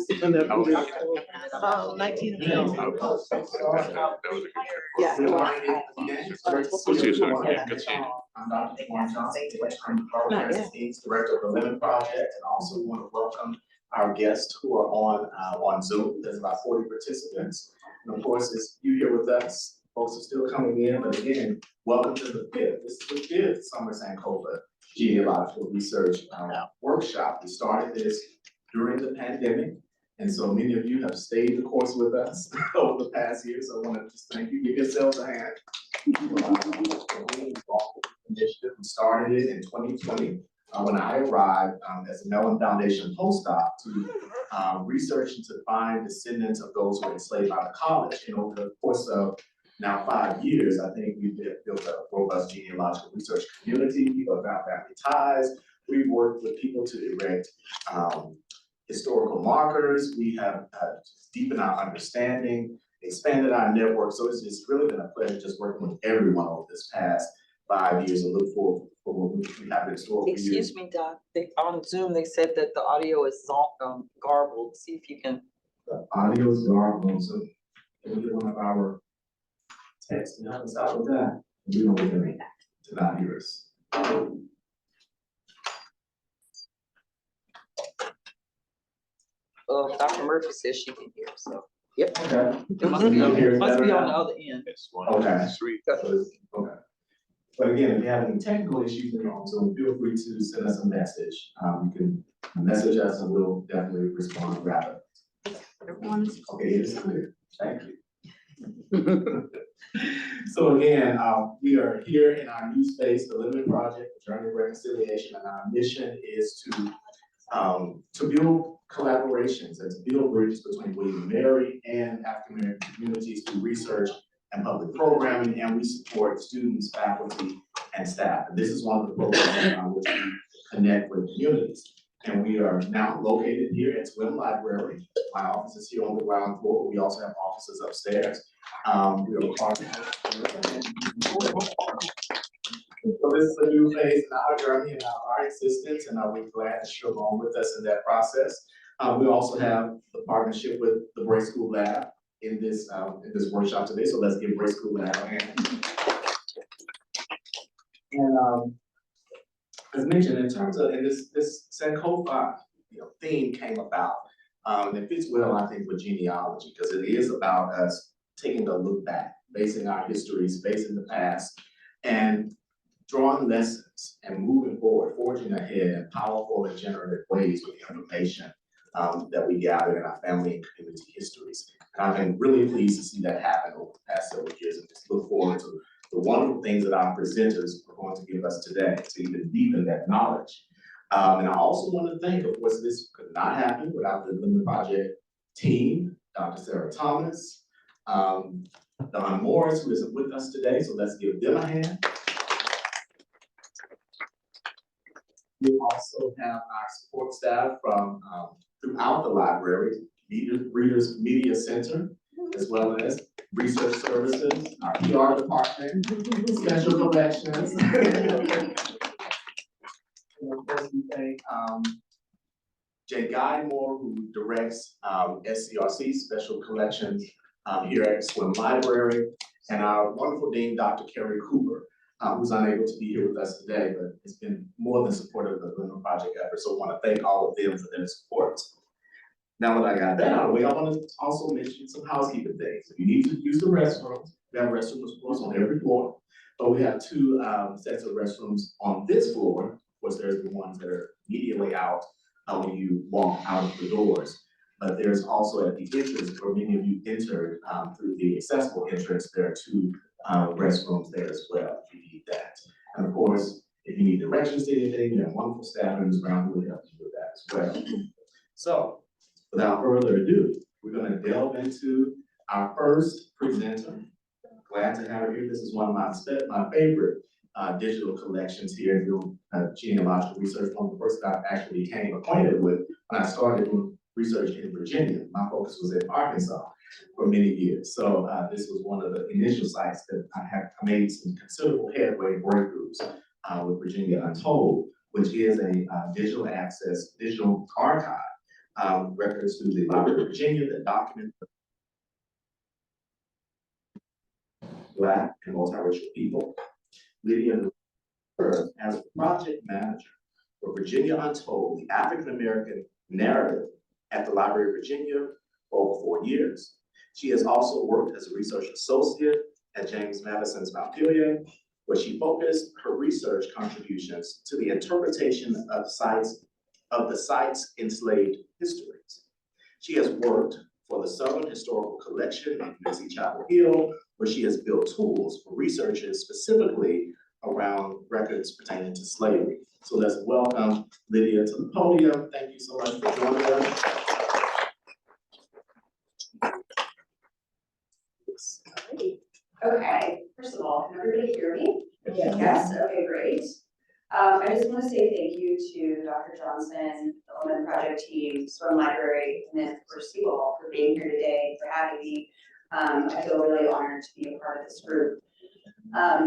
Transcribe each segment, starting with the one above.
Yeah. We'll see you soon. Yeah, good seeing you. I'm Dr. Juan Johnson, Interim Programs and Needs Director of the Lemon Project, and also want to welcome our guests who are on Zoom. There's about 40 participants. And of course, as you here with us, folks are still coming in, but again, welcome to the fifth. This is the fifth Summer Sankofa Genealogical Research Workshop. We started this during the pandemic, and so many of you have stayed the course with us over the past year, so I want to just thank you. Give yourselves a hand. Initiative. We started it in 2020 when I arrived as a Mellon Foundation postdoc to research and to find descendants of those who were enslaved by the college. And over the course of now 5 years, I think we've built a robust genealogical research community. People have found family ties. We've worked with people to erect historical markers. We have deepened our understanding, expanded our network. So it's really been a pleasure just working with everyone over this past 5 years and look forward for what we have in store for you. Excuse me, Doc. On Zoom, they said that the audio is garbled. See if you can. The audio is garbled on Zoom. Can we get one of our texts to help us out with that? We don't want them to not hear us. Dr. Murphy says she can hear, so. Yep. Okay. It must be on the other end. Okay. Okay. But again, if you have any technical issues in your own Zoom, feel free to send us a message. You can message us and we'll definitely respond rapidly. Everyone is okay. It is clear. Thank you. So again, we are here in our new space, the Lemon Project, the Journey of Reconciliation, and our mission is to build collaborations and to build bridges between William and Mary and African American communities through research and public programming, and we support students, faculty, and staff. And this is one of the programs which we connect with communities. And we are now located here at Swem Library. My office is here on the ground floor, but we also have offices upstairs. We are part of so this is a new phase in our journey and our existence, and we're glad that you're along with us in that process. We also have the partnership with the Bray School Lab in this workshop today. So let's give Bray School Lab a hand. And as mentioned, in terms of this Sankofa theme came about, and it fits well, I think, with genealogy because it is about us taking a look back, facing our histories, facing the past, and drawing lessons and moving forward, forging ahead in powerful and generative ways with the information that we gather in our family and community histories. And I've been really pleased to see that happen over the past several years and just look forward to the wonderful things that our presenters are going to give us today to even deepen that knowledge. And I also want to thank, of course, this could not happen without the Lemon Project team, Dr. Sarah Thomas, Don Morris, who isn't with us today, so let's give them a hand. We also have our support staff from throughout the library, Readers Media Center, as well as research services, our PR department, special collections. And of course, we thank Jay Guymore, who directs SCRC, Special Collections here at Swem Library, and our wonderful dean, Dr. Carrie Cooper, who's unable to be here with us today, but has been more than supportive of the Lemon Project effort. So I want to thank all of them for their support. Now that I got that out of the way, I want to also mention some housekeeping things. If you need to use the restrooms, we have restrooms, of course, on every floor, but we have 2 sets of restrooms on this floor. Of course, there's the ones that are immediately out when you walk out of the doors. But there's also at the entrance, where many of you entered through the accessible entrance, there are 2 restrooms there as well, if you need that. And of course, if you need directions to anything, we have wonderful staff members around who will help you with that as well. So, without further ado, we're going to delve into our first presenter. Glad to have her here. This is one of my favorite digital collections here in genealogical research. One of the first that I actually became acquainted with when I started doing research in Virginia. My focus was in Arkansas for many years. So this was one of the initial sites that I made some considerable headway breakthroughs with Virginia Untold, which is a digital access, digital archive records through the Library of Virginia that document Black and multiracial people. Lydia served as project manager for Virginia Untold, the African American narrative at the Library of Virginia for over 4 years. She has also worked as a research associate at James Madison's Montpelier, where she focused her research contributions to the interpretation of the site's enslaved histories. She has worked for the Southern Historical Collection in UNC Chapel Hill, where she has built tools for researchers specifically around records pertaining to slavery. So let's welcome Lydia to the podium. Thank you so much for joining us. Okay, first of all, can everybody hear me? Yes, okay, great. I just want to say thank you to Dr. Johnson, the Women Project team, Swem Library, and then of course Sewell for being here today, for having me. I feel really honored to be a part of this group.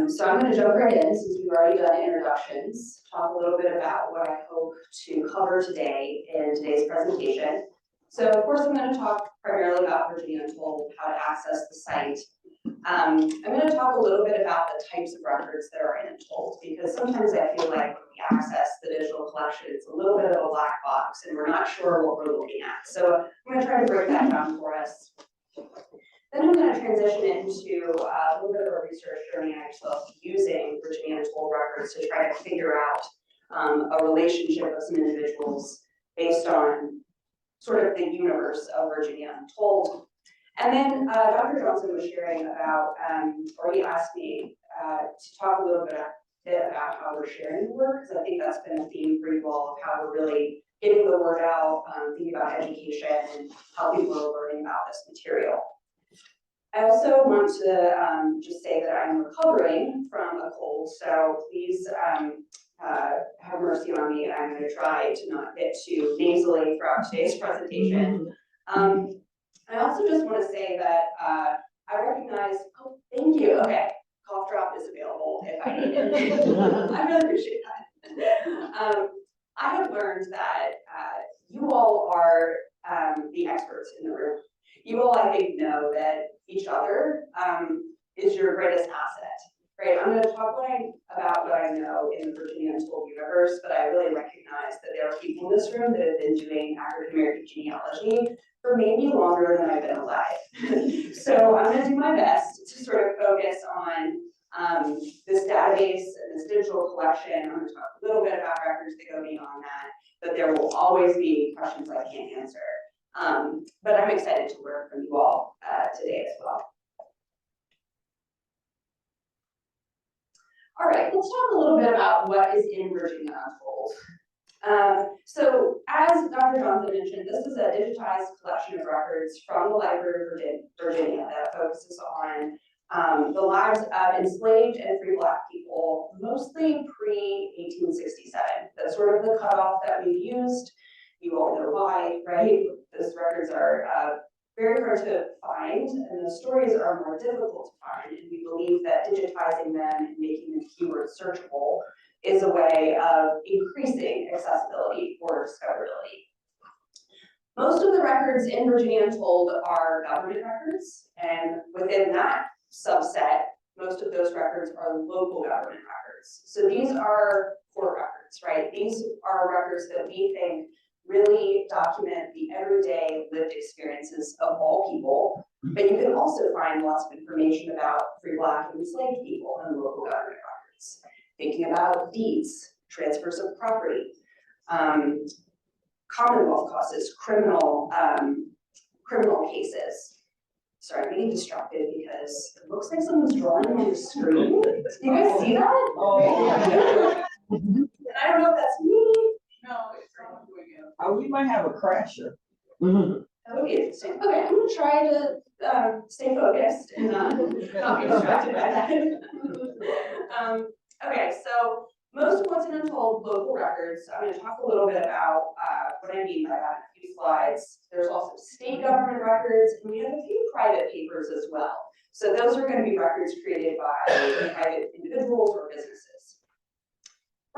So I'm going to jump right in since we've already done introductions, talk a little bit about what I hope to cover today in today's presentation. So of course I'm going to talk primarily about Virginia Untold, how to access the site. I'm going to talk a little bit about the types of records that are in Untold, because sometimes I feel like when we access the digital collection, it's a little bit of a black box and we're not sure what we're looking at. So I'm going to try to break that down for us. Then I'm going to transition into a little bit of a research journey I took using Virginia Untold records to try to figure out a relationship of some individuals based on sort of the universe of Virginia Untold. And then Dr. Johnson was sharing about, or he asked me to talk a little bit about how we're sharing the work, because I think that's been a theme for you all of how we're really getting the word out, thinking about education and how people are learning about this material. I also want to just say that I'm recovering from a cold, so please have mercy on me. I'm going to try to not get too nasally throughout today's presentation. I also just want to say that I recognize, oh, thank you, okay, cough drop is available if I need it. I really appreciate that. I have learned that you all are the experts in the room. You all, I think, know that each other is your greatest asset, right? I'm going to talk about what I know in the Virginia Untold universe, but I really recognize that there are people in this room that have been doing African American genealogy for maybe longer than I've been alive. So I'm going to do my best to sort of focus on this database and this digital collection. I'm going to talk a little bit about records that go beyond that, but there will always be questions I can't answer. But I'm excited to learn from you all today as well. All right, let's talk a little bit about what is in Virginia Untold. So as Dr. Johnson mentioned, this is a digitized collection of records from the Library of Virginia that focuses on the lives of enslaved and free Black people, mostly pre-1867. That's sort of the cutoff that we've used. You all know why, right? Those records are very hard to find, and the stories are more difficult to find, and we believe that digitizing them and making them keyword searchable is a way of increasing accessibility or discoverability. Most of the records in Virginia Untold are government records, and within that subset, most of those records are local government records. So these are court records, right? These are records that we think really document the everyday lived experiences of all people, but you can also find lots of information about free Black and enslaved people in local government records. Thinking about deeds, transfers of property, Commonwealth causes, criminal cases. Sorry, I'm getting distracted because it looks like someone's drawing on the screen. Do you guys see that? Oh. And I don't know if that's me. No, it's not doing it. Oh, we might have a crasher. That would be interesting. Okay, I'm gonna try to stay focused and not be distracted by that. Okay, so most of what's in Untold local records, I'm gonna talk a little bit about what I mean by that in a few slides. There's also state government records, and we have a few private papers as well. So those are gonna be records created by private individuals or businesses.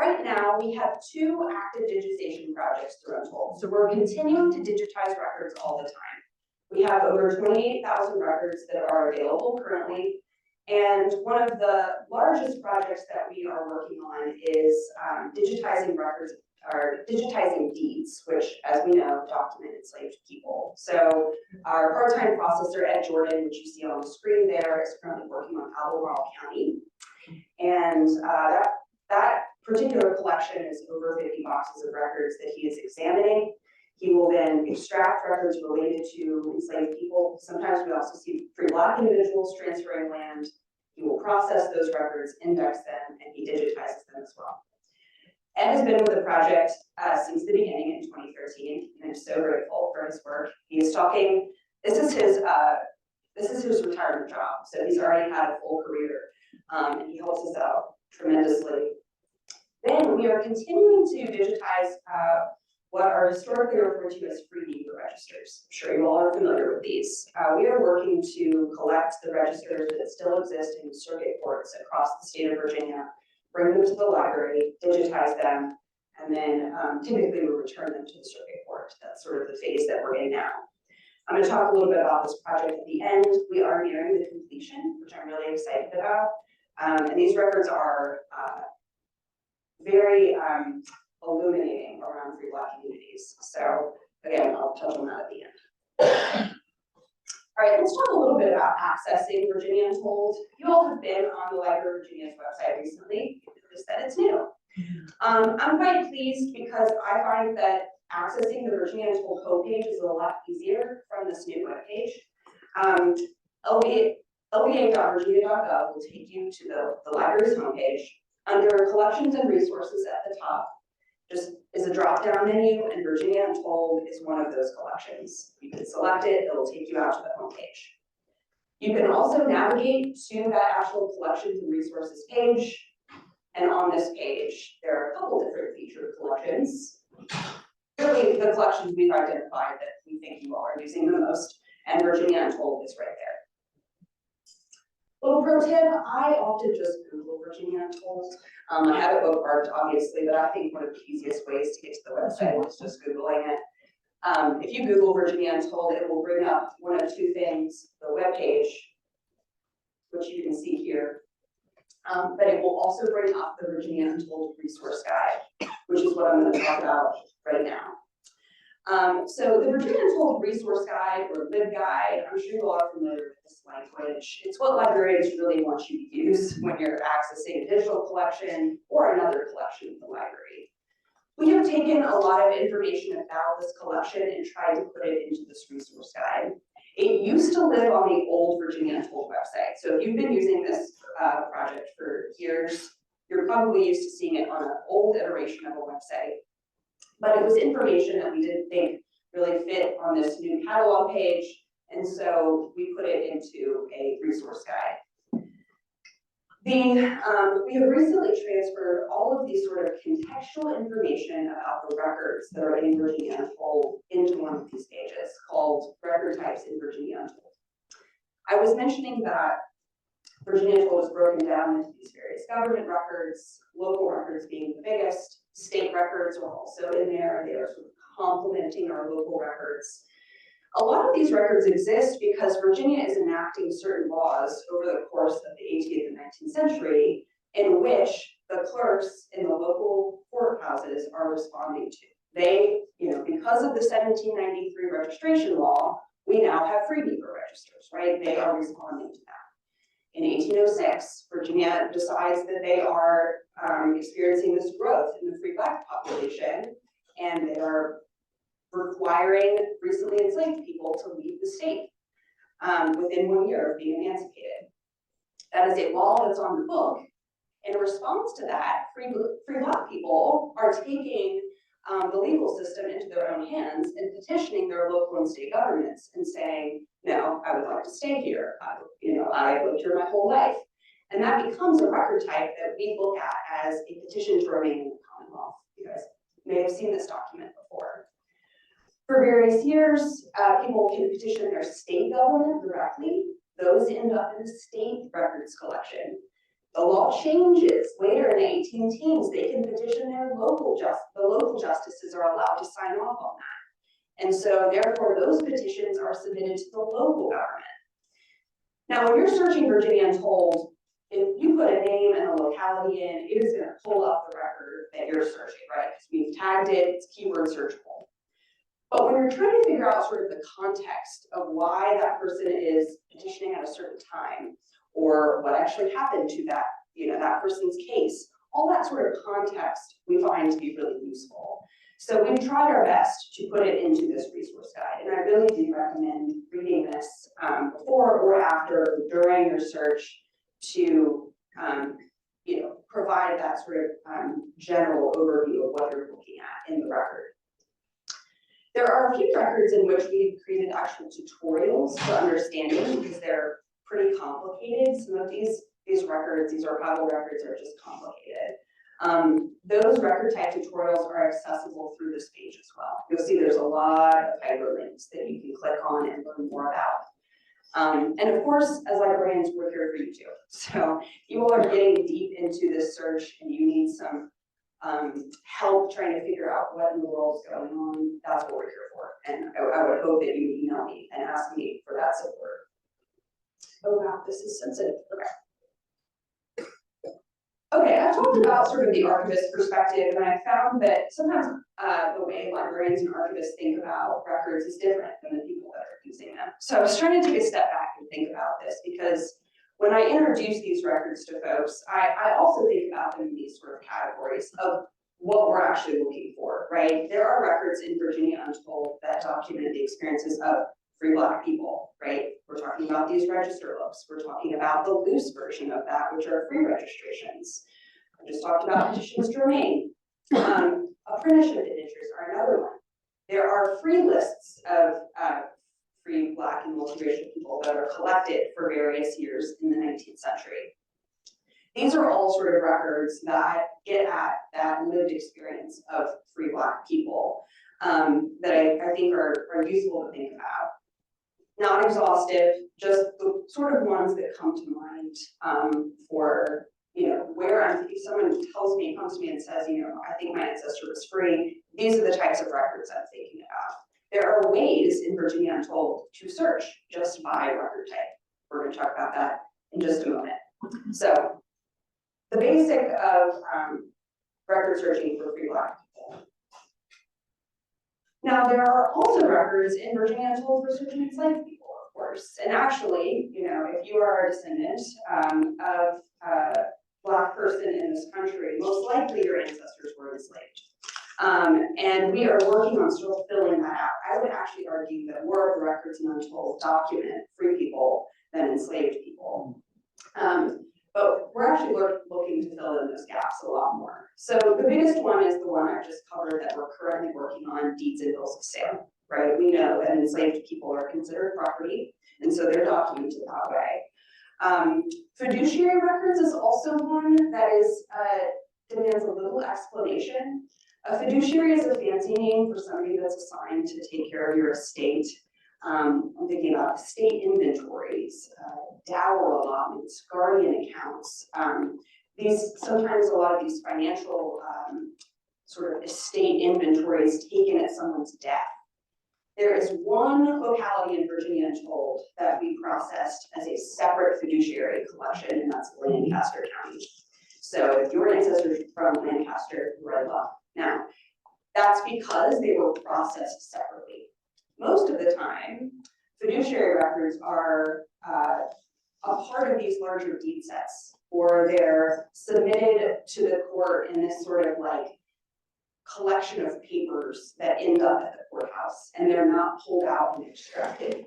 Right now, we have 2 active digitization projects through Untold. So we're continuing to digitize records all the time. We have over 28,000 records that are available currently. And one of the largest projects that we are working on is digitizing records, or digitizing deeds, which, as we know, document enslaved people. So our part-time processor, Ed Jordan, which you see on the screen there, is currently working on Albemarle County. And that particular collection is over 50 boxes of records that he is examining. He will then extract records related to enslaved people. Sometimes we also see free Black individuals transferring land. He will process those records, index them, and he digitizes them as well. Ed has been with the project since the beginning in 2013, and I'm so grateful for his work. He is talking, this is his retirement job, so he's already had a full career, and he helps us out tremendously. Then we are continuing to digitize what are historically referred to as free Nicka registers. I'm sure you all are familiar with these. We are working to collect the registers that still exist in circuit courts across the state of Virginia, bring them to the library, digitize them, and then typically we return them to the circuit court. That's sort of the phase that we're in now. I'm going to talk a little bit about this project at the end. We are nearing the completion, which I'm really excited about. And these records are very illuminating around free Black communities. So again, I'll touch on that at the end. All right, let's talk a little bit about accessing Virginia Untold. You all have been on the Library of Virginia's website recently. You noticed that it's new. I'm quite pleased because I find that accessing the Virginia Untold homepage is a lot easier from this new webpage. LVA.virginia.gov will take you to the library's homepage. Under Collections and Resources at the top, just is a drop-down menu, and Virginia Untold is one of those collections. You can select it, it will take you out to the homepage. You can also navigate to that actual Collections and Resources page, and on this page, there are a couple different featured collections. Really, the collections we've identified that we think you all are using the most, and Virginia Untold is right there. Little pro tip, I often just Google Virginia Untold. I have it bookmarked, obviously, but I think one of the easiest ways to get to the website is just Googling it. If you Google Virginia Untold, it will bring up one of 2 things, the webpage, which you can see here, but it will also bring up the Virginia Untold resource guide, which is what I'm going to talk about right now. So the Virginia Untold resource guide, or LibGuide, I'm sure you all are familiar with this language. It's what librarians really want you to use when you're accessing a digital collection or another collection in the library. We have taken a lot of information about this collection and tried to put it into this resource guide. It used to live on the old Virginia Untold website. So if you've been using this project for years, you're probably used to seeing it on an old iteration of a website. But it was information that we didn't think really fit on this new catalog page, and so we put it into a resource guide. We have recently transferred all of these sort of contextual information about the records that are in Virginia Untold into one of these pages called Record Types in Virginia Untold. I was mentioning that Virginia Untold is broken down into these various government records, local records being the biggest. State records are also in there. They are sort of complementing our local records. A lot of these records exist because Virginia is enacting certain laws over the course of the 18th and 19th century in which the clerks in the local courthouses are responding to. They, because of the 1793 registration law, we now have free Nicka registers, right? They are responding to that. In 1806, Virginia decides that they are experiencing this growth in the free Black population, and they are requiring recently enslaved people to leave the state within 1 year of being emancipated. That is a law that's on the book. In response to that, free Black people are taking the legal system into their own hands and petitioning their local and state governments and saying, no, I would like to stay here. I lived here my whole life. And that becomes a record type that we look at as a petition to remain in the Commonwealth. You guys may have seen this document before. For various years, people can petition their state government directly. Those end up in the state records collection. The law changes later in the 18 teens. They can petition the local justices are allowed to sign off on that. And so therefore those petitions are submitted to the local government. Now, when you're searching Virginia Untold, if you put a name and a locality in, it is going to pull up the record that you're searching, right? Because we've tagged it, it's keyword searchable. But when you're trying to figure out sort of the context of why that person is petitioning at a certain time, or what actually happened to that, that person's case, all that sort of context we find to be really useful. So we've tried our best to put it into this resource guide, and I really do recommend reading this before or after, during your search, to provide that sort of general overview of what you're looking at in the record. There are a few records in which we've created actual tutorials for understanding because they're pretty complicated. Some of these records, these archival records, are just complicated. Those record type tutorials are accessible through this page as well. You'll see there's a lot of hyperlinks that you can click on and learn more about. And of course, as librarians, we're here for you too. So if you all are getting deep into this search and you need some help trying to figure out what in the world's going on, that's what we're here for. And I would hope that you email me and ask me for that support. Oh wow, this is sensitive. Okay, I've talked about sort of the archivist perspective, and I found that sometimes the way librarians and archivists think about records is different than the people that are using them. So I was trying to take a step back and think about this, because when I introduce these records to folks, I also think about them in these sort of categories of what we're actually looking for, right? There are records in Virginia Untold that document the experiences of free Black people, right? We're talking about these register books. We're talking about the loose version of that, which are free registrations. I just talked about petitions to remain. Apprenticeship indentures are another one. There are free lists of free Black and multiracial people that are collected for various years in the 19th century. These are all sort of records that get at that lived experience of free Black people that I think are useful to think about. Not exhaustive, just the sort of ones that come to mind for, where if someone comes to me and says, I think my ancestor was free, these are the types of records I'm thinking about. There are ways in Virginia Untold to search just by record type. We're going to talk about that in just a moment. So the basic of record searching for free Black people. Now, there are also records in Virginia Untold for searching enslaved people, of course. And actually, if you are a descendant of a Black person in this country, most likely your ancestors were enslaved. And we are working on still filling that out. I would actually argue that more of the records in Untold document free people than enslaved people. But we're actually looking to fill in those gaps a lot more. So the biggest one is the one I just covered that we're currently working on, deeds and bills of sale, right? We know that enslaved people are considered property, and so they're documented that way. Fiduciary records is also one that demands a little explanation. A fiduciary is a fancy name for somebody that's assigned to take care of your estate. I'm thinking about estate inventories, dower allotments, guardian accounts. Sometimes a lot of these financial sort of estate inventories taken at someone's death. There is one locality in Virginia Untold that we processed as a separate fiduciary collection, and that's Lancaster County. So if your ancestors are from Lancaster, you're in luck. Now, that's because they were processed separately. Most of the time, fiduciary records are a part of these larger deed sets, or they're submitted to the court in this sort of like collection of papers that end up at the courthouse, and they're not pulled out and extracted.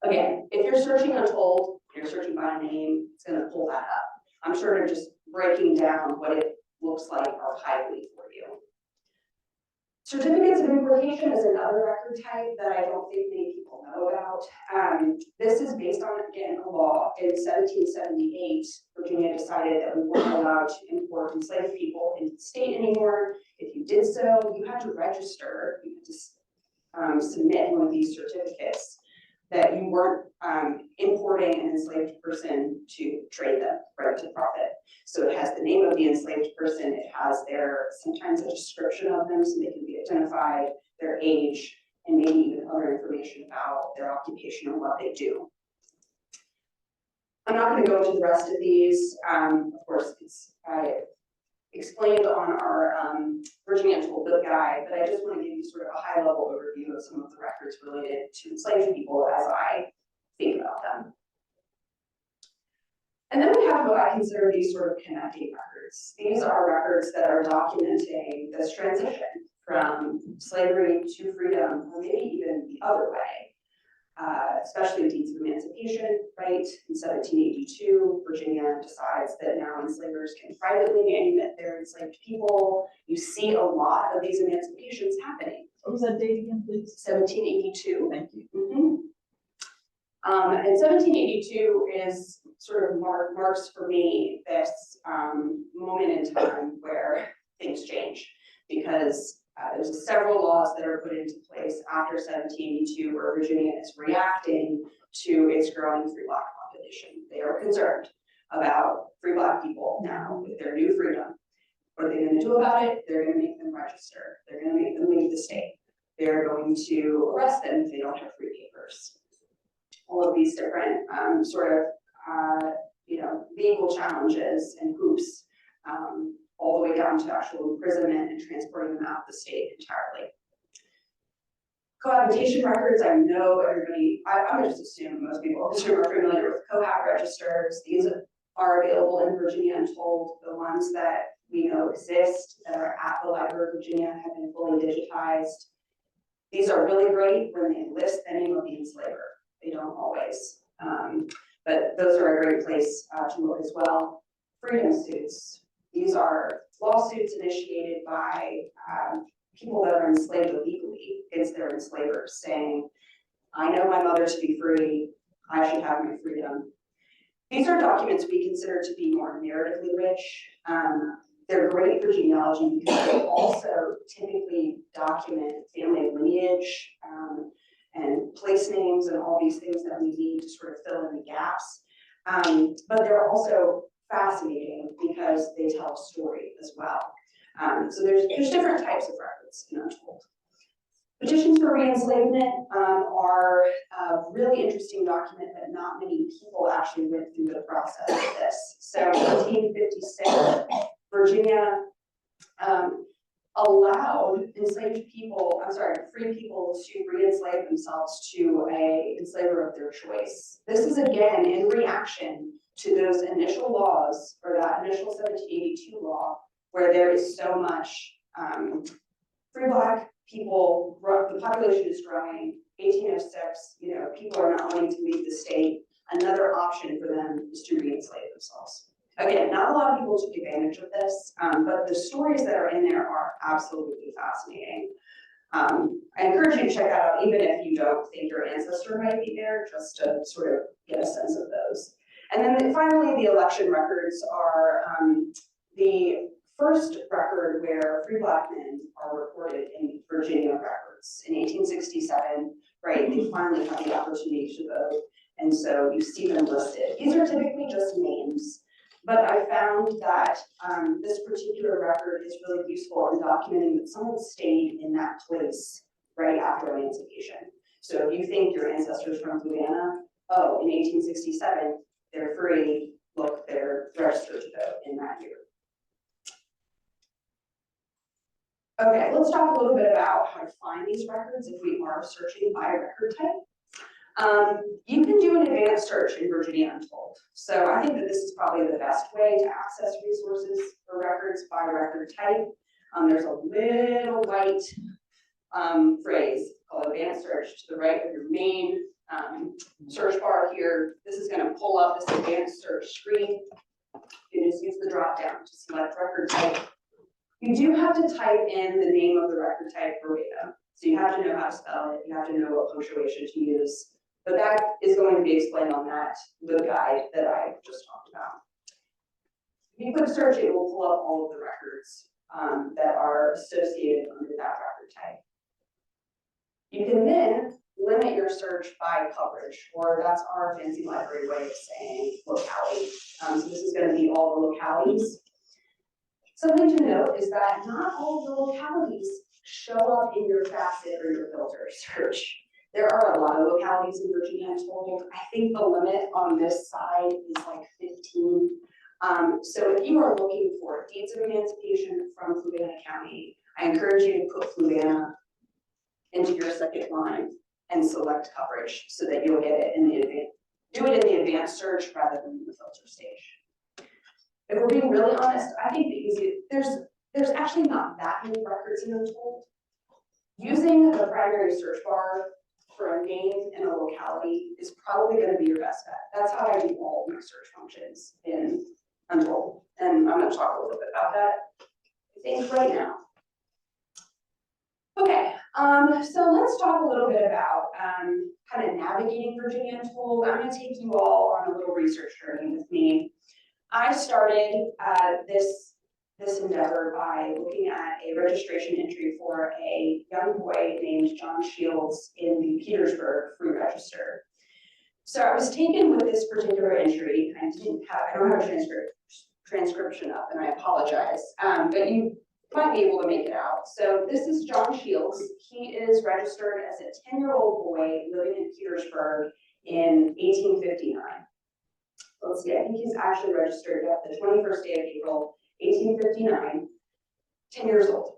Again, if you're searching Untold, you're searching by name, it's going to pull that up. I'm sort of just breaking down what it looks like archivally for you. Certificates of importation is another record type that I don't think many people know about. This is based on, again, a law. In 1778, Virginia decided that we weren't allowed to import enslaved people into the state anymore. If you did so, you had to register, you had to submit one of these certificates that you weren't importing reporting an enslaved person to trade them, right, to profit. So it has the name of the enslaved person, it has sometimes a description of them so they can be identified, their age, and maybe even other information about their occupation or what they do. I'm not going to go into the rest of these. Of course, it's explained on our Virginia Untold book guide, but I just want to give you sort of a high-level overview of some of the records related to enslaved people as I think about them. And then we have what I consider these sort of connecting records. These are records that are documenting this transition from slavery to freedom, or maybe even the other way. Especially deeds of emancipation, right? In 1782, Virginia decides that now enslavers can privately manumit their enslaved people. You see a lot of these emancipations happening. What was that date again, please? 1782. Thank you. And 1782 is sort of marks for me this moment in time where things change, because there's several laws that are put into place after 1782 where Virginia is reacting to its growing free Black population. They are concerned about free Black people now with their new freedom. What are they going to do about it? They're going to make them register. They're going to make them leave the state. They're going to arrest them if they don't have free papers. All of these different legal challenges and hoops, all the way down to actual imprisonment and transporting them out of the state entirely. Cohabitation records, I know everybody, I would just assume most people in this room are familiar with cohab registers. These are available in Virginia Untold. The ones that we know exist that are at the Library of Virginia have been fully digitized. These are really great when they list the name of the enslaver. They don't always, but those are a great place to look as well. Freedom suits. These are lawsuits initiated by people that are enslaved illegally against their enslavers, saying, I know my mother to be free, I should have my freedom. These are documents we consider to be more narratively rich. They're great for genealogy because they also typically document family lineage and place names and all these things that we need to sort of fill in the gaps. But they're also fascinating because they tell a story as well. So there's different types of records in Untold. Petitions for re-enslavement are a really interesting document that not many people actually went through the process of this. So in 1856, Virginia allowed free people to re-enslave themselves to an enslaver of their choice. This is again in reaction to those initial laws, or that initial 1782 law, where there is so much free Black people, the population is growing, 1806, people are not wanting to leave the state. Another option for them is to re-enslave themselves. Again, not a lot of people took advantage of this, but the stories that are in there are absolutely fascinating. I encourage you to check that out, even if you don't think your ancestor might be there, just to sort of get a sense of those. And then finally, the election records are the first record where free Black men are recorded in Virginia records. In 1867, right, they finally have the opportunity to vote, and so you see them listed. These are typically just names, but I found that this particular record is really useful in documenting that someone stayed in that place right after emancipation. So if you think your ancestors from Louisiana, oh, in 1867, they're free, look, they're registered to vote in that year. Okay, let's talk a little bit about how to find these records if we are searching by record type. You can do an advanced search in Virginia Untold. So I think that this is probably the best way to access resources for records by record type. There's a little white phrase called advanced search to the right of your main search bar here. This is going to pull up this advanced search screen. You just use the drop down to select record type. You do have to type in the name of the record type verbatim. So you have to know how to spell it, you have to know what punctuation to use. But that is going to be explained on that the guide that I just talked about. If you click search, it will pull up all of the records that are associated under that record type. You can then limit your search by coverage, or that's our fancy library way of saying locality. So this is going to be all the localities. Something to note is that not all of the localities show up in your facet or your filter search. There are a lot of localities in Virginia, I'm told. I think the limit on this side is like 15. So if you are looking for deeds of emancipation from Fluvanna County, I encourage you to put Fluvanna into your second line and select coverage so that you'll get it in the advanced, do it in the advanced search rather than the filter stage. If we're being really honest, I think the easiest, there's actually not that many records in Untold. Using the primary search bar for a name and a locality is probably going to be your best bet. That's how I do all of my search functions in Untold, and I'm going to talk a little bit about that, I think, right now. Okay, so let's talk a little bit about kind of navigating Virginia Untold. I'm going to take you all on a little research journey with me. I started this endeavor by looking at a registration entry for a young boy named John Shields in the Petersburg Free Register. So I was taken with this particular entry. I don't have a transcription up, and I apologize, but you might be able to make it out. So this is John Shields. He is registered as a 10-year-old boy living in Petersburg in 1859. Let's see, I think he's actually registered at the 21st day of April, 1859, 10 years old.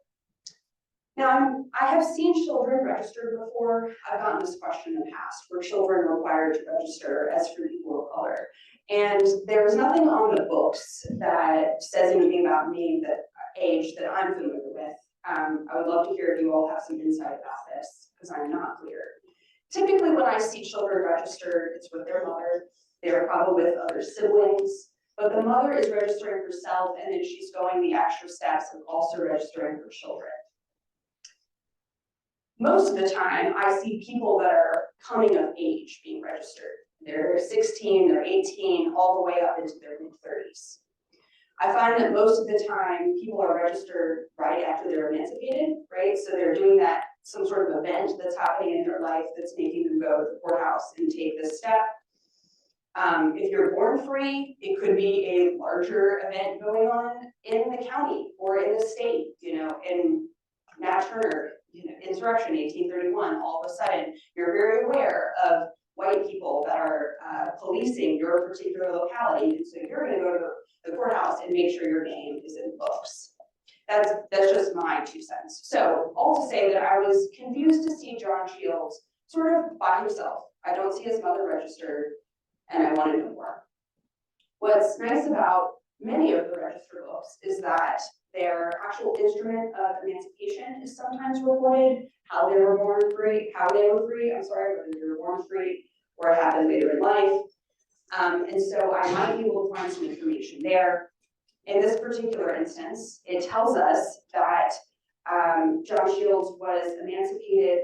Now, I have seen children registered before. I've gotten this question in the past, were children required to register as free people of color? And there's nothing on the books that says anything about me, that age that I'm familiar with. I would love to hear if you all have some insight about this, because I'm not clear. Typically, when I see children registered, it's with their mother. They're probably with other siblings, but the mother is registering herself, and then she's going the extra steps of also registering her children. Most of the time, I see people that are coming of age being registered. They're 16, they're 18, all the way up into their mid-30s. I find that most of the time, people are registered right after they're emancipated, right? So they're doing that, some sort of event that's happening in their life that's making them go to the courthouse and take this step. If you're born free, it could be a larger event going on in the county or in the state, in Nat Turner, insurrection, 1831, all of a sudden, you're very aware of white people that are policing your particular locality, and so you're gonna go to the courthouse and make sure your name is in the books. That's just my 2 cents. So all to say that I was confused to see John Shields sort of by himself. I don't see his mother registered, and I want to know more. What's nice about many of the register books is that their actual instrument of emancipation is sometimes recorded, how they were born free, whether they were born free or it happened later in life. And so I might be able to find some information there. In this particular instance, it tells us that John Shields was emancipated,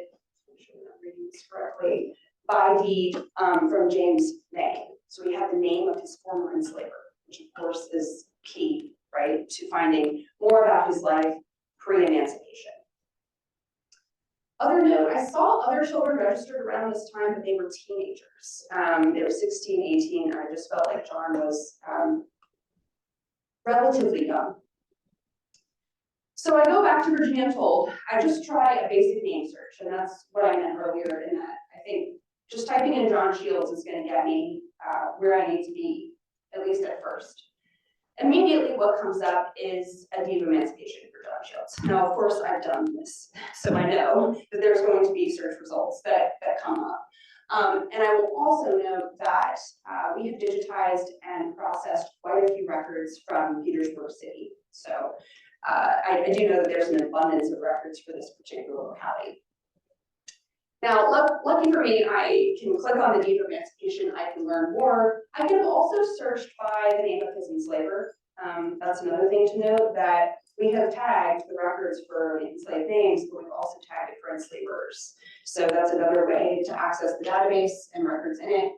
I'm sure I'm not reading this correctly, by deed from James May. So we have the name of his former enslaver, which of course is key, right, to finding more about his life pre-emancipation. Other note, I saw other children registered around this time, but they were teenagers. They were 16, 18, and I just felt like John was relatively young. So I go back to Virginia Untold. I just try a basic name search, and that's what I meant earlier in that. I think just typing in John Shields is going to get me where I need to be, at least at first. Immediately what comes up is a deed of emancipation for John Shields. Now, of course, I've done this, so I know that there's going to be search results that come up. And I will also note that we have digitized and processed quite a few records from Petersburg City. So I do know that there's an abundance of records for this particular locality. Now, lucky for me, I can click on the deed of emancipation, I can learn more. I can have also searched by the name of his enslaver. That's another thing to note, that we have tagged the records for enslaved names, but we've also tagged it for enslavers. So that's another way to access the database and records in it.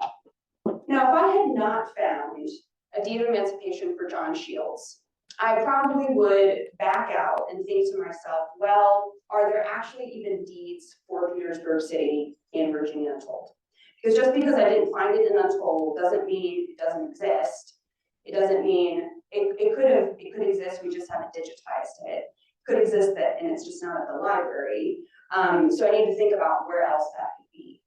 Now, if I had not found a deed of emancipation for John Shields, I probably would back out and think to myself, well, are there actually even deeds for Petersburg City in Virginia Untold. Because just because I didn't find it in Untold doesn't mean it doesn't exist. It doesn't mean it could exist, we just haven't digitized it. It could exist that, and it's just not at the library. So I need to think about where else that could be.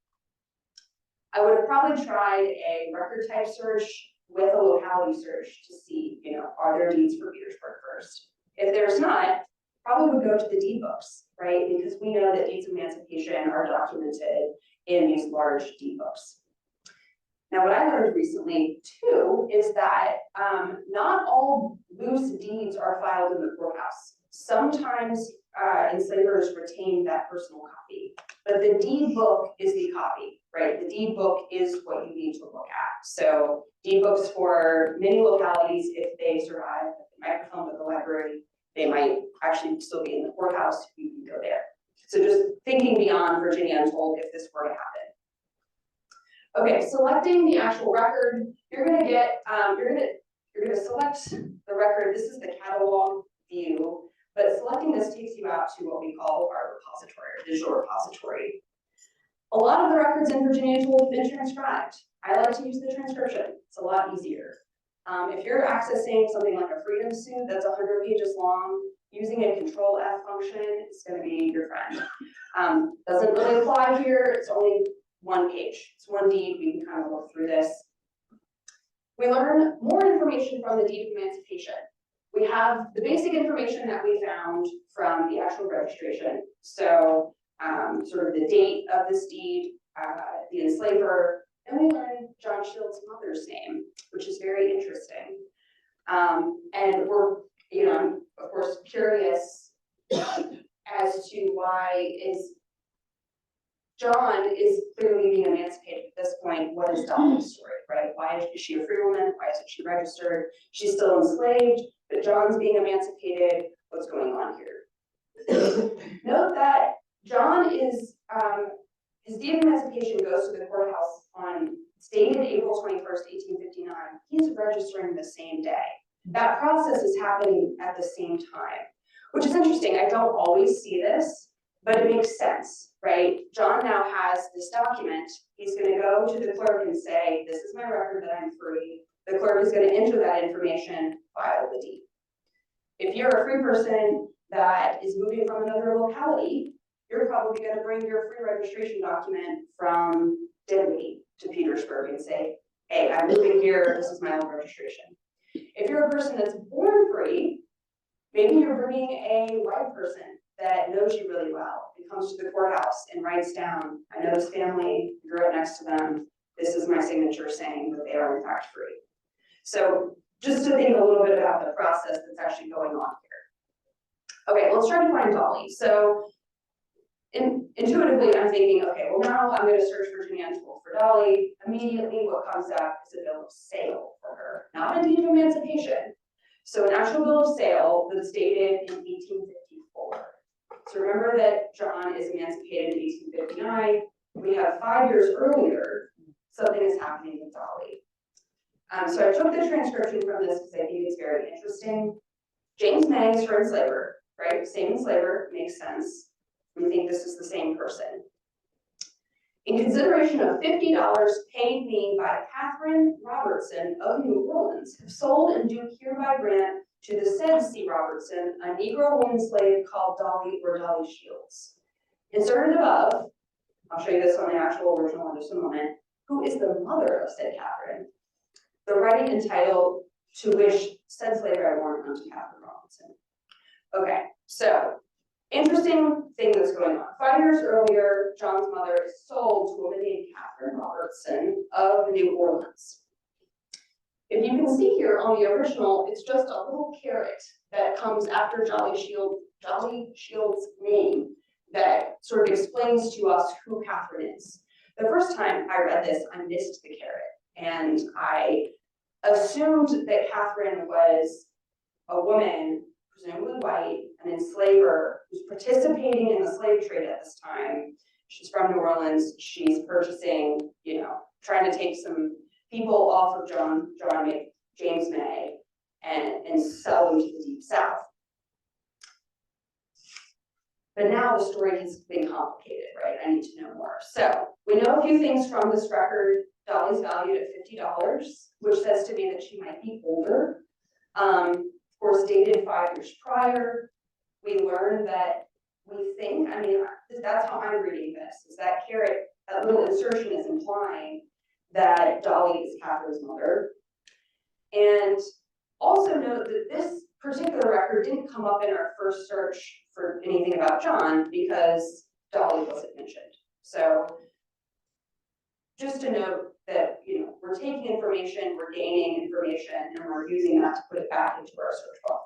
I would have probably tried a record type search with a locality search to see, are there deeds for Petersburg first? If there's not, probably would go to the deed books, right? Because we know that deeds of emancipation are documented in these large deed books. Now, what I learned recently too is that not all loose deeds are filed in the courthouse. Sometimes enslavers retain that personal copy, but the deed book is the copy, right? The deed book is what you need to look at. So deed books for many localities, if they survive the microfilm at the library, they might actually still be in the courthouse. You can go there. So just thinking beyond Virginia Untold, if this were to happen. Okay, selecting the actual record, you're gonna get, you're gonna select the record. This is the catalog view, but selecting this takes you out to what we call our repository, or digital repository. A lot of the records in Virginia Untold have been transcribed. I like to use the transcription. It's a lot easier. If you're accessing something like a freedom suit that's 100 pages long, using a Control F function is going to be your friend. Doesn't really apply here. It's only one page. It's one deed. We can kind of look through this. We learn more information from the deed of emancipation. We have the basic information that we found from the actual registration. So sort of the date of this deed, the enslaver, and we learn John Shield's mother's name, which is very interesting. And we're, of course, curious as to why John is clearly being emancipated at this point. What is Dolly's story, right? Why is she a free woman? Why isn't she registered? She's still enslaved, but John's being emancipated. What's going on here? Note that John is, his deed of emancipation goes to the courthouse on dated April 21st, 1859. He's registering the same day. That process is happening at the same time, which is interesting. I don't always see this, but it makes sense, right? John now has this document. He's going to go to the clerk and say, this is my record that I'm free. The clerk is going to enter that information, file the deed. If you're a free person that is moving from another locality, you're probably going to bring your free registration document from Dinwiddie to Petersburg and say, hey, I'm moving here, this is my own registration. If you're a person that's born free, maybe you're bringing a white person that knows you really well and comes to the courthouse and writes down, I know this family, you grew up next to them, this is my signature saying that they are in fact free. So just to think a little bit about the process that's actually going on here. Okay, let's try to find Dolly. So intuitively, I'm thinking, okay, well now I'm going to search Virginia Untold for Dolly. Immediately, what comes up is a bill of sale for her, not a deed of emancipation. So an actual bill of sale that's dated in 1854. So remember that John is emancipated in 1859. We have 5 years earlier, something is happening with Dolly. So I took the transcription from this because I think it's very interesting. James May is her enslaver, right? Same enslaver, makes sense. We think this is the same person. In consideration of $50 paid me by Catherine Robertson of New Orleans, have sold and do hereby grant to the said C. Robertson a Negro woman slave called Dolly or Dolly Shields. Inserted above, I'll show you this on the actual original in just a moment, who is the mother of said Catherine, the right entitled to which said slave I warrant unto Catherine Robertson. Okay, so interesting thing that's going on. 5 years earlier, John's mother is sold to a woman named Catherine Robertson of New Orleans. If you can see here on the original, it's just a little caret that comes after Dolly Shield's name that sort of explains to us who Catherine is. The first time I read this, I missed the caret, and I assumed that Catherine was a woman, presumably white, an enslaver who's participating in the slave trade at this time. She's from New Orleans. She's purchasing, trying to take some people off of James May and sell them to the Deep South. But now the story has been complicated, right? I need to know more. So we know a few things from this record. Dolly's valued at $50, which says to me that she might be older. Of course, dated 5 years prior. We learned that we think, I mean, that's how I'm reading this, is that caret, that little insertion is implying that Dolly is Catherine's mother. And also note that this particular record didn't come up in our first search for anything about John because Dolly wasn't mentioned. So just to note that, you know, we're taking information, we're gaining information, and we're using that to put it back into our search bar.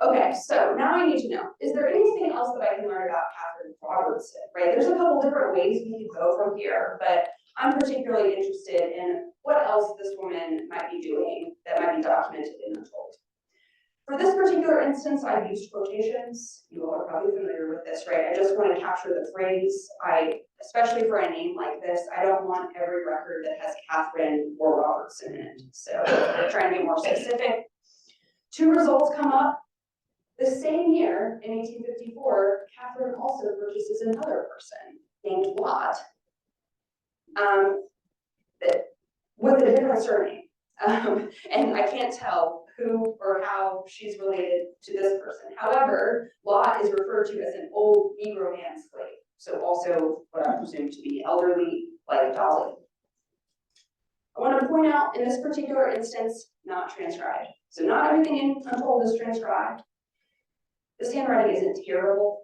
Okay, so now I need to know, is there anything else that I can learn about Catherine Robertson, right? There's a couple different ways we could go from here, but I'm particularly interested in what else this woman might be doing that might be documented in Untold. For this particular instance, I've used quotations. You all are probably familiar with this, right? I just want to capture the phrase. Especially for a name like this, I don't want every record that has Catherine or Robertson in it. So we're trying to be more specific. 2 results come up. The same year, in 1854, Catherine also purchases another person named Lot, with a different surname. And I can't tell who or how she's related to this person. However, Lot is referred to as an old Negro man slave, so also what I presume to be elderly, like Dolly. I want to point out, in this particular instance, not transcribed. So not everything in Untold is transcribed. This handwriting isn't terrible,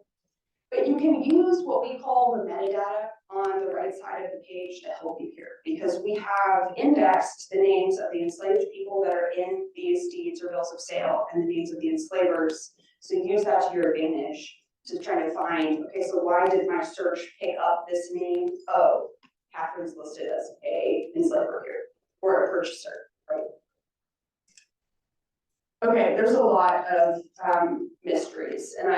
but you can use what we call the metadata on the right side of the page to help you here, because we have indexed the names of the enslaved people that are in these deeds or bills of sale and the names of the enslavers. So use that to your advantage to try to find, okay, so why did my search pick up this name? Oh, Catherine's listed as a enslaver here, or a purchaser, right? Okay, there's a lot of mysteries, and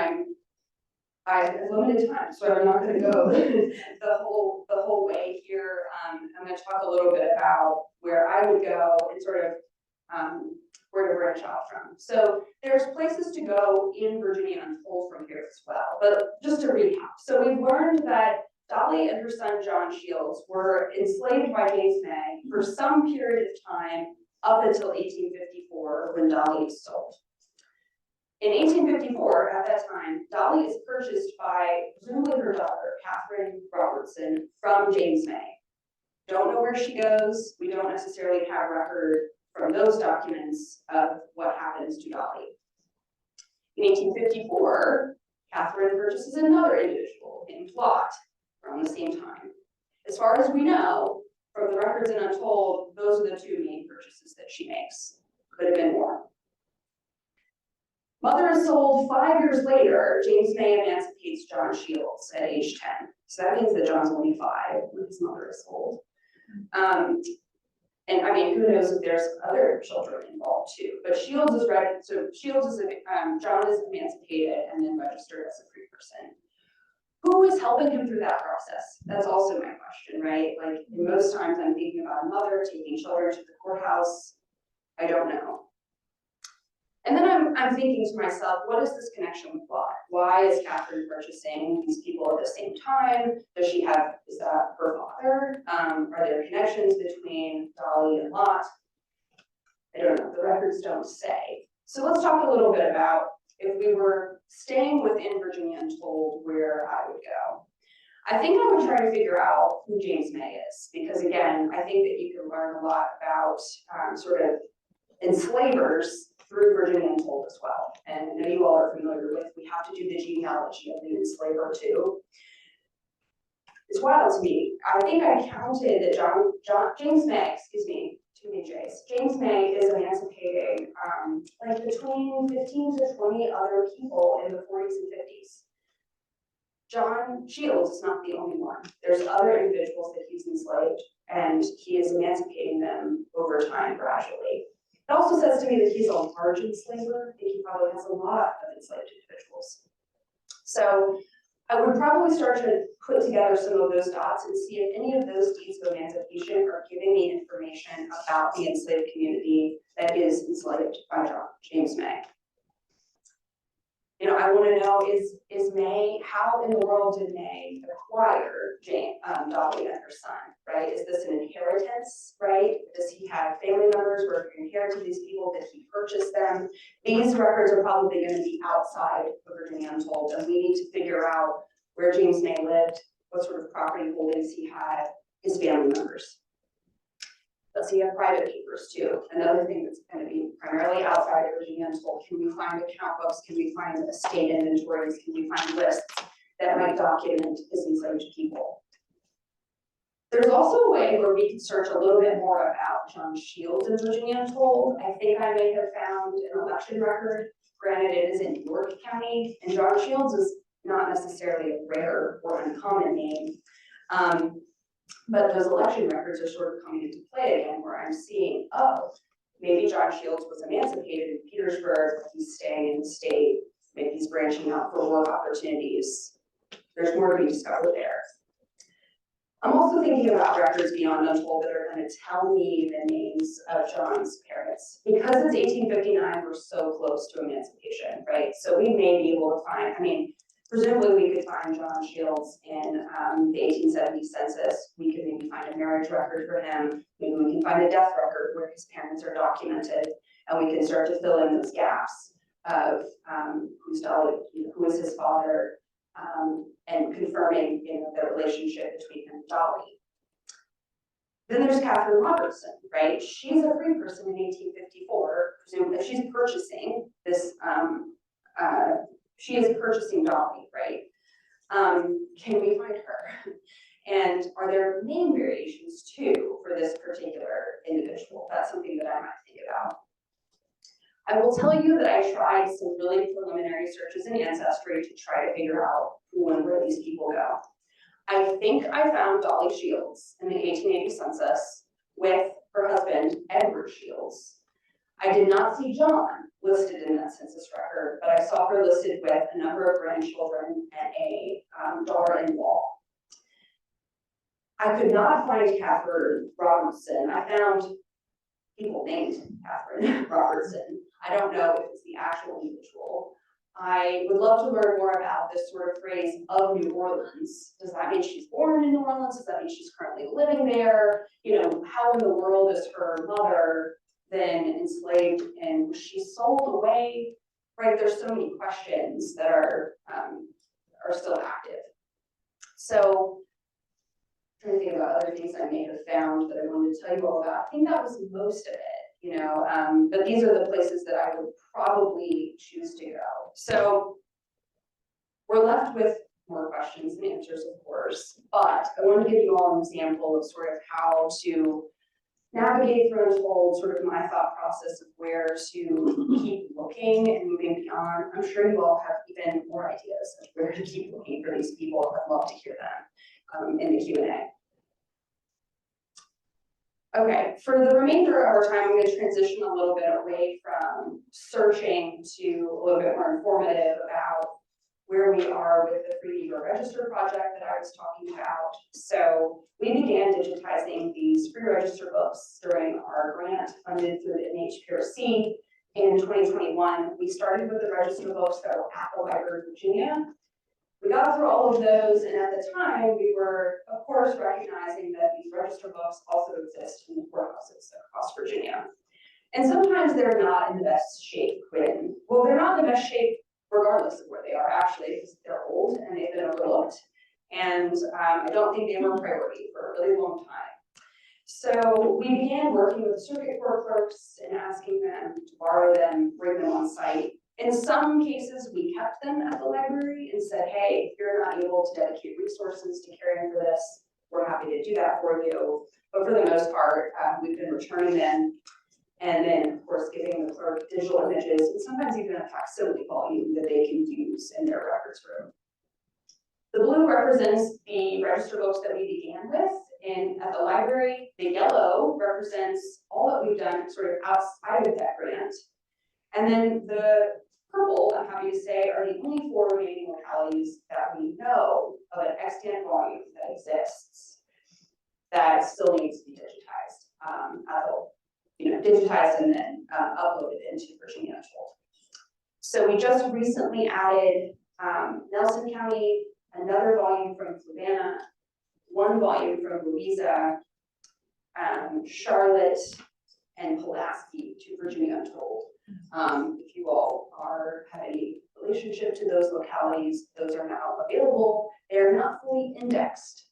I have limited time, so I'm not going to go the whole way here. I'm going to talk a little bit about where I would go and sort of where to branch out from. So there's places to go in Virginia Untold from here as well. But just to recap, so we've learned that Dolly and her son John Shields were enslaved by James May for some period of time up until 1854, when Dolly is sold. In 1854, at that time, Dolly is purchased by presumably her daughter, Catherine Robertson, from James May. Don't know where she goes. We don't necessarily have record from those documents of what happens to Dolly. In 1854, Catherine purchases another individual named Lot around the same time. As far as we know, from the records in Untold, those are the 2 main purchases that she makes. Could have been more. Mother is sold 5 years later. James May emancipates John Shields at age 10. So that means that John's only 5 when his mother is sold. And I mean, who knows if there's other children involved too. But Shields is ready. So Shields is, John is emancipated and then registered as a free person. Who is helping him through that process? That's also my question, right? Like most times I'm thinking about a mother taking children to the courthouse. I don't know. And then I'm thinking to myself, what is this connection with Lot? Why is Catherine purchasing these people at the same time? Does she have, is that her father? Are there connections between Dolly and Lot? I don't know, the records don't say. So let's talk a little bit about if we were staying within Virginia Untold, where I would go. I think I would try to figure out who James May is, because again, I think that you can learn a lot about sort of enslavers through Virginia Untold as well. And I know you all are familiar with, we have to do the genealogy of the enslaver too. It's wild to me. I think I counted that James May, excuse me, too many J's. James May is emancipating like between 15 to 20 other people in the 40s and 50s. John Shields is not the only one. There's other individuals that he's enslaved, and he is emancipating them over time gradually. It also says to me that he's a large enslaver. I think he probably has a lot of enslaved individuals. So I would probably start to put together some of those dots and see if any of those deeds of emancipation are giving me information about the enslaved community that is enslaved by James May. You know, I wanna know is May, how in the world did May acquire Dolly and her son, right? Is this an inheritance, right? Does he have family members where he inherited these people? Did he purchase them? These records are probably gonna be outside of Virginia Untold, and we need to figure out where James May lived, what sort of property holdings he had, his family members. Does he have private papers too? Another thing that's going to be primarily outside of Virginia Untold. Can we find account books? Can we find estate inventories? Can we find lists that might document his enslaved people? There's also a way where we can search a little bit more about John Shields in Virginia Untold. I think I may have found an election record. Granted, it is in York County, and John Shields is not necessarily a rare or uncommon name. But those election records are sort of coming into play again, where I'm seeing, oh, maybe John Shields was emancipated in Petersburg, but he's staying in the state, maybe he's branching out for work opportunities. There's more to be discovered there. I'm also thinking about records beyond Untold that are going to tell me the names of John's parents. Because it's 1859, we're so close to emancipation, right? So we may be able to find, I mean, presumably we could find John Shields in the 1870 census. We could maybe find a marriage record for him. Maybe we can find a death record where his parents are documented, and we can start to fill in those gaps of who's Dolly, who is his father, and confirming the relationship between him and Dolly. Then there's Catherine Robertson, right? She's a free person in 1854, presumably she's purchasing this. She is purchasing Dolly, right? Can we find her? And are there name variations too for this particular individual? That's something that I might think about. I will tell you that I tried some really preliminary searches in Ancestry to try to figure out who and where these people go. I think I found Dolly Shields in the 1880 census with her husband, Edward Shields. I did not see John listed in that census record, but I saw her listed with a number of grandchildren and a daughter-in-law. I could not find Catherine Robertson. I found people named Catherine Robertson. I don't know if it's the actual individual. I would love to learn more about this sort of phrase of New Orleans. Does that mean she's born in New Orleans? Does that mean she's currently living there? You know, how in the world is her mother then enslaved, and was she sold away? Right, there's so many questions that are still active. So I'm trying to think about other things I may have found that I wanted to tell you all about. I think that was most of it, but these are the places that I would probably choose to go. So we're left with more questions and answers, of course, but I want to give you all an example of sort of how to navigate through Untold, sort of my thought process of where to keep looking and moving beyond. I'm sure you all have even more ideas of where to keep looking for these people. I'd love to hear them in the Q&A. Okay, for the remainder of our time, I'm going to transition a little bit away from searching to a little bit more informative about where we are with the Free Negro Register project that I was talking about. So we began digitizing these free register books during our grant funded through the NHPRC in 2021. We started with the register books that were at the Library of Virginia. We got through all of those, and at the time, we were, of course, recognizing that these register books also exist in the courthouses across Virginia. And sometimes they're not in the best shape they're not in the best shape regardless of where they are, actually, because they're old and they've been overlooked. And I don't think they were a priority for a really long time. So we began working with the circuit court clerks and asking them to borrow them, bring them on site. In some cases, we kept them at the library and said, hey, if you're not able to dedicate resources to caring for this, we're happy to do that for you. But for the most part, we've been returning them. And then, of course, giving the clerk digital images and sometimes even a facsimile volume that they can use in their records room. The blue represents the register books that we began with at the library. The yellow represents all that we've done sort of outside of that grant. And then the purple, I'm happy to say, are the only 4 remaining localities that we know of an extant volume that exists that still needs to be digitized. Digitized and then uploaded into Virginia Untold. So we just recently added Nelson County, another volume from Fluvanna, one volume from Louisa, Charlotte, and Pulaski to Virginia Untold. If you all have any relationship to those localities, those are now available. They are not fully indexed.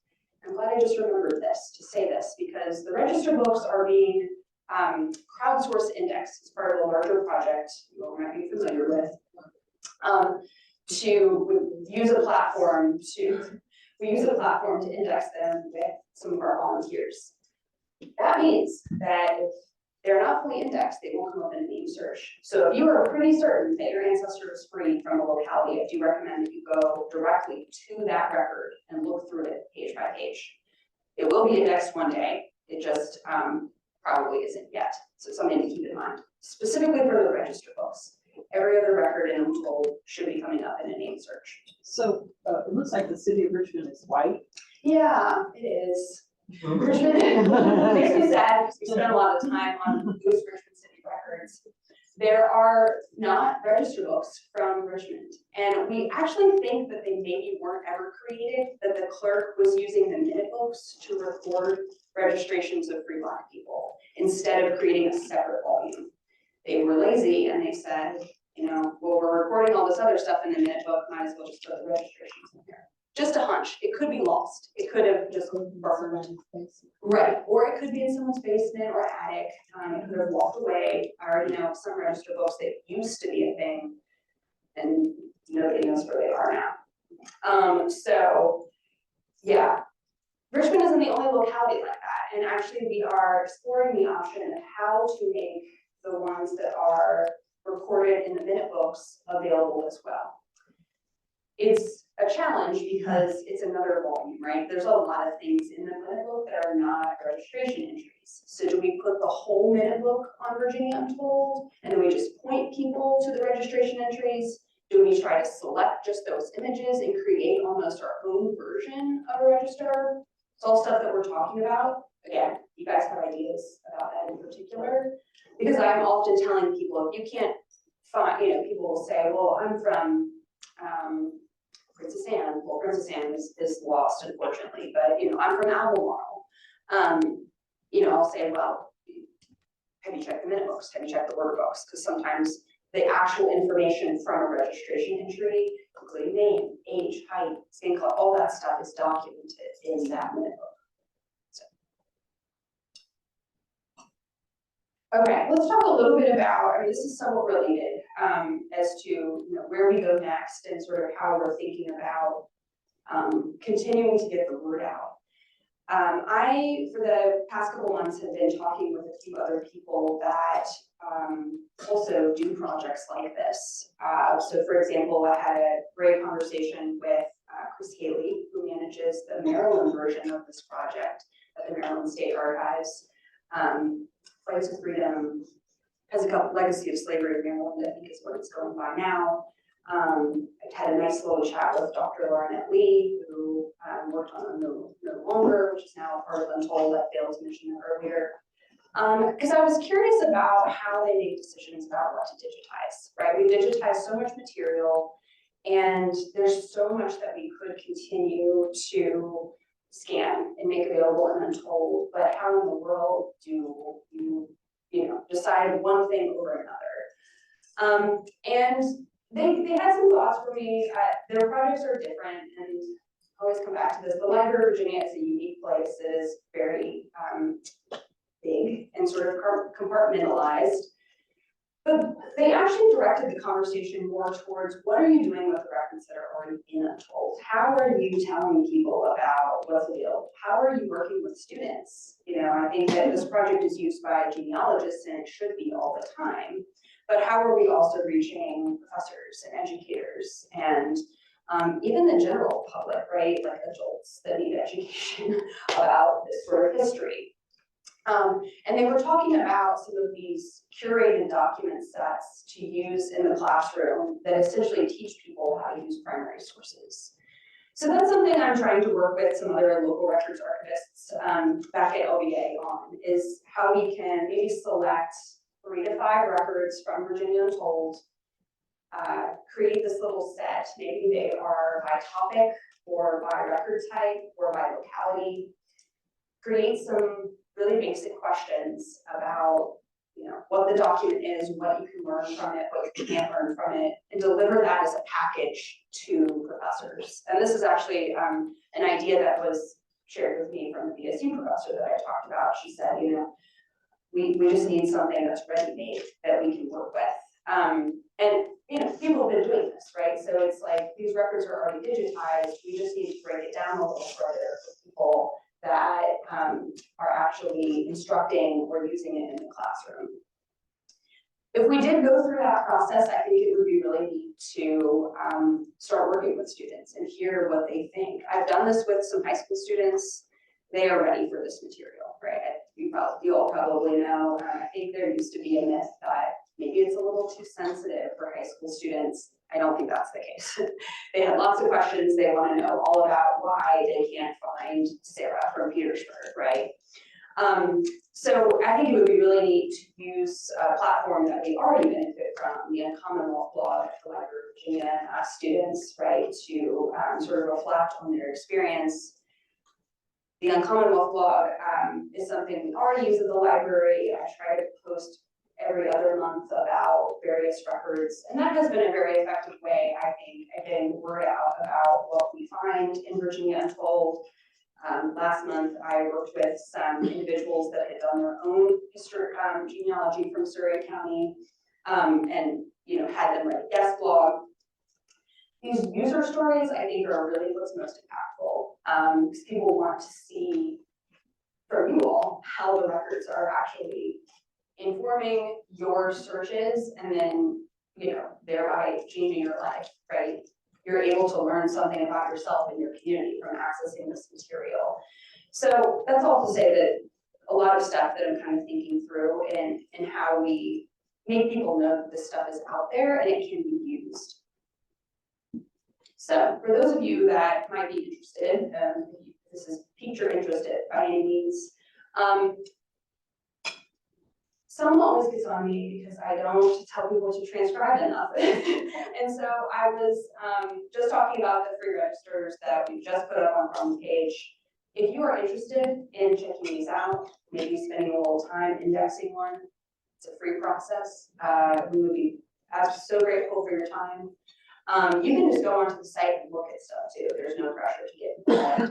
I'm glad I just remembered this to say this because the register books are being crowdsourced indexed as part of a larger project you all might be familiar with. We use a platform to index them with some of our volunteers. That means that if they're not fully indexed, they won't come up in a name search. So if you are pretty certain that your ancestor is free from a locality, I do recommend that you go directly to that record and look through it page by page. It will be indexed one day. It just probably isn't yet. So something to keep in mind, specifically for the register books. Every other record in Untold should be coming up in a name search. So it looks like the city of Richmond is white. Yeah, it is. Richmond makes me sad because we spend a lot of time on those Richmond city records. There are not register books from Richmond, and we actually think that they maybe weren't ever created, that the clerk was using the minute books to record registrations of free Black people instead of creating a separate volume. They were lazy and they said, you know, well, we're recording all this other stuff in the minute book, might as well just put the registrations in here. Just a hunch. It could be lost. It could have just burned. Right. Or it could be in someone's basement or attic. It could have walked away. I already know some register books that used to be a thing and nobody knows where they are now. So yeah, Richmond isn't the only locality like that. And actually we are exploring the option of how to make the ones that are recorded in the minute books available as well. It's a challenge because it's another volume, right? There's a lot of things in the minute book that are not registration entries. So do we put the whole minute book on Virginia Untold and then we just point people to the registration entries? Do we try to select just those images and create almost our own version of a register? It's all stuff that we're talking about. Again, you guys have ideas about that in particular, because I'm often telling people, if you can't find, people will say, well, I'm from Princess Anne. Well, Princess Anne is lost, unfortunately, but I'm from Albemarle. I'll say, well, have you checked the minute books? Have you checked the order books? Because sometimes the actual information from a registration entry, including name, age, height, skin color, all that stuff is documented in that minute book. Okay, let's talk a little bit about, this is somewhat related as to where we go next and sort of how we're thinking about continuing to get the word out. I, for the past couple months, have been talking with a few other people that also do projects like this. So for example, I had a great conversation with Chris Haley, who manages the Maryland version of this project at the Maryland State Archives. Flights of Freedom has a couple legacy of slavery in Maryland, I think is what it's going by now. I had a nice little chat with Dr. Laurinette Lee, who worked on No Longer, which is now part of Untold, that failed to mention earlier. Because I was curious about how they make decisions about what to digitize, right? We digitize so much material, and there's so much that we could continue to scan and make available in Untold, but how in the world do you decide one thing over another? And they had some thoughts for me. Their projects are different, and I always come back to this. The Library of Virginia is a unique place. It is very big and sort of compartmentalized. But they actually directed the conversation more towards what are you doing with the records that are already in Untold? How are you telling people about what's available? How are you working with students? I think that this project is used by genealogists and it should be all the time. But how are we also reaching professors and educators and even the general public, right? Like adults that need education about this sort of history. And they were talking about some of these curated document sets to use in the classroom that essentially teach people how to use primary sources. So that's something I'm trying to work with some other local records archivists back at LBA on, is how we can maybe select 3 to 5 records from Virginia Untold, create this little set. Maybe they are by topic or by record type or by locality. Create some really basic questions about, you know, what the document is, what you can learn from it, what you can't learn from it, and deliver that as a package to professors. And this is actually an idea that was shared with me from the BSU professor that I talked about. She said, you know, we just need something that's ready-made that we can work with. And you know, people have been doing this, right? So it's like these records are already digitized. We just need to break it down a little further for people that are actually instructing or using it in the classroom. If we did go through that process, I think it would be really neat to start working with students and hear what they think. I've done this with some high school students. They are ready for this material, right? You all probably know, I think there used to be a myth that maybe it's a little too sensitive for high school students. I don't think that's the case. They have lots of questions. They want to know all about why they can't find Sarah from Petersburg, right? So I think it would be really neat to use a platform that we already benefit from, the Uncommonwealth blog at the Library of Virginia, and ask students, right, to sort of reflect on their experience. The Uncommonwealth blog is something we already use at the library. I try to post every other month about various records, and that has been a very effective way, I think, at getting the word out about what we find in Virginia Untold. Last month, I worked with some individuals that had done their own genealogy from Surrey County, and you know, had them write a guest blog. These user stories, I think, are really what's most impactful, because people want to see from you all how the records are actually informing your searches, and then, you know, thereby changing your life, right? You're able to learn something about yourself and your community from accessing this material. So that's all to say that a lot of stuff that I'm kind of thinking through and how we make people know that this stuff is out there and it can be used. So for those of you that might be interested, if this has piqued your interest by any means, someone always gets on me because I don't tell people to transcribe enough. And so I was just talking about the free registers that we just put up on the page. If you are interested in checking these out, maybe spending a little time indexing one, it's a free process. We would be so grateful for your time. You can just go onto the site and look at stuff too. There's no pressure to get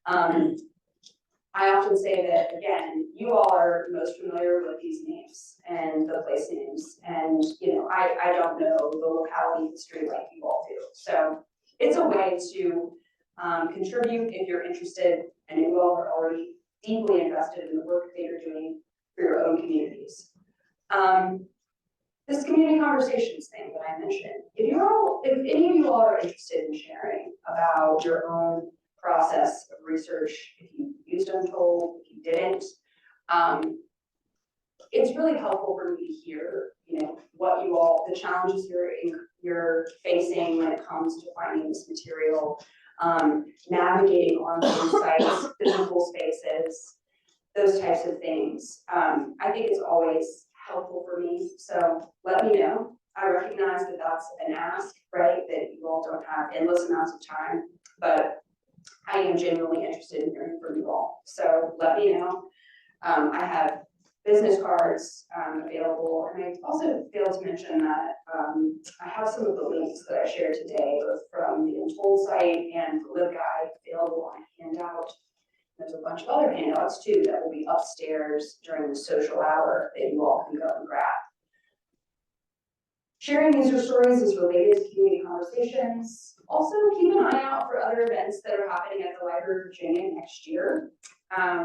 involved. I often say that, again, you all are most familiar with these names and the place names. And, you know, I don't know the locality history like you all do. So it's a way to contribute if you're interested and you all are already deeply invested in the work that you're doing for your own communities. This community conversations thing that I mentioned, if any of you all are interested in sharing about your own process of research, if you used Untold, if you didn't, it's really helpful for me to hear, you know, what you all, the challenges you're facing when it comes to finding this material, navigating online sites, physical spaces, those types of things. I think it's always helpful for me. So let me know. I recognize that that's an ask, right? That you all don't have endless amounts of time, but I am genuinely interested in hearing from you all. So let me know. I have business cards available, and I also failed to mention that I have some of the links that I shared today, both from the Untold site and the LibGuide, available on a handout. There's a bunch of other handouts too that will be upstairs during the social hour that you all can go and grab. Sharing user stories is related to community conversations. Also, keep an eye out for other events that are happening at the Library of Virginia next year.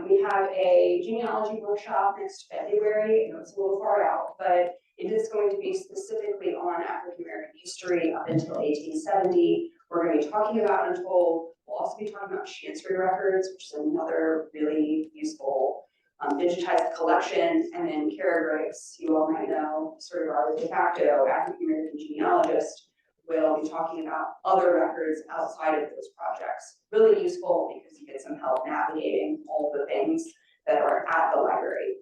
We have a genealogy workshop next February. I know it's a little far out, but it is going to be specifically on African American history up until 1870. We're going to be talking about Untold. We'll also be talking about chancery records, which is another really useful digitized collection. And then Kara Griggs, you all might know, sort of our de facto African American genealogist, will be talking about other records outside of those projects. Really useful because you get some help navigating all the things that are at the library.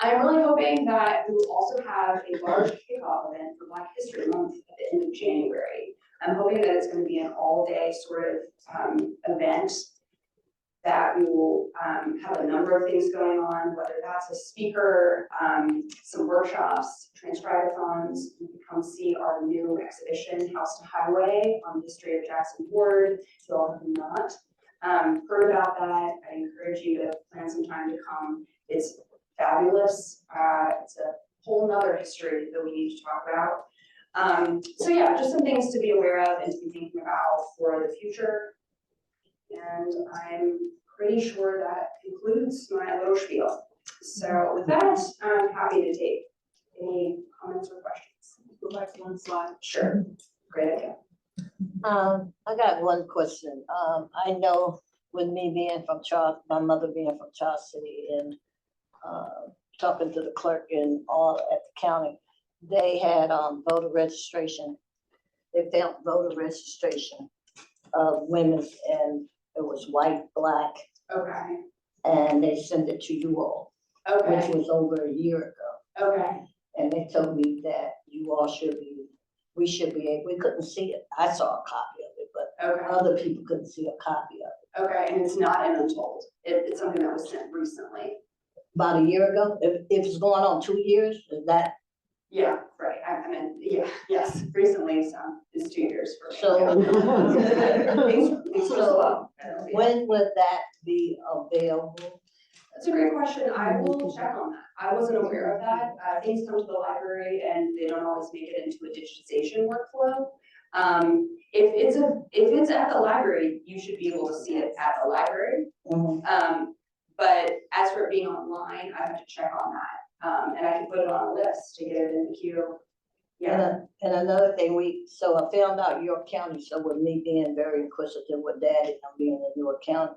I'm really hoping that we will also have a large kickoff event for Black History Month at the end of January. I'm hoping that it's gonna be an all-day sort of event that we will have a number of things going on, whether that's a speaker, some workshops, transcribathons. You can come see our new exhibition, House to Highway, on the history of Jackson Ward. If you all have not heard about that, I encourage you to plan some time to come. It's fabulous. It's a whole nother history that we need to talk about. So yeah, just some things to be aware of and to be thinking about for the future. And I'm pretty sure that concludes my little spiel. So with that, I'm happy to take any comments or questions. Go back to one slide. Sure, great idea. I got one question. I know with me being from Charles, my mother being from Charles City and talking to the clerk and all at the county, they had voter registration. They found voter registration of women, and it was white, black, Okay, and they sent it to you all, which okay, was over a year ago. okay, And they told me that you all we should be able, we couldn't see it. I saw a copy of it, but okay, other people couldn't see a copy of it. okay, and it's not an Untold. It's something that was sent recently. About a year ago, if it's going on 2 years, is that, Yeah, right, I mean, yeah, yes, recently, so it's 2 years for me. So- Things were slow. when would that be available? That's a great question. I will check on that. I wasn't aware of that. Things come to the library and they don't always make it into a digitization workflow. If it's at the library, you should be able to see it at the library. But as for it being online, I have to check on that. And I can put it on a list to get it in the queue. Yeah, And another thing, so I found out York County, so with me being very inquisitive with Daddy and being in York County,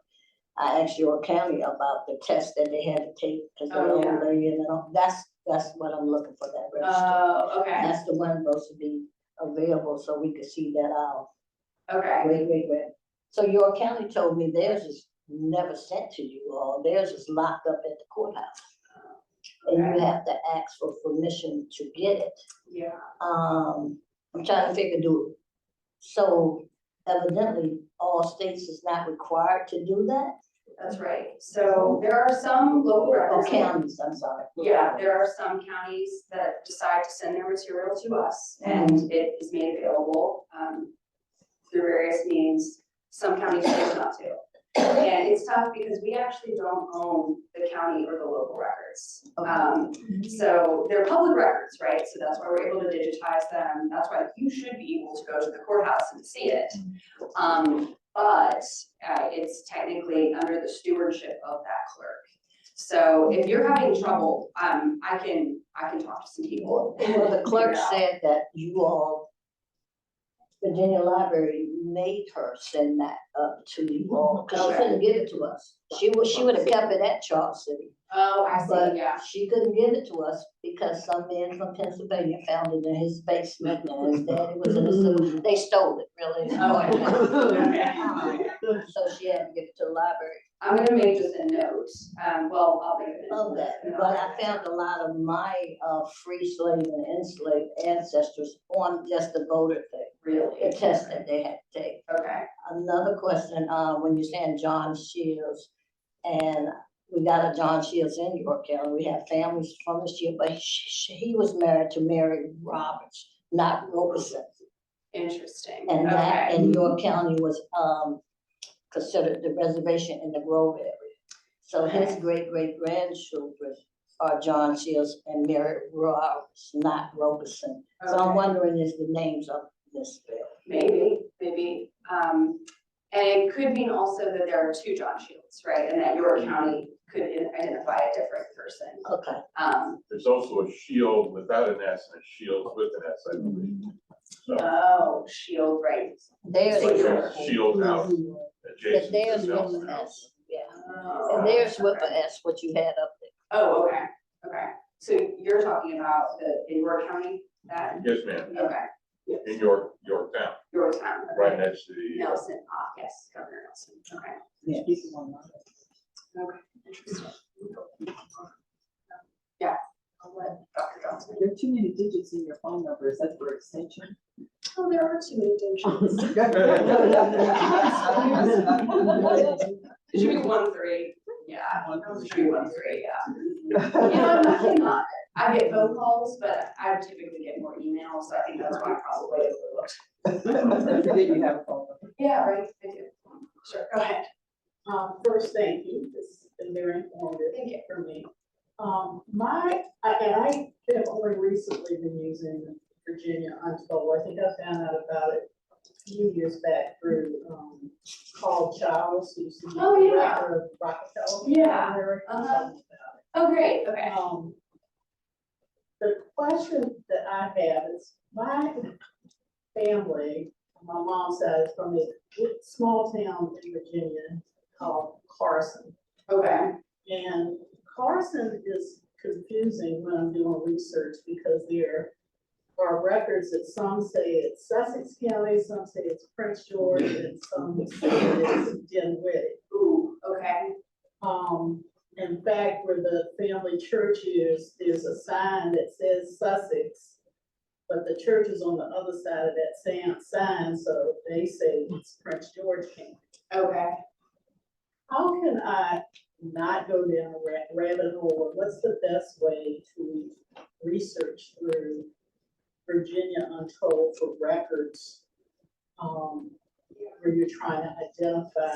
I asked York County about the test that they had to take, because they're Oh, yeah. older, you know, that's what I'm looking for, that register. okay, That's the one supposed to be available, so we could see that out. okay. Wait. So York County told me theirs is never sent to you all, theirs is locked up at the courthouse. And you have to ask for permission to get it. Yeah, I'm trying to figure, so evidently all states is not required to do that? that's right. So there are some local Or records. counties, I'm sorry. Yeah, there are some counties that decide to send their material to us and it is made available through various means. Some counties choose not to. And it's tough because we actually don't own the county or the local records. So they're public records, right? So that's why we're able to digitize them. That's why you should be able to go to the courthouse and see it. But it's technically under the stewardship of that clerk. So if you're having trouble, I can talk to some people. Well, the clerk Yeah. said that you all, Virginia Library made her send that up to you all, because she Okay. couldn't give it to us. She would have kept it at Charles City. Oh, I see, But yeah. she couldn't give it to us because some man from Pennsylvania found it in his basement and his daddy was in the, they stole it, really. Okay. So she had to give it to the library. I'm gonna make just a note, well, I'll make it. Of that, but I found a lot of my free slave and enslaved ancestors on just the voter thing, Really? the test that they had to take. Okay, Another question, when you're saying John Shields, and we got a John Shields in York County, we have families from this year, but he was married to Mary Roberts, not Roberson. interesting, And that okay, in York County was considered the reservation in the Grove area. So his great-great-grandchildren are John Shields and Mary Roberts, not Roberson. So I'm Okay. wondering is the names of this bill. maybe, and it could mean also that there are two John Shields, right, and that York County could identify a different person. Okay. There's also a shield without an S and a shield with an S, I believe. So Oh, Shield, right. There's, it's like Singular. a shield house adjacent to there's the with Nelson an House. S, yeah. Oh, And there's with okay. an S, what you had up there. Oh, okay, so you're talking about in York County, that, Yes, ma'am, okay, in Yorktown, Yorktown, okay. right next to the, Nelson, yes, Governor Nelson, okay. Yeah. Okay, interesting. Yeah, too many digits in your phone number, is that for extension? Oh, there are too many digits. It should be 1-3, yeah, it should be 1-3, yeah. You know, I'm actually not, I get phone calls, but I typically get more emails, so I think that's why I probably overlooked. Forget you have a phone number. Yeah, right, I do. Sure, go ahead. First, thank you. This has been very informative. Thank you. For me. I have only recently been using Virginia Untold. I think I found out about it a few years back through, Carl Childs, who used to be the Oh, yeah. director of Rockefeller. Yeah. Library. He Uh-huh. told me about it. Oh, great, okay. The question that I have is, my family, my mom's side is from a small town in Virginia called Carson. Okay. And Carson is confusing when I'm doing research because there are records that some say it's Sussex County, some say it's Prince George, and some say it's Dinwiddie. Ooh, okay. In fact, where the family church is, there's a sign that says Sussex, but the church is on the other side of that same sign, so they say it's Prince George County. Okay. How can I not go down a rabbit hole? What's the best way to research through Virginia Untold for records where you're trying to identify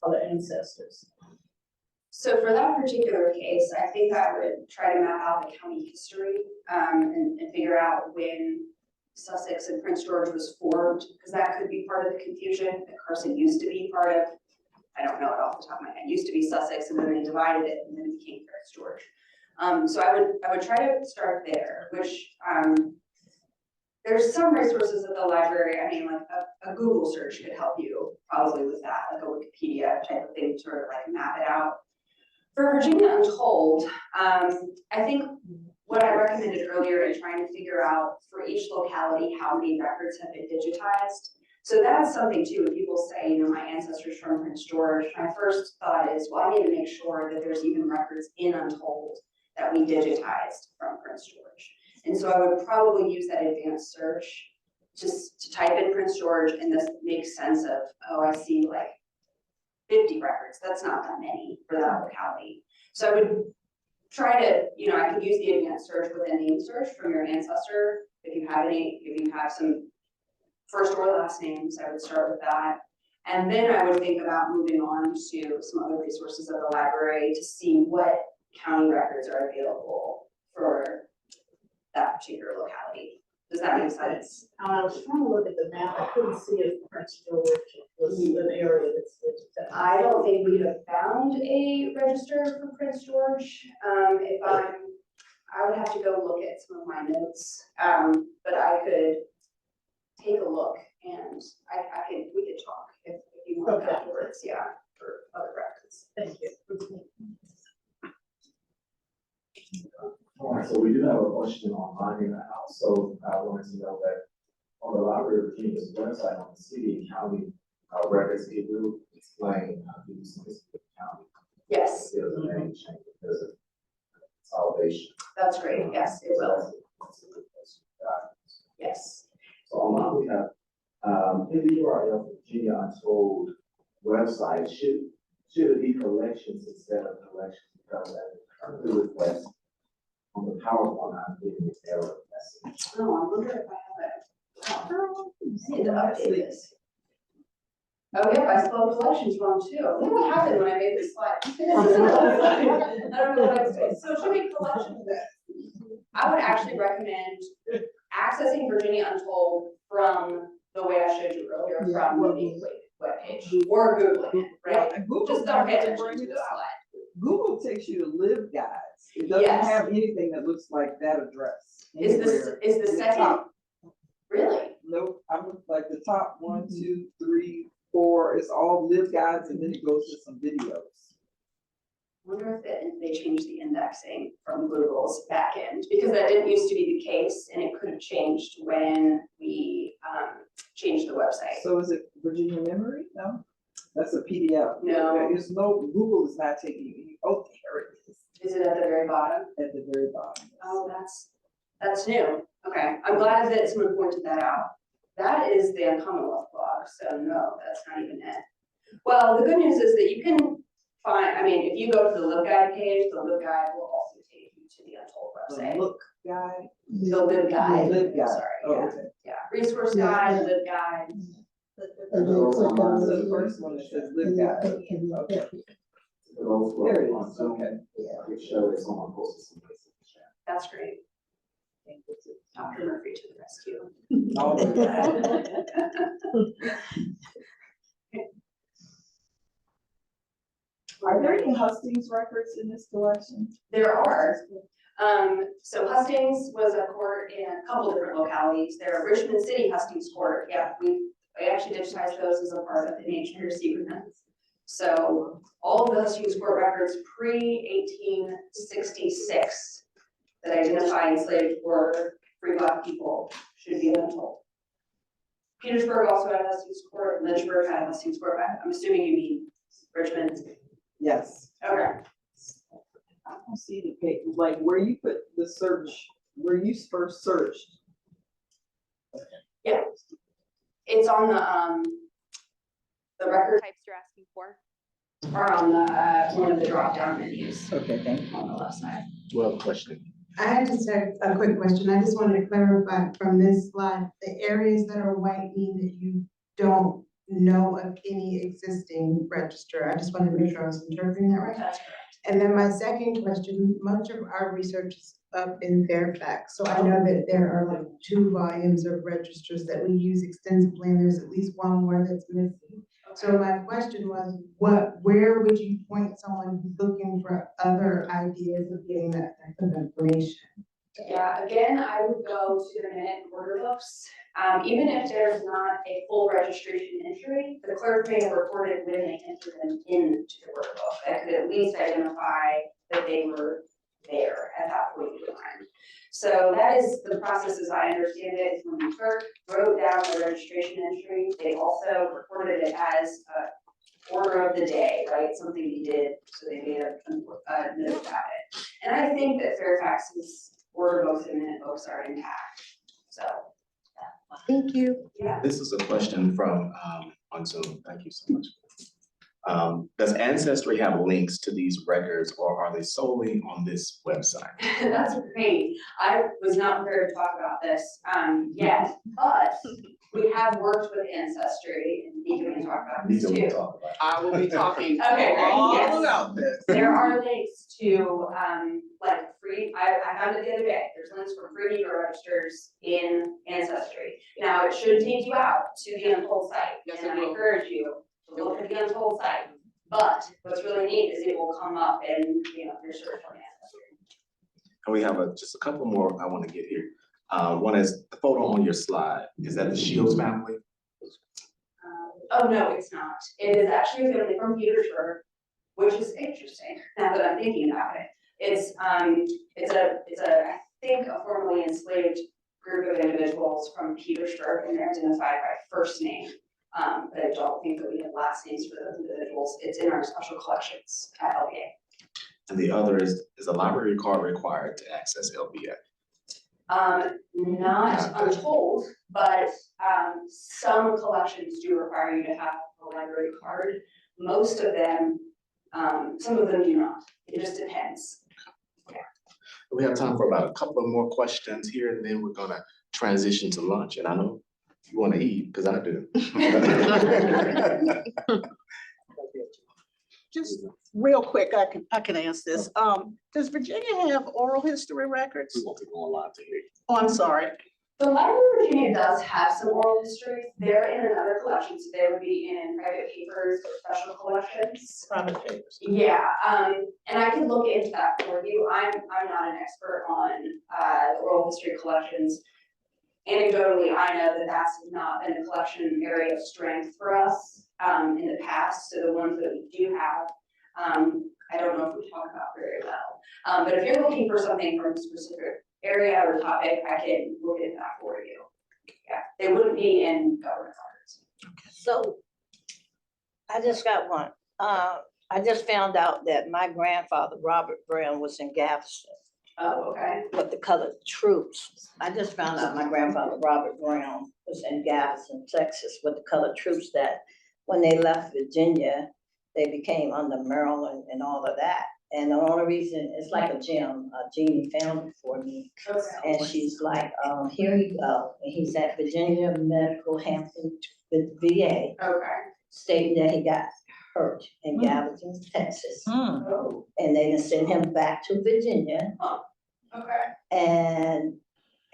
other ancestors? So for that particular case, I think I would try to map out the county history and figure out when Sussex and Prince George was formed, because that could be part of the confusion. That Carson used to be part of, I don't know it off the top of my head, used to be Sussex, and then they divided it, and then it became Prince George. So I would try to start there, which there's some resources at the library. I mean, like a Google search could help you probably with that, like a Wikipedia type of thing to sort of like map it out. For Virginia Untold, I think what I recommended earlier in trying to figure out for each locality how many records have been digitized. So that's something too, when people say, you know, my ancestors from Prince George, my first thought is, well, I need to make sure that there's even records in Untold that we digitized from Prince George. And so I would probably use that advanced search just to type in Prince George, and this makes sense of, oh, I see like 50 records. That's not that many for that locality. So I would try to, you know, I could use the advanced search with a name search from your ancestor. If you have some first or last names, I would start with that. And then I would think about moving on to some other resources of the library to see what county records are available for that particular locality. Does that make sense? I was trying to look at the map. I couldn't see if Prince George was an area that's digitized. I don't think we have found a register for Prince George. I would have to go look at some of my notes, but I could take a look and we could talk if you want Okay. afterwards, yeah, for other records. Thank you. All right, so we do have a question online in the house, so I wanted to know that on the Library of Virginia's website on the city and county records, it will explain how to use the county. Yes, There's a name change, there's a consolidation. that's great, yes, it will, That's a good place to start. yes. So online we have, in the URL Virginia Untold website, should it be collections instead of collections? Because that currently request on the PowerPoint, I'm getting an error message. Oh, I wonder if I have it. I need to update this. Oh, yep, I spelled collections wrong too. I wonder what happened when I made this slide. I don't know what I said. So it should be collections. I would actually recommend accessing Virginia Untold from the way I showed you earlier, from the main webpage, or Googling it, right? Google Just don't pay doesn't attention bring to it the up. slide. Google takes you to live guides. It doesn't Yes. have anything that looks like that address. Is anywhere. the The second, top. really? Nope, I'm like the top 1, 2, 3, 4, it's all live guides and then it goes to some videos. Wonder if they changed the indexing from Google's backend, because that didn't used to be the case, and it could have changed when we changed the website. So is it Virginia Memory? No, that's a PDF. No. Google is not taking you. Oh, there it is, Is it at the very bottom? at the very bottom. Oh, that's new. Okay, I'm glad that someone pointed that out. That is the Commonwealth blog, so no, that's not even it. Well, the good news is that you can find, I mean, if you go to the LibGuide page, the LibGuide will also take you to the Untold website. Look, guy. The LibGuide. LibGuide. Sorry, Oh, yeah, okay. yeah, resource guide, LibGuide. So the first one that says live guide. Okay. There it is, okay. Show is someone posted some places in the chat. That's great. Dr. Murphy to the rescue. All right. Are there any Hustings records in this collection? There are. So Hustings was a court in a couple different localities. There are Richmond City Hustings Court. Yeah, I actually digitized those as a part of the NHGRC agreement. So all of the Hustings Court records pre-1866 that identify enslaved or free Black people should be Untold. Petersburg also had a Hustings Court. Lynchburg had a Hustings Court. I'm assuming you mean Richmond. Yes. Okay. I don't see the page, like where you put the search, where you first searched. Yeah. It's on the record Types you're asking for. or on the one of the drop-down menus Okay, thank you. on the left side. Well, question. I had just a quick question. I just wanted to clarify from this slide, the areas that are white mean that you don't know of any existing register. I just wanted to make sure I was interpreting that right. That's correct. And then my second question, much of our research is up in Fairfax. So I know that there are like 2 volumes of registers that we use extensively, and there's at least one more that's missing. So my question was, where would you point someone who's looking for other ideas of getting that type of information? Yeah, again, I would go to the minute order books. Even if there's not a full registration entry, the clerk may have reported when they entered them into the order book. That could at least identify that they were there at that point in time. So that is the process as I understand it, is when the clerk wrote down the registration entry, they also reported it as a order of the day, right? Something he did, so they made a note about it. And I think that Fairfax's order books and minute books are intact, so. Thank you. Yeah. This is a question from, on Zoom. Thank you so much. Does Ancestry have links to these records, or are they solely on this website? That's great. I was not prepared to talk about this yet, but we have worked with Ancestry, and Nicka can talk about this Nicka will too. talk about it. I will be talking Okay, great, all yes. about this. There are links to like free, I found it the other day, there's links for free Nicka registers in Ancestry. Now, it should take you out to the Untold site, Yes, and it I will. encourage you to look at the Untold site. But what's really neat is it will come up in, your search on Ancestry. And we have just a couple more I want to get here. One is the photo on your slide. Is that the Shields family? Oh, no, it's not. It is actually a family from Petersburg, which is interesting, now that I'm thinking about it. It's I think a formerly enslaved group of individuals from Petersburg, and they're identified by first name. But I don't think that we have last names for those individuals. It's in our special collections at LBA. And the other is a library card required to access LBA? Not Untold, but some collections do require you to have a library card. Most of them, some of them do not. It just depends. We have time for about a couple of more questions here, and then we're gonna transition to lunch. And I know you want to eat, because I do. Just real quick, I can answer this. Does Virginia have oral history records? We want to go online to hear you. Oh, I'm sorry. The Library of Virginia does have some oral histories. They're in another collection, so they would be in private papers or special collections. Private papers. Yeah, and I can look into that for you. I'm not an expert on oral history collections. Anecdotally, I know that that's not been a collection area of strength for us in the past. So the ones that we do have, I don't know if we talk about very well. But if you're looking for something from a specific area or topic, I can look into that for you. Yeah, they wouldn't be in government records. So I just got one. I just found out that my grandfather, Robert Brown, was in Galveston. Oh, okay. What the colored troops. I just found out my grandfather Robert Brown was in Galveston, Texas, with the colored troops that when they left Virginia, they became under Maryland and all of that. And the only reason, it's like a gem, Jeannie found it for me. Okay. And she's like, here you go. And he's at Virginia Medical Hampton with VA, Okay. stating that he got hurt in Galveston, Texas. Oh, And they then sent him back to Virginia. okay. And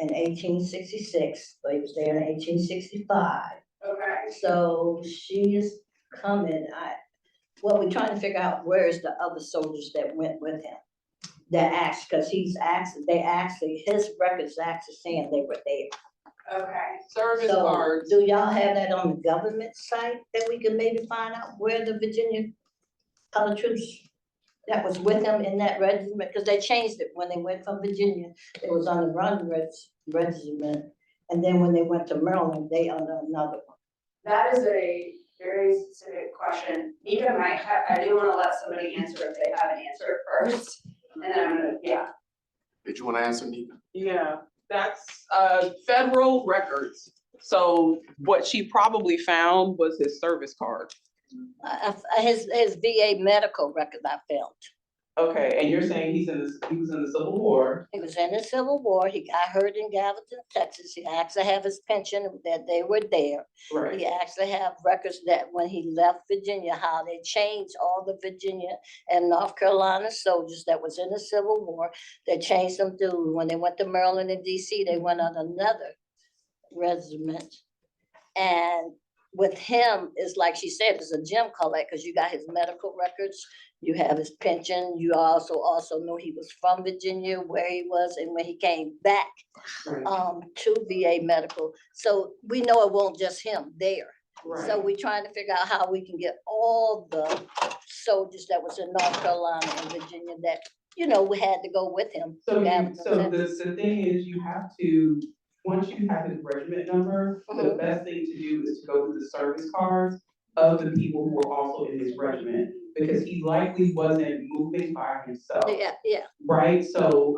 in 1866, but he was there in 1865. Okay. So she is coming. Well, we're trying to figure out where's the other soldiers that went with him. That asked, because his records actually saying they were there. Okay. Service So cards. do y'all have that on the government site that we can maybe find out where the Virginia colored troops that was with them in that regiment? Because they changed it when they went from Virginia, it was on the Run regiment. And then when they went to Maryland, they under another one. That is a very specific question. Nicka might have, I do want to let somebody answer if they have an answer first. And then I'm gonna, yeah. Did you want to answer, Nicka? Yeah, that's federal records. So what she probably found was his service card. His VA medical record I found. Okay, and you're saying he was in the Civil War. He was in the Civil War. He got hurt in Galveston, Texas. He actually have his pension that they were there. Right. He actually have records that when he left Virginia, how they changed all the Virginia and North Carolina soldiers that was in the Civil War. They changed them to, when they went to Maryland and DC, they went on another regiment. And with him, it's like she said, it's a gem collect because you got his medical records, you have his pension, you also know he was from Virginia, where he was, and when he came back Right. to VA medical. So we know it won't just him there. Right. So we're trying to figure out how we can get all the soldiers that was in North Carolina and Virginia that, we had to go with him. So Galveston, the thing is, you have to, once you have his regiment number, the best thing to do is to go to the service cards of the people who were also in his regiment, because he likely wasn't moving by himself. Yeah. Right, so,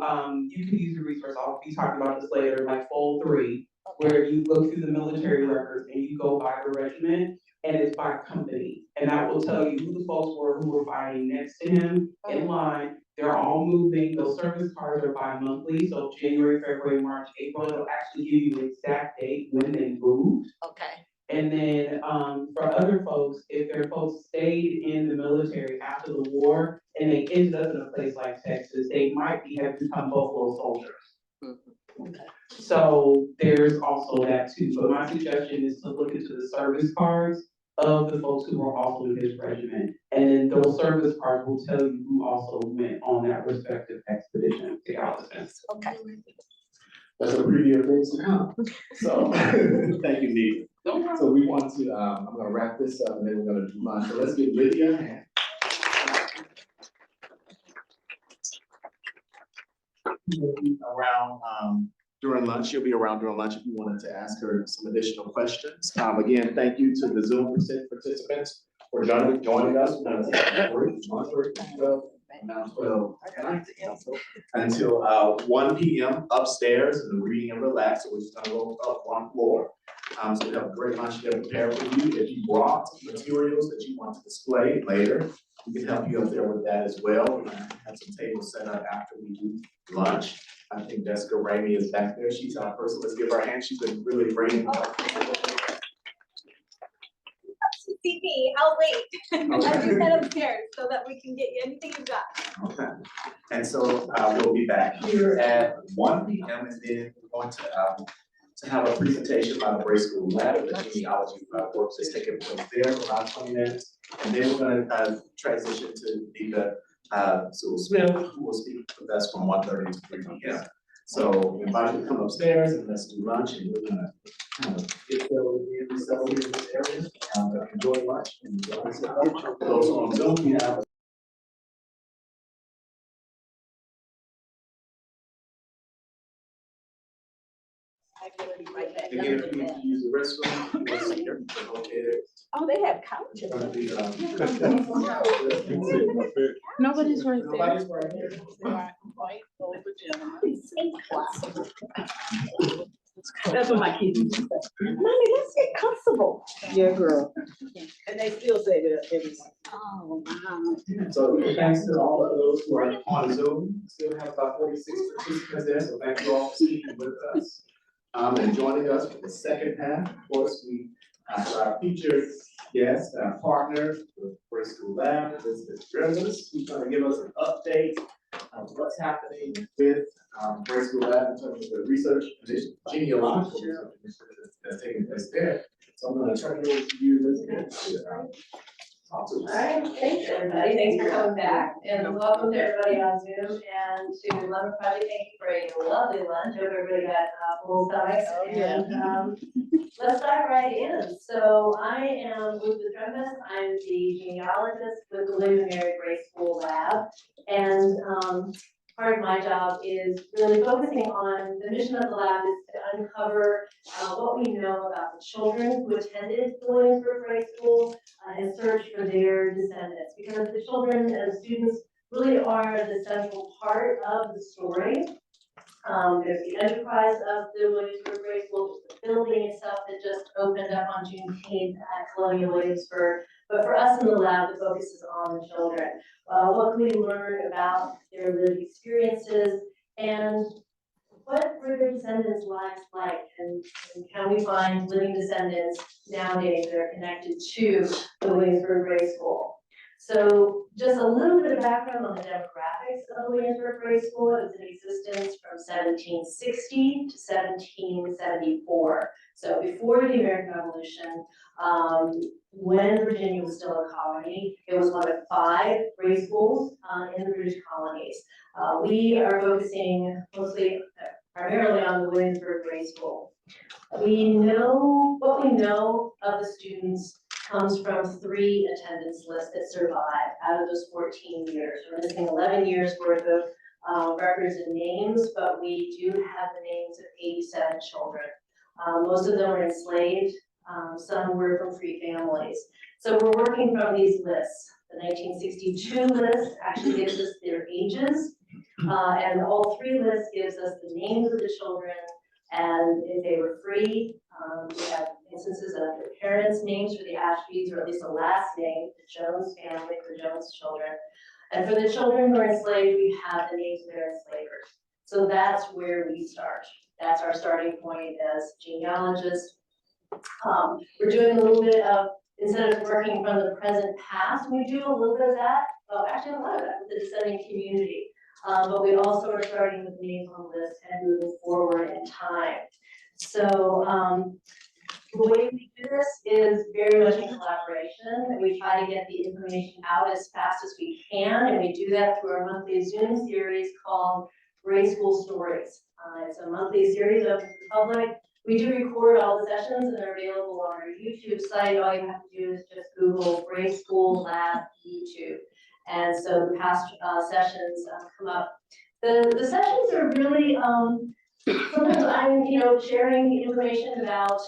you can use the resource, I'll be talking about this later, like fold 3, where you look through the military records and you go by the regiment, and it's by company. And that will tell you who the folks were who were fighting next to him in line. They're all moving, those service cards are bi-monthly, so January, February, March, April, it'll actually give you the exact date when they moved. Okay. And then, for other folks, if their folks stayed in the military after the war and they ended up in a place like Texas, they might have become Buffalo soldiers. Okay. So there's also that too, but my suggestion is to look into the service cards of the folks who were also in his regiment. And then those service cards will tell you who also went on that respective expedition to Galveston. Okay. That's a preview of things to come. So, thank you, Nicka. So we want to, I'm gonna wrap this up and then we're gonna do lunch. So let's get Lydia. She'll be around during lunch. She'll be around during lunch if you wanted to ask her some additional questions. Again, thank you to the Zoom participants for joining us. We're gonna take a break, lunch break, now 12 until 1 p.m. upstairs in the reading and relax. So we're just gonna go up one floor. So we have a great lunch here prepared for you. If you brought materials that you want to display later, we can help you up there with that as well. We're gonna have some tables set up after we do lunch. I think Jessica Ramey is back there. She's our person. Let's give her a hand. She's been really bringing. See me, I'll wait. Okay. I just head upstairs so that we can get you anything you've got. Okay, and so we'll be back here at 1 p.m. and then we're going to have a presentation by the Bray School Lab. The genealogy works is taking place there for about 20 minutes. And then we're gonna transition to Nicka Sewell, who will speak with us from 1:30 to 3 p.m. So we invite you to come upstairs and let's do lunch, and we're gonna kind of get settled here in this area. Enjoy lunch and enjoy this. Those on Zoom, we have again, if you need to use the restroom, it's here, located. Oh, they have couches. Nobody's right there. Nobody's right here. White older gentleman. That's what my kids used to say. Mommy, let's get comfortable. Yeah, girl. And they still say that every. Oh, wow. So thanks to all of those who are on Zoom, still have about 46 participants there, so thank you all for speaking with us. And joining us for the second half, of course, we have our featured guest, our partner, the Bray School Lab, Elizabeth Drembus, who's gonna give us an update of what's happening with Bray School Lab in terms of the research, genealogical research that's taking place there. So I'm gonna turn it over to you, Elizabeth, to talk to All us. right, thanks everybody, thanks for coming back, and welcome to everybody on Zoom, and to Lemon Project, thank you for a lovely lunch, hope everybody got full stomachs, and let's dive right in. So I am Elizabeth Drembus, I'm the genealogist with the Lydia Bray School Lab, and part of my job is really focusing on the mission of the lab is to uncover what we know about the children who attended the Williamsburg Bray School and search for their descendants, because the children and students really are the central part of the story. There's the enterprise of the Williamsburg Bray School, the building itself that just opened up on Juneteenth at Colonial Williamsburg. But for us in the lab, the focus is on the children. What can we learn about their lived experiences, and what were their descendants' lives like, and can we find living descendants nowadays that are connected to the Williamsburg Bray School? So just a little bit of background on the demographics of the Williamsburg Bray School. It was in existence from 1760 to 1774. So before the American Revolution, when Virginia was still a colony, it was one of 5 Bray schools in the British colonies. We are focusing primarily on the Williamsburg Bray School. What we know of the students comes from 3 attendance lists that survive out of those 14 years. We're missing 11 years worth of records and names, but we do have the names of 87 children. Most of them were enslaved, some were from free families. So we're working from these lists. The 1962 list actually gives us their ages, and all 3 lists gives us the names of the children and if they were free. We have instances of their parents' names for the Ashbys, or at least the last name, the Jones family, the Jones children. And for the children who are enslaved, we have the names of their enslavers. So that's where we start. That's our starting point as genealogists. We're doing a little bit of, instead of working from the present past, we do a little bit of that, well, actually a lot of that with the descending community. But we also are starting with names on the list and moving forward in time. So the way we do this is very much in collaboration. We try to get the information out as fast as we can, and we do that through our monthly Zoom series called Bray School Stories. It's a monthly series open to the public. We do record all the sessions, and they're available on our YouTube site. All you have to do is just Google Bray School Lab YouTube. And so the past sessions come up. The sessions are really, sometimes I'm, sharing information about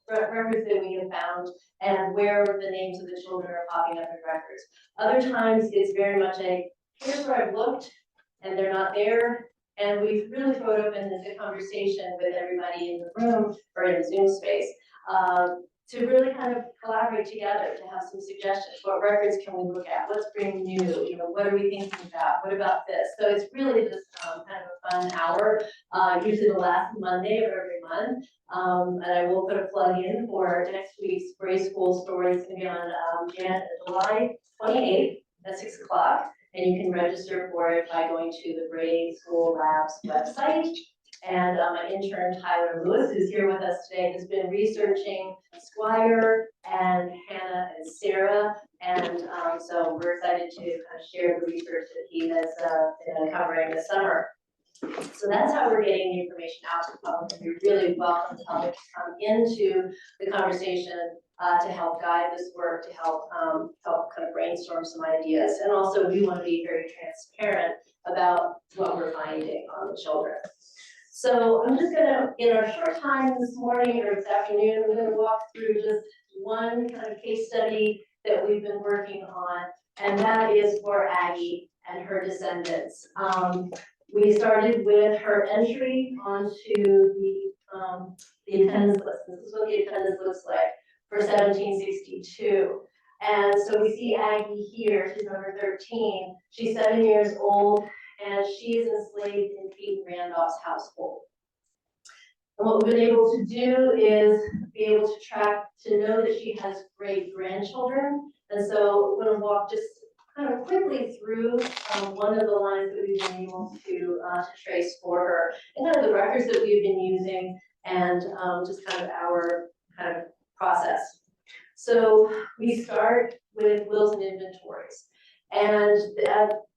records that we have found and where the names of the children are popping up in records. Other times it's very much here's where I've looked and they're not there. And we've really thrown open the conversation with everybody in the room or in the Zoom space to really kind of collaborate together to have some suggestions. What records can we look at? What's brand new? What are we thinking about? What about this? So it's really just kind of a fun hour, usually the last Monday of every month. And I will put a plug in for next week's Bray School Story. It's going to be on July 28th at 6 o'clock. And you can register for it by going to the Bray School Lab's website. And my intern, Tyler Lewis, who's here with us today, has been researching Squire and Hannah and Sarah. And so we're excited to kind of share the research that he has been uncovering this summer. So that's how we're getting the information out to the public. And we really welcome the public to come into the conversation to help guide this work, to help kind of brainstorm some ideas. And also we want to be very transparent about what we're finding on the children. So I'm just gonna, in our short time this morning or this afternoon, we're gonna walk through just one kind of case study that we've been working on, and that is for Aggie. and her descendants. We started with her entry onto the attendance list. This is what the attendance looks like for 1762. And so we see Aggie here, she's number 13. She's 7 years old, and she is enslaved in Peyton Randolph's household. And what we've been able to do is be able to track, to know that she has great grandchildren. And so we're going to walk just kind of quickly through one of the lines that we've been able to trace for her, and kind of the records that we've been using, and just kind of our kind of process. So we start with wills and inventories. And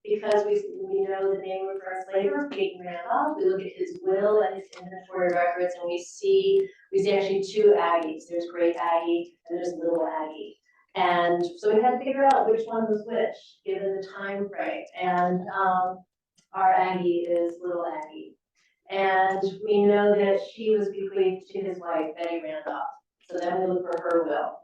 because we know the name of our enslaver, Peyton Randolph, we look at his will and his inventory records, and we see actually two Aggies. There's Great Aggie and there's Little Aggie. And so we had to figure out which one was which, given the time frame. And our Aggie is Little Aggie. And we know that she was bequeathed to his wife, Betty Randolph. So then we look for her will.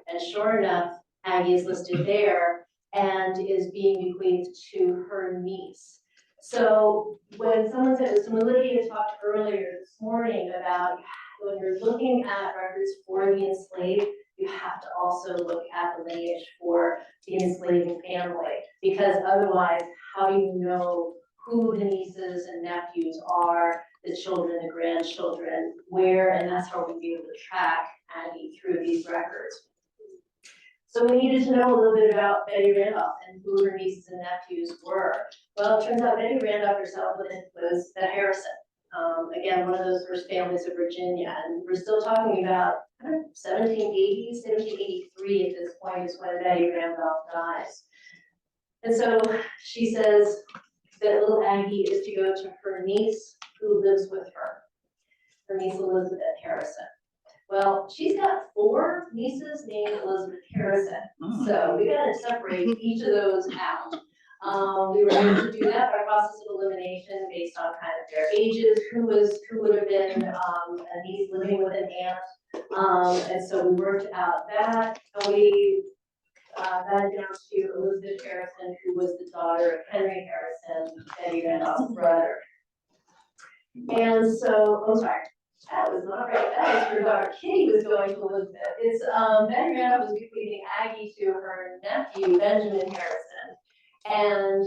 And sure enough, Aggie is listed there and is being bequeathed to her niece. So when someone said, when Lydia talked earlier this morning about when you're looking at records for the enslaved, you have to also look at the lineage for the enslaving family, because otherwise, how do you know who the nieces and nephews are, the children, the grandchildren, where, and that's how we'll be able to track Aggie through these records. So we needed to know a little bit about Betty Randolph and who her nieces and nephews were. Well, it turns out Betty Randolph herself was a Harrison. Again, one of those first families of Virginia, and we're still talking about 1780, 1783 at this point is when Betty Randolph dies. And so she says that Little Aggie is to go to her niece who lives with her niece Elizabeth Harrison. Well, she's got 4 nieces named Elizabeth Harrison, so we got to separate each of those out. We were able to do that by process of elimination based on kind of their ages, who would have been a niece living with an aunt, and so we worked out that, and we got it down to Elizabeth Harrison, who was the daughter of Henry Harrison, Betty Randolph's brother. And so, I'm sorry. That was not right. That was her daughter Kitty was going to Elizabeth. It's Betty Randolph was bequeathing Aggie to her nephew Benjamin Harrison, and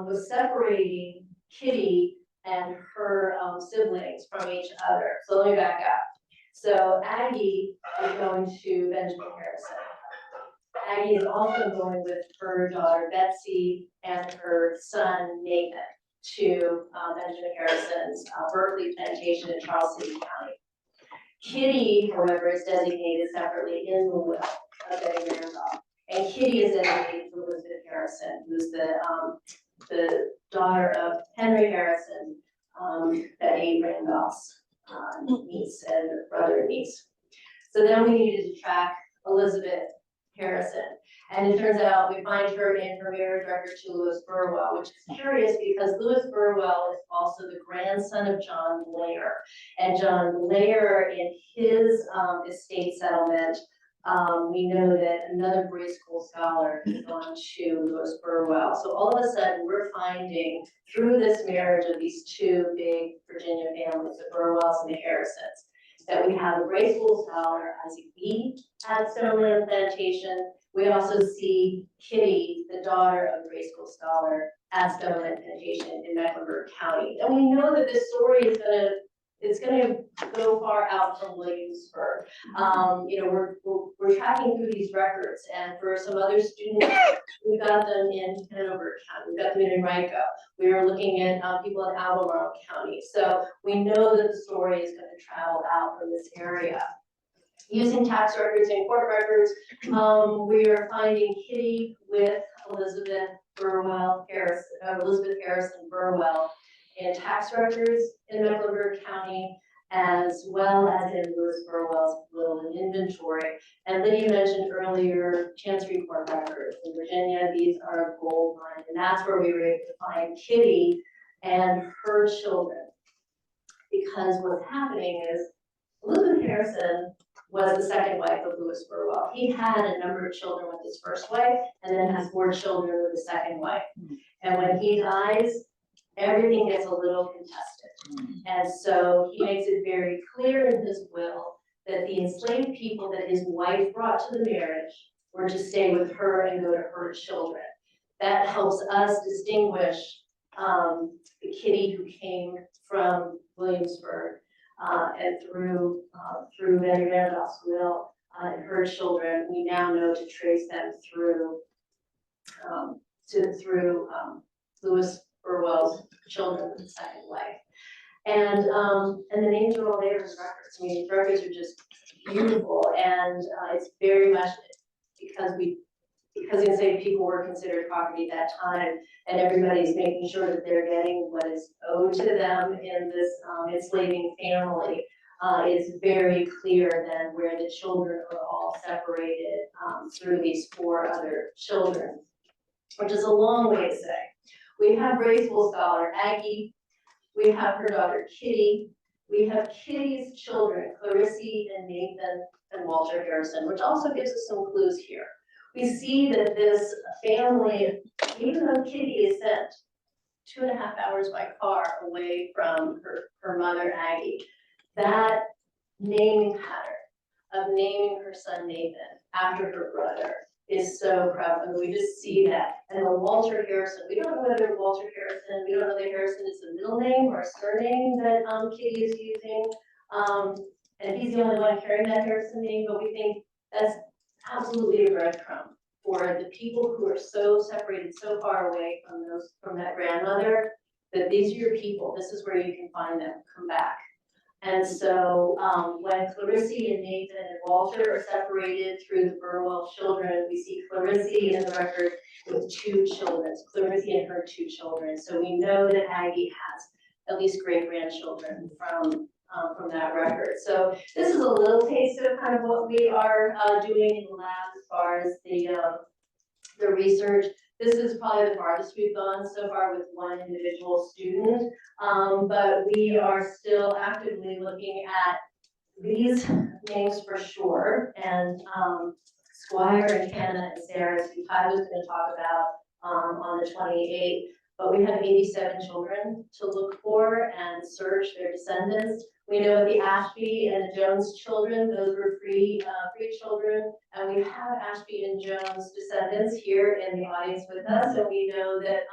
was separating Kitty and her siblings from each other. So let me back up. So Aggie is going to Benjamin Harrison. Aggie is also going with her daughter Betsy and her son Nathan to Benjamin Harrison's Berkeley plantation in Charles City County. Kitty, however, is designated separately in the will of Betty Randolph, and Kitty is designated to Elizabeth Harrison, who's the daughter of Henry Harrison, Betty Randolph's niece and brother and niece. So then we needed to track Elizabeth Harrison. And it turns out we find her in her marriage record to Louis Burwell, which is curious because Louis Burwell is also the grandson of John Blair. And John Blair, in his estate settlement, we know that another Bray School scholar has gone to Louis Burwell. So all of a sudden, we're finding through this marriage of these 2 big Virginia families, the Burwells and the Harrisons, that we have a Bray School scholar, Isaac B. at Stoneland Plantation. We also see Kitty, the daughter of the Bray School scholar, at Stoneland Plantation in Mecklenburg County. And we know that this story is gonna go far out from Williamsburg. You know, we're tracking through these records, and for some other students, we've got them in Hanover County, we've got them in Henrico. We are looking at people in Albemarle County. So we know that the story is going to travel out from this area. Using tax records and court records, we are finding Kitty with Elizabeth Harrison Burwell in tax records in Mecklenburg County, as well as in Louis Burwell's will and inventory. And Lydia mentioned earlier Chancery Court records in Virginia. These are a gold mine, and that's where we were able to find Kitty and her children. Because what's happening is Elizabeth Harrison was the second wife of Louis Burwell. He had a number of children with his first wife and then has 4 children with his second wife. And when he dies, everything gets a little contested. And so he makes it very clear in his will that the enslaved people that his wife brought to the marriage were to stay with her and go to her children. That helps us distinguish the Kitty who came from Williamsburg and through Van Vanderbilt's will and her children. We now know to trace them through Louis Burwell's children with the second wife. And the names are all there in his records. I mean, his records are just beautiful, and it's very much because enslaved people were considered property at that time, and everybody's making sure that they're getting what is owed to them in this enslaving family. It's very clear then where the children are all separated through these 4 other children, which is a long way to say. We have Bray School scholar Aggie. We have her daughter Kitty. We have Kitty's children, Clarissy and Nathan and Walter Harrison, which also gives us some clues here. We see that this family, even though Kitty is sent 2.5 hours by car away from her mother Aggie, that naming pattern of naming her son Nathan after her brother is so prevalent. We just see that. And the Walter Harrison, we don't know whether Walter Harrison, we don't know that Harrison is a middle name or a surname that Kitty is using. And he's the only one carrying that Harrison name, but we think that's absolutely a breadcrumb for the people who are so separated so far away from that grandmother, that these are your people. This is where you can find them. Come back. And so when Clarissy and Nathan and Walter are separated through the Burwell children, we see Clarissy in the record with 2 children, Clarissy and her 2 children. So we know that Aggie has at least great-grandchildren from that record. So this is a little taste of kind of what we are doing in the lab as far as the research. This is probably the farthest we've gone so far with one individual student, but we are still actively looking at these names for sure. And Squire and Hannah and Sarah, who Tyler's going to talk about on the 28th. But we have 87 children to look for and search their descendants. We know the Ashby and the Jones children, those were free children. And we have Ashby and Jones descendants here in the audience with us. And we know that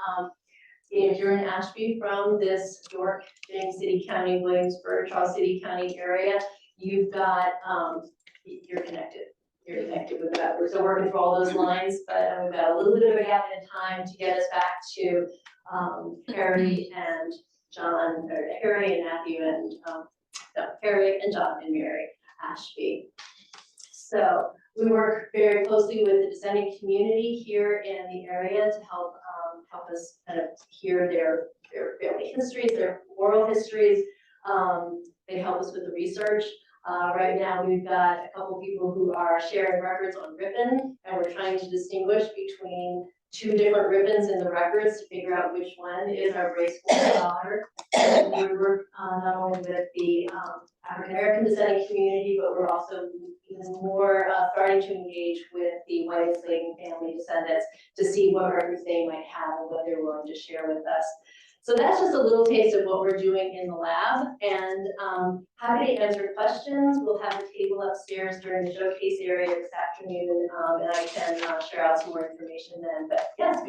if you're in Ashby from this York, James City County, Williamsburg, Charles City County area, you've got, you're connected. You're connected with that. We're still working through all those lines, but we've got a little bit of a gap in time to get us back to Harry and John, or Harry and Matthew and Harry and John and Mary Ashby. So we work very closely with the descending community here in the area to help us kind of hear their family histories, their oral histories. They help us with the research. Right now, we've got a couple people who are sharing records on ribbon, and we're trying to distinguish between 2 different ribbons in the records to figure out which one is our Bray School scholar. And we work not only with the African American descending community, but we're also even more starting to engage with the white enslaved family descendants to see what records they might have and what they're willing to share with us. So that's just a little taste of what we're doing in the lab, and happy to answer questions. We'll have a table upstairs during the showcase area this afternoon, and I can share out some more information then, but yes.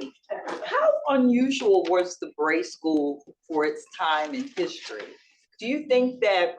How unusual was the Bray School for its time in history? Do you think that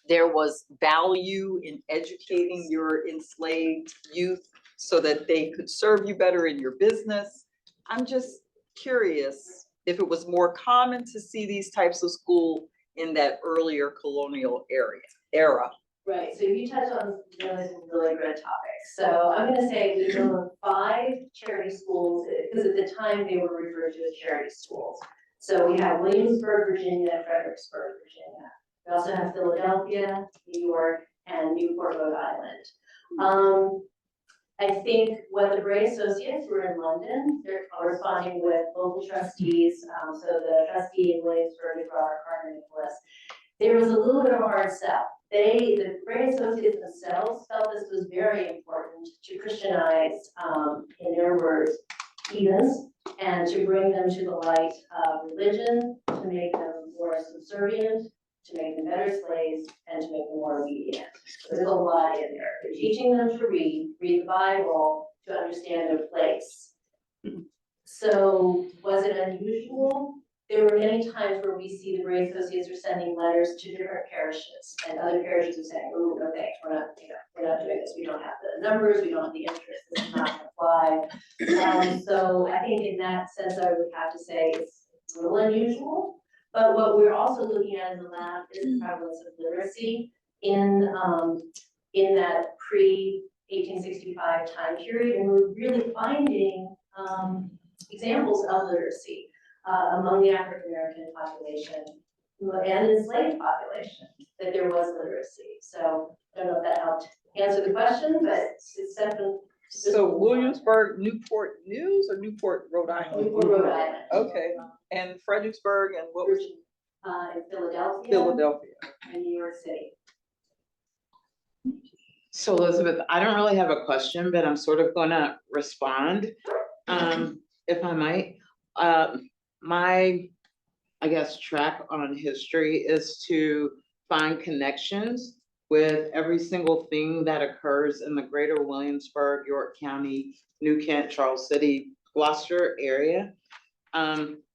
there was value in educating your enslaved youth so that they could serve you better in your business? I'm just curious if it was more common to see these types of school in that earlier colonial era. Right, so you touched on really some really good topics. So I'm gonna say we know of 5 charity schools, because at the time they were referred to as charity schools. So we have Williamsburg, Virginia, and Fredericksburg, Virginia. We also have Philadelphia, New York, and Newport, Rhode Island. I think what the Bray Associates were in London, they're corresponding with local trustees. So the trustee in Williamsburg is Robert Carter Nicholas. There was a little bit of a hard sell. the Bray Associates themselves felt this was very important to Christianize, in their words, heathens, and to bring them to the light of religion, to make them more subservient, to make them better slaves, and to make them more obedient. So there's a lot in there. They're teaching them to read the Bible, to understand their place. So was it unusual? There were many times where we see the Bray Associates are sending letters to different parishes, and other parishes are saying, "Oh, no thanks, we're not doing this. We don't have the numbers, we don't have the interest. This is not apply." So I think in that sense, I would have to say it's a little unusual. But what we're also looking at in the lab is the prevalence of literacy in that pre-1865 time period, and we're really finding examples of literacy among the African American population and enslaved population, that there was literacy. So I don't know if that helped answer the question, but it's definitely. So Williamsburg, Newport News or Newport, Rhode Island? Newport, Rhode Island. Okay, and Fredericksburg and what was? In Philadelphia. Philadelphia. And New York City. So Elizabeth, I don't really have a question, but I'm sort of gonna respond, if I might. My, I guess, track on history is to find connections with every single thing that occurs in the greater Williamsburg, York County, New Kent, Charles City, Gloucester area.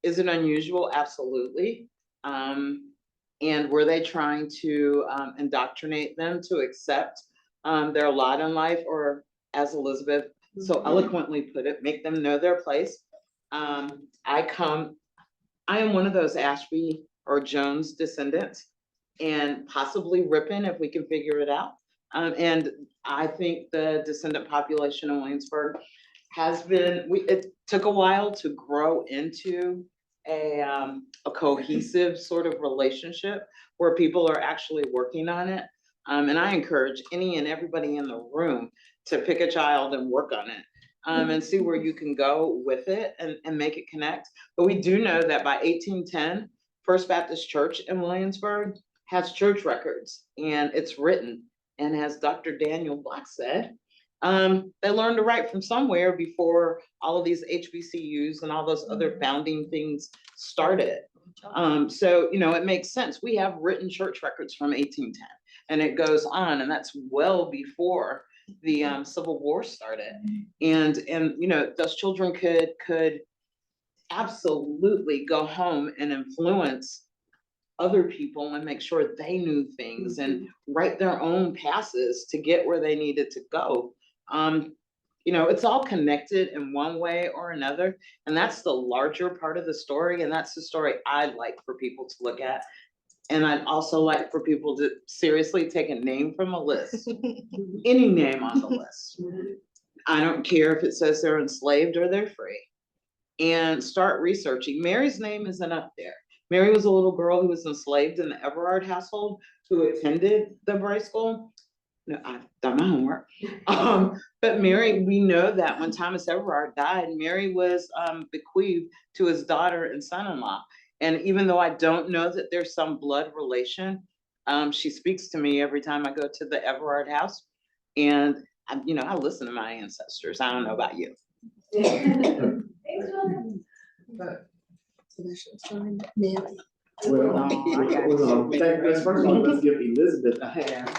Is it unusual? Absolutely. And were they trying to indoctrinate them to accept their lot in life, or as Elizabeth so eloquently put it, make them know their place? I am one of those Ashby or Jones descendants, and possibly Ripon if we can figure it out. And I think the descendant population in Williamsburg has been, it took a while to grow into a cohesive sort of relationship where people are actually working on it. And I encourage any and everybody in the room to pick a child and work on it. And see where you can go with it and make it connect. But we do know that by 1810, First Baptist Church in Williamsburg has church records, and it's written. And as Dr. Daniel Black said, they learned to write from somewhere before all of these HBCUs and all those other founding things started. So, you know, it makes sense. We have written church records from 1810, and it goes on, and that's well before the Civil War started. And you know, those children could absolutely go home and influence other people and make sure they knew things and write their own passes to get where they needed to go. You know, it's all connected in one way or another, and that's the larger part of the story, and that's the story I'd like for people to look at. And I'd also like for people to seriously take a name from a list, any name on the list. I don't care if it says they're enslaved or they're free, and start researching. Mary's name isn't up there. Mary was a little girl who was enslaved in the Everard household who attended the Bray School. No, I've done my homework. But Mary, we know that when Thomas Everard died, Mary was bequeathed to his daughter and son-in-law. And even though I don't know that there's some blood relation, she speaks to me every time I go to the Everard house. And you know, I listen to my ancestors. I don't know about you. Thanks, John. Well, first of all, let's give Elizabeth a hand.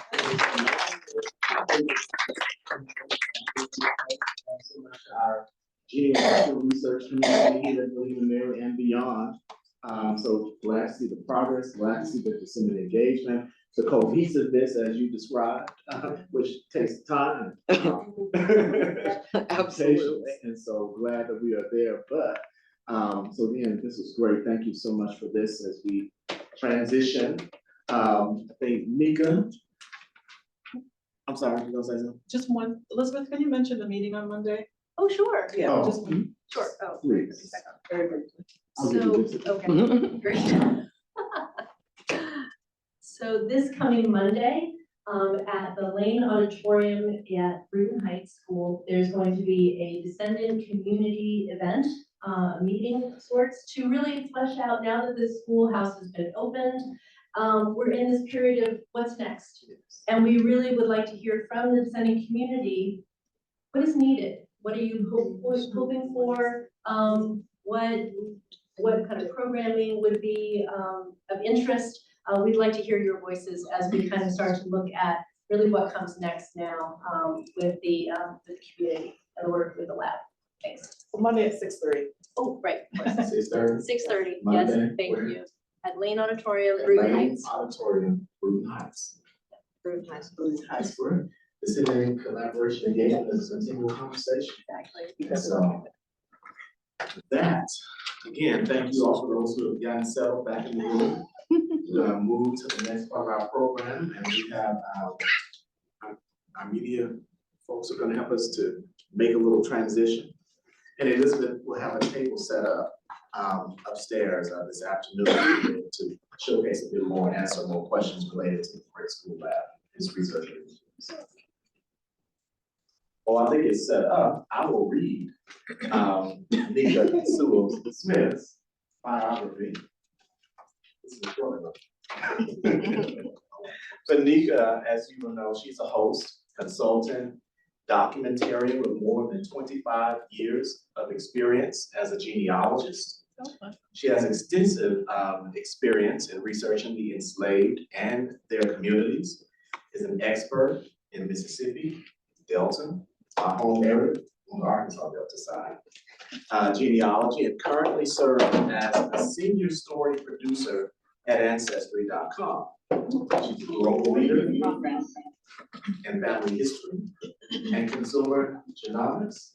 Our genealogical research community here at William & Mary and beyond. So glad to see the progress, glad to see the disseminated engagement, the cohesiveness as you described, which takes time. Absolutely. And so glad that we are there. But so again, this was great. Thank you so much for this as we transition. I think Nicka. I'm sorry, you gonna say something? Just one, Elizabeth, can you mention the meeting on Monday? Oh, sure. Yeah, Oh, just, Sure. Oh. please. Very briefly. I'll give you So, this. okay, great. So this coming Monday, at the Lane Auditorium at Bruton Heights School, there's going to be a descendant community event, meeting of sorts to really flesh out, now that the schoolhouse has been opened, we're in this period of what's next. And we really would like to hear from the dissenting community, what is needed? What are you hoping for? What kind of programming would be of interest? We'd like to hear your voices as we kind of start to look at really what comes next now with the community and the work with the lab. Thanks. Monday at 6:30. Oh, right. 6:30. 6:30, yes, Monday, thank where? you. At Lane Auditorium, Bruton Lane Heights. Auditorium, Bruton Heights. Bruton Heights. Bruton Heights, where this is a collaboration, engagement, and continual conversation. Exactly. And so, with that, again, thank you all for those who have gotten settled back in the room. We're gonna move to the next part of our program, and we have our media folks are gonna help us to make a little transition. And Elizabeth will have a table set up upstairs this afternoon to showcase a bit more and answer more questions related to the Bray School Lab, his research. Well, I think it's set up. I will read Nicka Sewell Smith's biography. This is important. So Nicka, as you will know, she's a host, consultant, documentarian with more than 25 years of experience as a genealogist. She has extensive experience in researching the enslaved and their communities, is an expert in Mississippi, Delta, my home area, on the Arkansas Delta side, genealogy, and currently serves as a senior story producer at Ancestry.com. She's a global leader in family history and consumer genomics.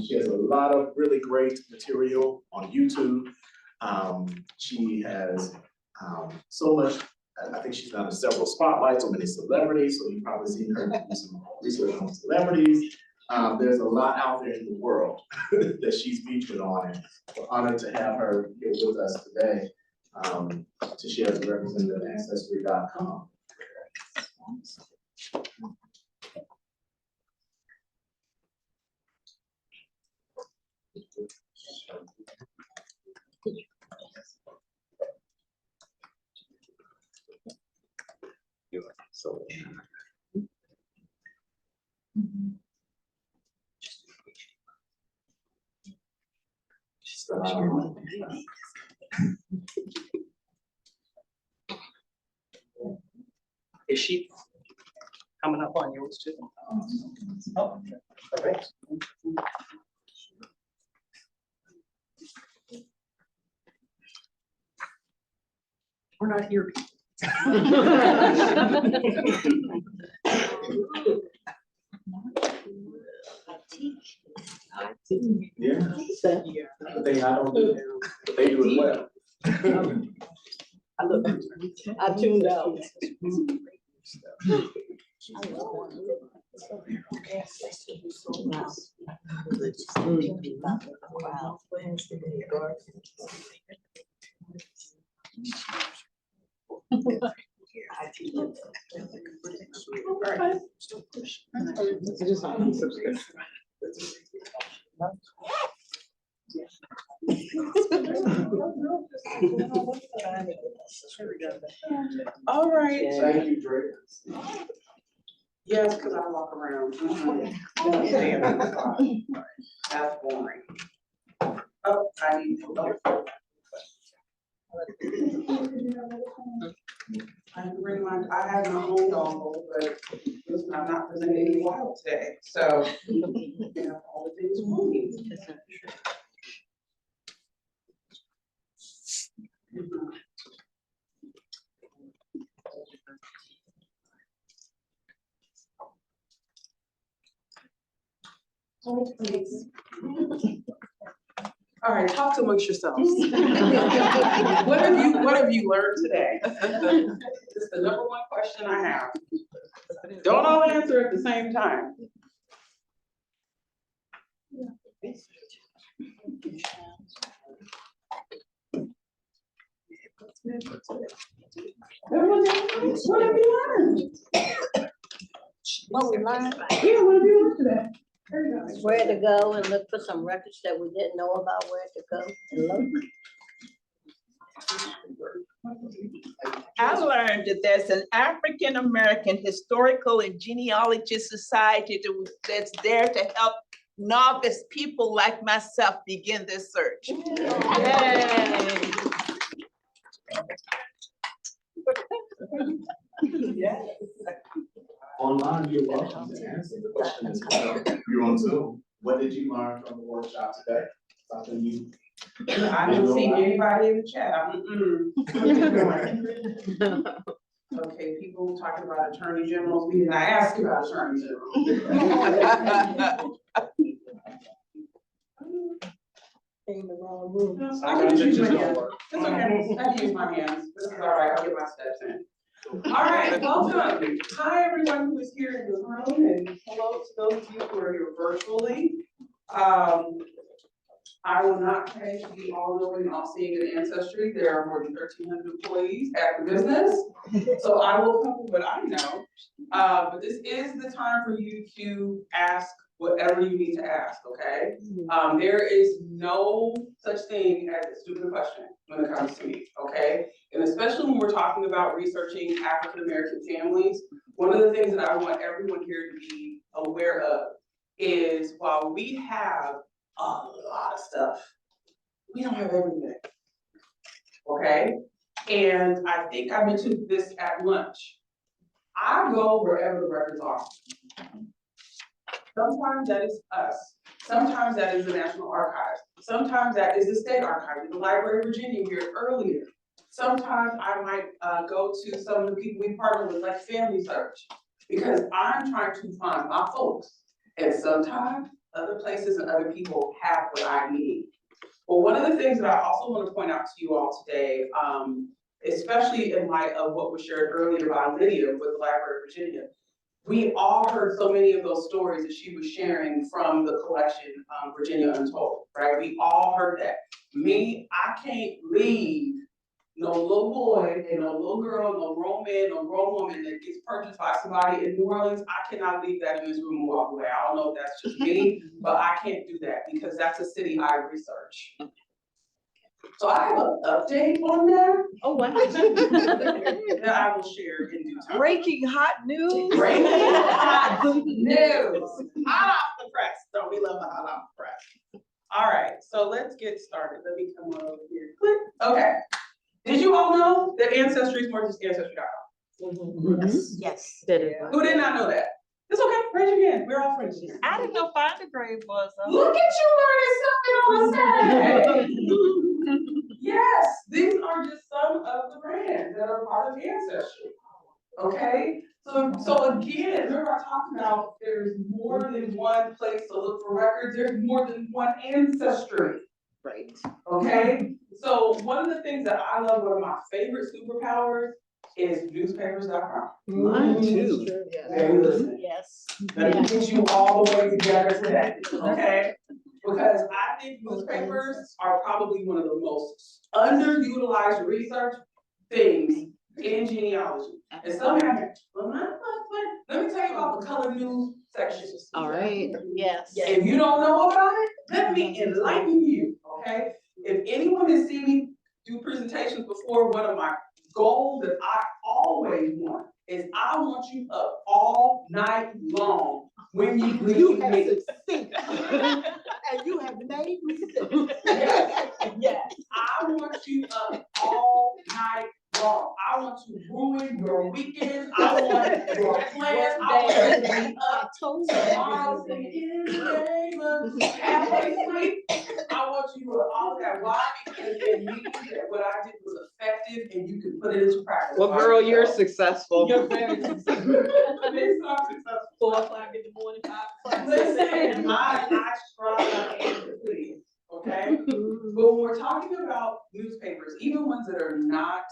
She has a lot of really great material on YouTube. She has so much, I think she's done several spotlights on many celebrities, so you've probably seen her do some research on celebrities. There's a lot out there in the world that she's featured on, and we're honored to have her here with us today to share as a representative of Ancestry.com. Is she coming up on yours too? Oh, all right. We're not here. Yeah, the thing I don't do, but they do it well. I tuned out. All right. Thank you, Dre. Yes, because I walk around. That's boring. Oh, I need to. I have my own dongle, but I'm not presenting any wild today, so you have all the things we need. All right, talk amongst yourselves. What have you learned today? It's the number one question I have. Don't all answer at the same time. What have you learned? What we learned, Yeah, what have you learned today? where to go and look for some records that we didn't know about, where to go and look. I learned that there's an African American Historical and Genealogy Society that's there to help novice people like myself begin this search. Yes. Online, you're welcome to answer the question as well. You're on Zoom. What did you learn from the workshop today? Something you. I didn't see anybody in the chat. Okay, people talking about attorney generals, we did not ask about attorney generals. In the wrong room. I can just use my hands. It's okay, I can use my hands. This is all right, I'll get my steps in. All right, welcome. Hi, everyone who is here in the room, and hello to those of you who are here virtually. I will not claim to be all-knowing, all-seeing in ancestry. There are more than 1,300 employees at the business, so I will come with what I know. But this is the time for you to ask whatever you need to ask, okay? There is no such thing as a stupid question when it comes to me, okay? And especially when we're talking about researching African-American families, one of the things that I want everyone here to be aware of is while we have a lot of stuff, we don't have everything, okay? And I think I mentioned this at lunch. I go wherever the records are. Sometimes that is us. Sometimes that is the National Archives. Sometimes that is the State Archives, the Library of Virginia here earlier. Sometimes I might go to some of the people we partner with, like Family Search, because I'm trying to find my folks. And sometimes other places and other people have what I need. But one of the things that I also want to point out to you all today, especially in light of what was shared earlier by Lydia with the Library of Virginia, we all heard so many of those stories that she was sharing from the collection, Virginia Untold, right? We all heard that. Me, I can't leave no little boy and no little girl, no grown man, no grown woman that gets purchased by somebody in New Orleans. I cannot leave that in this room and walk away. I don't know if that's just me, but I can't do that because that's a city I research. So I have an update on that. Oh, wow. That I will share in due time. Breaking hot news. Breaking hot news. Hot off the press. Don't we love the hot off the press? All right, so let's get started. Let me come on over here. Click. Okay. Did you all know that Ancestry is more than just Ancestry.com? Yes. Who did not know that? It's okay, raise your hand. We're all friends here. I didn't know Find a Grave was. Look at you learning something on a Saturday. Yes, these are just some of the brands that are part of Ancestry. Okay, so again, remember I talked about there's more than one place to look for records. There's more than one ancestry. Right. Okay, so one of the things that I love, one of my favorite superpowers is newspapers.com. Mine too. Very listening. Yes. Let me get you all the way together today, okay? Because I think newspapers are probably one of the most underutilized research things in genealogy. And some have, let me tell you about the colored news section. All right. Yes. If you don't know about it, let me enlighten you, okay? If anyone has seen me do presentations before, one of my goals that I always want is I want you up all night long when you read me. And you have made mistakes. Yes. I want you up all night long. I want to ruin your weekends. I want your plans. I want you to be up tomorrow singing halfway asleep. I want you to all of that. Why? Because it means that what I did was effective and you can put it into practice. Well, girl, you're successful. You're very successful. It's so successful. 4 o'clock in the morning, 5 o'clock. Listen, I strive to please, okay? But when we're talking about newspapers, even ones that are not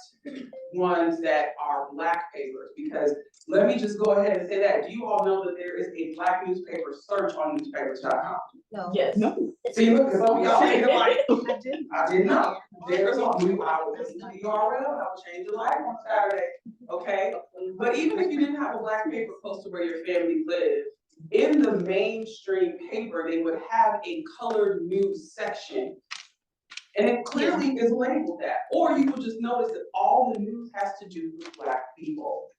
ones that are Black papers, because let me just go ahead and say that. Do you all know that there is a Black newspaper search on newspapers.com? No. Yes. No. See, look, because some of y'all ain't like, I didn't know. There's one. I will listen to the URL, I will change the life on Saturday, okay? But even if you didn't have a Black paper close to where your family lived, in the mainstream paper, they would have a colored news section. And it clearly is labeled that, or you will just notice that all the news has to do with Black people.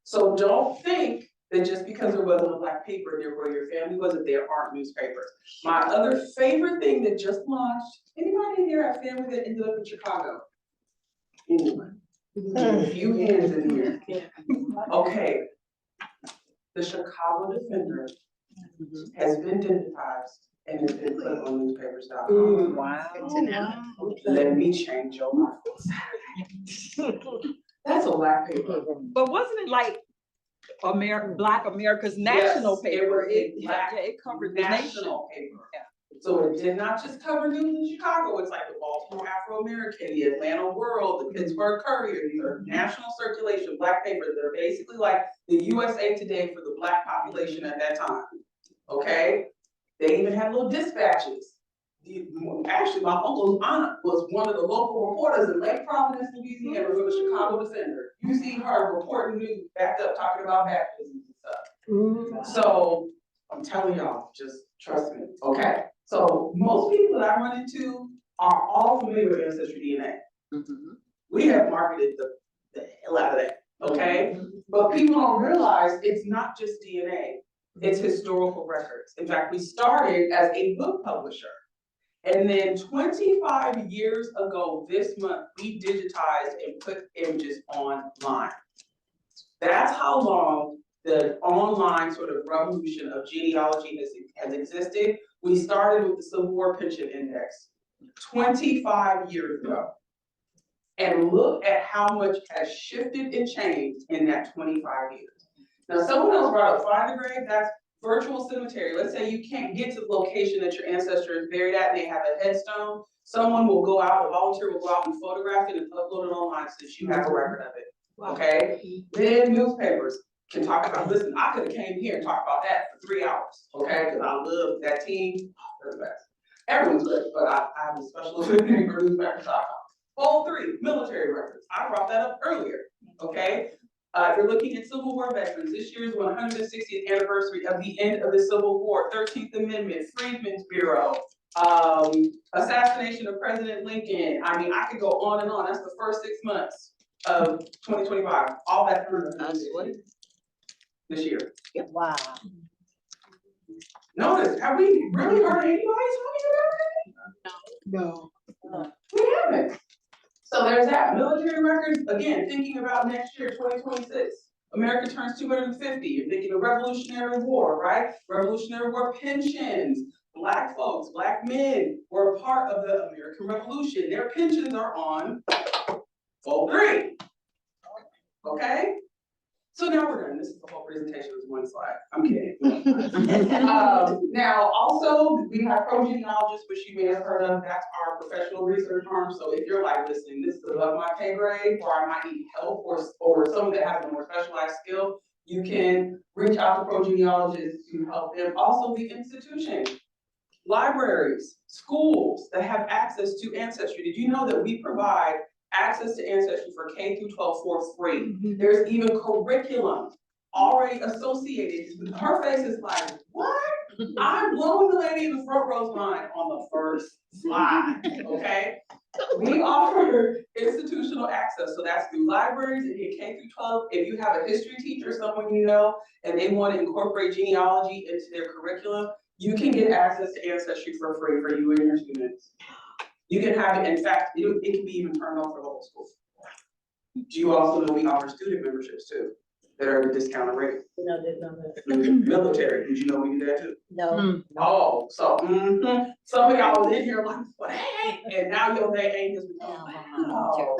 So don't think that just because there wasn't a Black paper near where your family was, that there aren't newspapers. My other favorite thing that just launched, anybody here have family that ended up in Chicago? Anyone? A few hands in here. Okay. The Chicago Defender has been digitized and has been put on newspapers.com. Wow. Let me change your life. That's a Black paper. But wasn't it like Black America's national Yes, paper? it was a Black It covered the nation. national paper. Yeah. So it did not just cover news in Chicago, it's like the Baltimore Afro-American, the Atlanta World, the Pittsburgh Courier, these are national circulation Black papers that are basically like the USA Today for the Black population at that time, okay? They even had little dispatches. Actually, my uncle's aunt was one of the local reporters in Lake Providence, Louisiana, for the Chicago Defender. You see her reporting news backed up, talking about baptisms and stuff. So I'm telling y'all, just trust me, okay? So most people that I run into are all familiar with Ancestry DNA. We have marketed the hell out of that, okay? But people don't realize it's not just DNA, it's historical records. In fact, we started as a book publisher. And then 25 years ago this month, we digitized and put images online. That's how long the online sort of revolution of genealogy has existed. We started with the Civil War Pension Index 25 years ago. And look at how much has shifted and changed in that 25 years. Now, someone else brought up Find a Grave, that's virtual cemetery. Let's say you can't get to the location that your ancestor is buried at and they have a headstone. Someone will go out, a volunteer will go out and photograph it and upload it online so that you have a record of it, okay? Then newspapers can talk about, listen, I could have came here and talked about that for 3 hours, okay? Because I love that team, they're the best. Everyone's great, but I have a special affinity for newspapers.com. All 3, military records. I brought that up earlier, okay? If you're looking at Civil War veterans, this year's 160th anniversary of the end of the Civil War, 13th Amendment, Freedmen's Bureau, assassination of President Lincoln. I mean, I could go on and on. That's the first 6 months of 2025. All that this year. Wow. Notice, have we really heard anybody talking about it? No. We haven't. So there's that. Military records, again, thinking about next year, 2026. America turns 250. You're thinking of Revolutionary War, right? Revolutionary War pensions. Black folks, Black men were a part of the American Revolution. Their pensions are on full 3. Okay? So now we're done. This is the whole presentation, is one slide. I'm kidding. Now, also, we have pro-genealogists, which you may have heard of. That's our professional research arm. So if you're like, listening, this is above my pay grade, or I might need help, or someone that has a more specialized skill, you can reach out to pro-genealogists to help them. Also, the institution, libraries, schools that have access to Ancestry. Did you know that we provide access to Ancestry for K through 12 for free? There's even curriculum already associated. Her face is like, what? I'm blowing the lady in the front row's mind on the first slide, okay? We offer institutional access, so that's through libraries and in K through 12. If you have a history teacher, someone you know, and they want to incorporate genealogy into their curriculum, you can get access to Ancestry for free for you and your students. You can have it, in fact, it can be even turned on for the whole school. Do you also know we offer student memberships too, that are at a discounted rate? No, didn't know that. Military, did you know we do that too? No. Oh, so, some of y'all was in here like, what, hey, and now your day ain't just become, wow.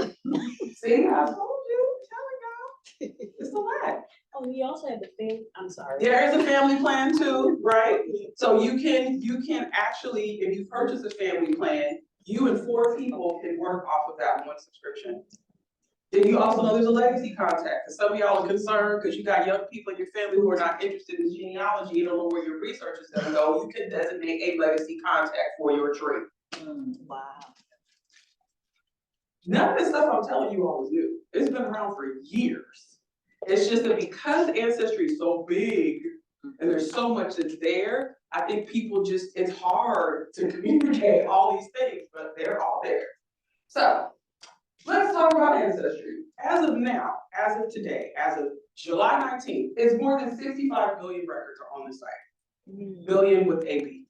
See, I told you, I'm telling y'all, it's a lot. Oh, we also have the thing, I'm sorry. There is a family plan too, right? So you can actually, if you purchase a family plan, you and 4 people can work off of that one subscription. Then you also know there's a legacy contact, because some of y'all are concerned because you got young people in your family who are not interested in genealogy, you don't know where your research is gonna go, you can designate a legacy contact for your tree. Wow. None of this stuff I'm telling you all is new. It's been around for years. It's just that because Ancestry is so big, And there's so much that's there. I think people just, it's hard to communicate all these things, but they're all there. So let's talk about ancestry. As of now, as of today, as of July 19th, it's more than 65 billion records are on the site. Billion with a B,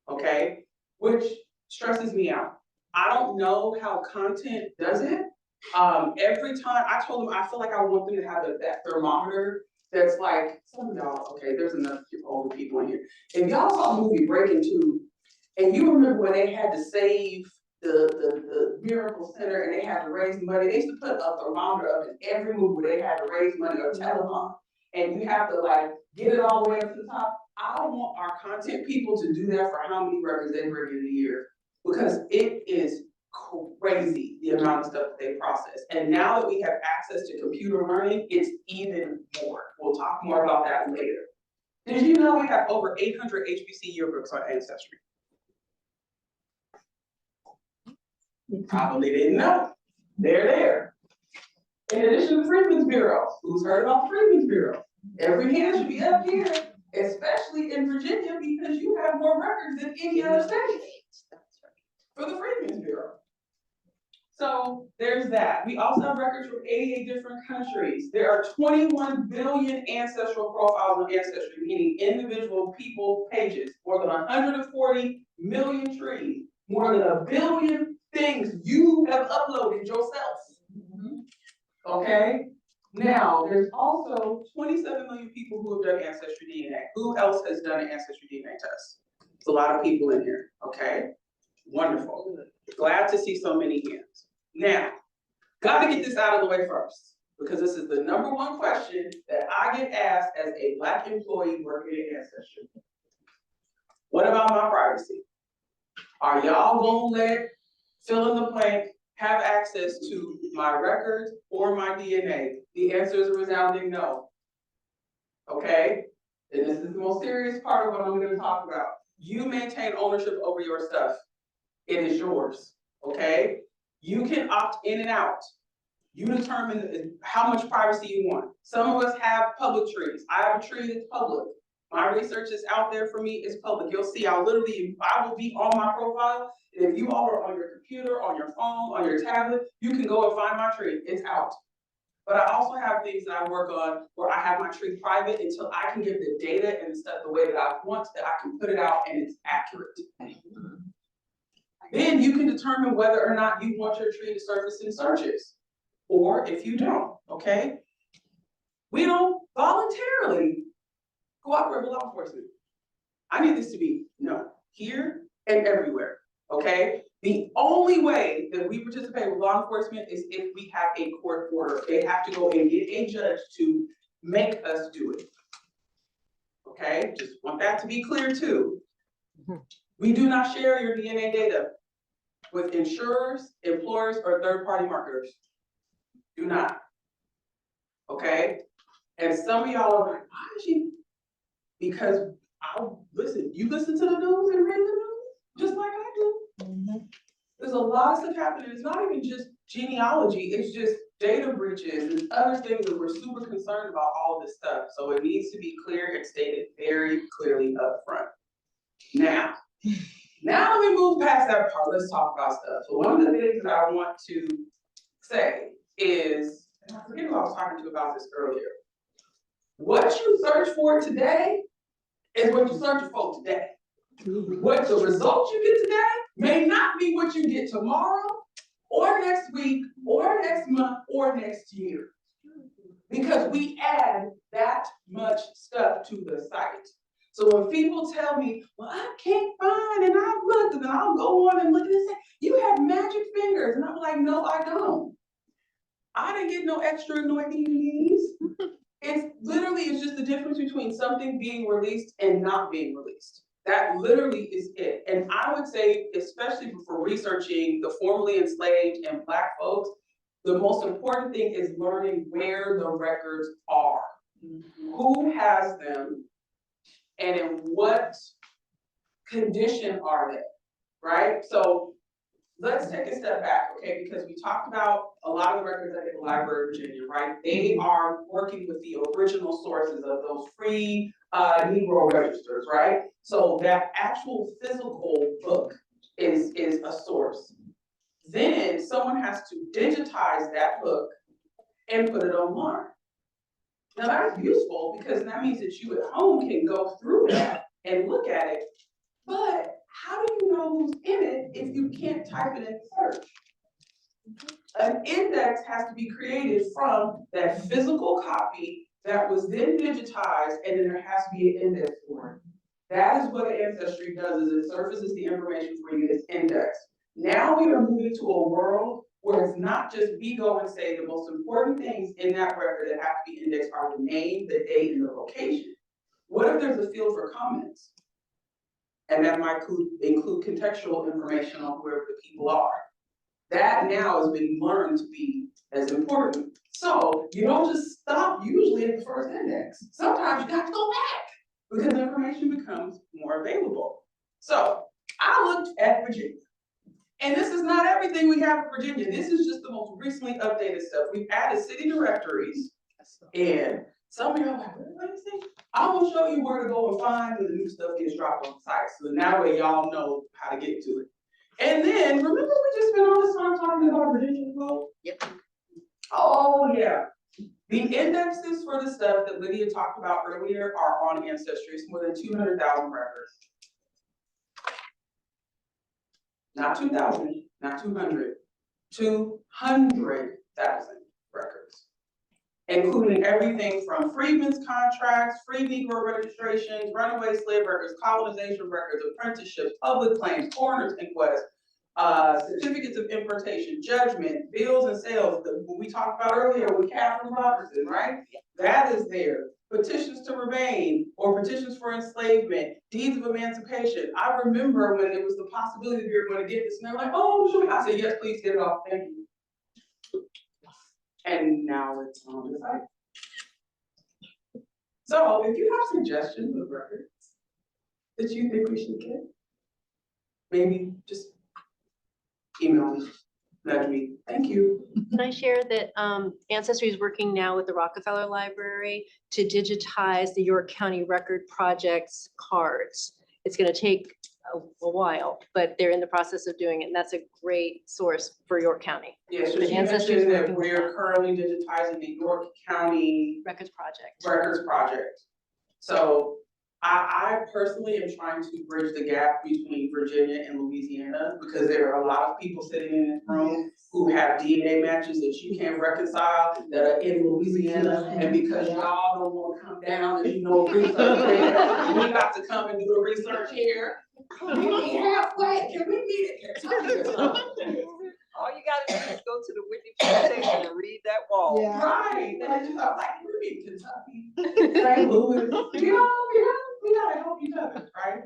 okay? Which stresses me out. I don't know how content does it. Every time, I told them, I feel like I want them to have that thermometer that's like, some of y'all, okay, there's enough older people in here. If y'all saw the movie Breaking Two, and you remember when they had to save the Miracle Center and they had to raise money, they used to put a thermometer up in every movie where they had to raise money or telethon. And you have to like get it all the way up to the top. I want our content people to do that for how many records they bring in a year, because it is crazy the amount of stuff that they process. And now that we have access to computer learning, it's even more. We'll talk more about that later. Did you know we have over 800 HBC yearbooks on Ancestry? You probably didn't know. They're there. In addition to the Freedmen's Bureau. Who's heard about the Freedmen's Bureau? Every hand should be up here, especially in Virginia, because you have more records than any other state for the Freedmen's Bureau. So there's that. We also have records from 88 different countries. There are 21 billion ancestral profiles on Ancestry, meaning individual people pages, more than 140 million trees, more than 1 billion things you have uploaded yourself. Okay? Now, there's also 27 million people who have done Ancestry DNA. Who else has done an Ancestry DNA test? There's a lot of people in here, okay? Wonderful. Glad to see so many hands. Now, gotta get this out of the way first, because this is the #1 question that I get asked as a Black employee working in Ancestry. What about my privacy? Are y'all gonna let fill in the blank have access to my records or my DNA? The answer is a resounding no. Okay? And this is the most serious part of what I'm gonna talk about. You maintain ownership over your stuff. It is yours, okay? You can opt in and out. You determine how much privacy you want. Some of us have public trees. I have a tree that's public. My research is out there for me, it's public. You'll see, I will be on my profile. If you all are on your computer, on your phone, on your tablet, you can go and find my tree, it's out. But I also have things that I work on where I have my tree private until I can get the data and stuff the way that I want, that I can put it out and it's accurate. Then you can determine whether or not you want your tree to surface in searches, or if you don't, okay? We don't voluntarily cooperate with law enforcement. I need this to be known here and everywhere, okay? The only way that we participate with law enforcement is if we have a court order. They have to go and get a judge to make us do it. Okay, just want that to be clear too. We do not share your DNA data with insurers, employers, or third-party marketers. Do not. Okay? And some of y'all are like, why is she? Because listen, you listen to the news and read the news, just like I do. There's a lot of stuff happening. It's not even just genealogy, it's just data breaches and other things that we're super concerned about all this stuff. So it needs to be clear and stated very clearly up front. Now that we move past that part, let's talk about stuff. So one of the things that I want to say is, and I forget who I was talking to about this earlier. What you search for today is what you're searching for today. What the results you get today may not be what you get tomorrow, or next week, or next month, or next year. Because we add that much stuff to the site. So when people tell me, well, I can't find, and I've looked, and then I'll go on and look and say, you have magic fingers. And I'm like, no, I don't. I didn't get no extra anointing knees. It's literally, it's just the difference between something being released and not being released. That literally is it. And I would say, especially for researching the formerly enslaved and Black folks, the most important thing is learning where the records are. Who has them, and in what condition are they, right? So let's take a step back, okay, because we talked about a lot of the records at the Library of Virginia, right? They are working with the original sources of those free Negro registers, right? So that actual physical book is a source. Then someone has to digitize that book and put it online. Now that's useful because that means that you at home can go through that and look at it. But how do you know who's in it if you can't type it in search? An index has to be created from that physical copy that was then digitized, and then there has to be an index for it. That is what Ancestry does, is it surfaces the information for you, it's indexed. Now we are moving to a world where it's not just we go and say the most important things in that record that have to be indexed are the name, the date, and the location. What if there's a field for comments? And that might include contextual information on whoever the people are. That now has been learned to be as important. So you don't just stop usually at the first index. Sometimes you got to go back because the information becomes more available. So I looked at Virginia. And this is not everything we have in Virginia. This is just the most recently updated stuff. We've added city directories, and some of y'all are like, what is it? I will show you where to go and find when the new stuff gets dropped on the site. So that way y'all know how to get to it. And then, remember we just spent all this time talking about Virginia vote? Yep. Oh, yeah. The indexes for the stuff that Lydia talked about earlier are on Ancestry. It's more than 200,000 records. Not 2,000, not 200, 200,000 records, including everything from freedmen's contracts, free Negro registrations, runaway slave records, colonization records, apprenticeships, public claims, coroner's inquests, certificates of importation, judgment, bills and sales, what we talked about earlier with Catherine Robertson, right? That is there. Petitions to remain or petitions for enslavement, deeds of emancipation. I remember when there was the possibility that we were going to get this, and they're like, oh, sure. I said, yes, please get it off. Thank you. And now it's on the site. So if you have suggestions of records that you think we should get, maybe just email me, nudge me. Thank you. Can I share that Ancestry is working now with the Rockefeller Library to digitize the York County Record Project's cards. It's going to take a while, but they're in the process of doing it, and that's a great source for York County. Yes, so But she Ancestry is mentioned that working with we're them. currently digitizing the York County Records Project. So I personally am trying to bridge the gap between Virginia and Louisiana because there are a lot of people sitting in this room who have DNA matches that you can't reconcile that are in Louisiana, and because y'all don't want to come down and research there, we got to come and do the research here. Meet me halfway. Can we meet at Kentucky? All you gotta do is go to the Whitney plantation and read that wall. Yeah. Right. And I just thought, like, we're in Kentucky, St. Louis. We gotta help each other, right?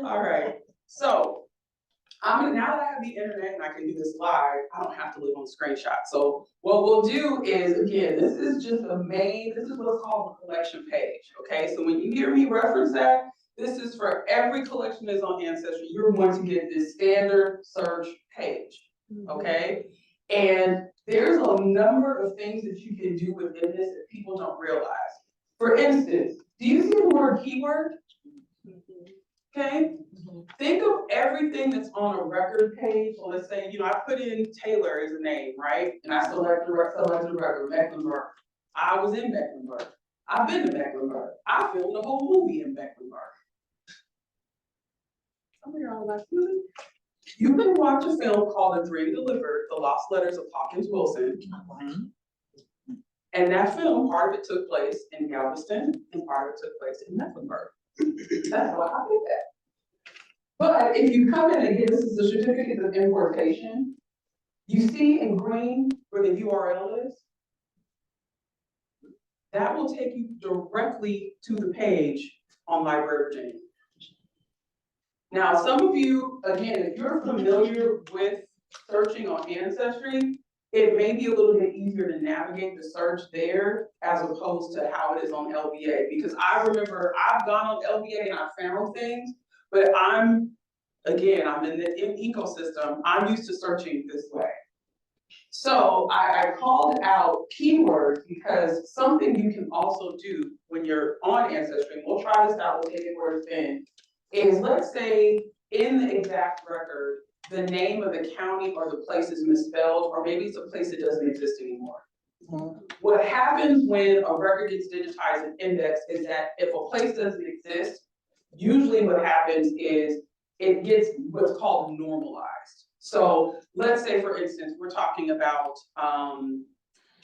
All right. So now that I have the internet and I can do this live, I don't have to live on screenshot. So what we'll do is, again, this is just this is what's called a collection page. Okay. So when you hear me reference that, this is for every collection that's on Ancestry. You're going to get this standard search page. Okay. And there's a number of things that you can do within this that people don't realize. For instance, do you see the word keyword? Okay. Think of everything that's on a record page. So let's say, I put in Taylor as a name, right? And I selected a record, Mecklenburg. I was in Mecklenburg. I've been to Mecklenburg. I filmed the whole movie in Mecklenburg. Some of y'all are like, really? You can watch a film called A Dream Delivered, The Lost Letters of Hawkins Wilson. And that film, part of it took place in Galveston and part of it took place in Mecklenburg. That's why I did that. But if you come in again, this is the certificate of importation. You see in green where the URL is? That will take you directly to the page on Library of Virginia. Now, some of you, again, if you're familiar with searching on Ancestry, it may be a little bit easier to navigate the search there as opposed to how it is on LBA. Because I remember I've gone on LBA and I found things, but I'm again, I'm in the ecosystem, I'm used to searching this way. So I called out keywords because something you can also do when you're on Ancestry, and we'll try this out, we'll take it where it's been, is let's say in the exact record, the name of the county or the place is misspelled, or maybe it's a place that doesn't exist anymore. What happens when a record gets digitized and indexed is that if a place doesn't exist, usually what happens is it gets what's called normalized. So let's say, for instance, we're talking about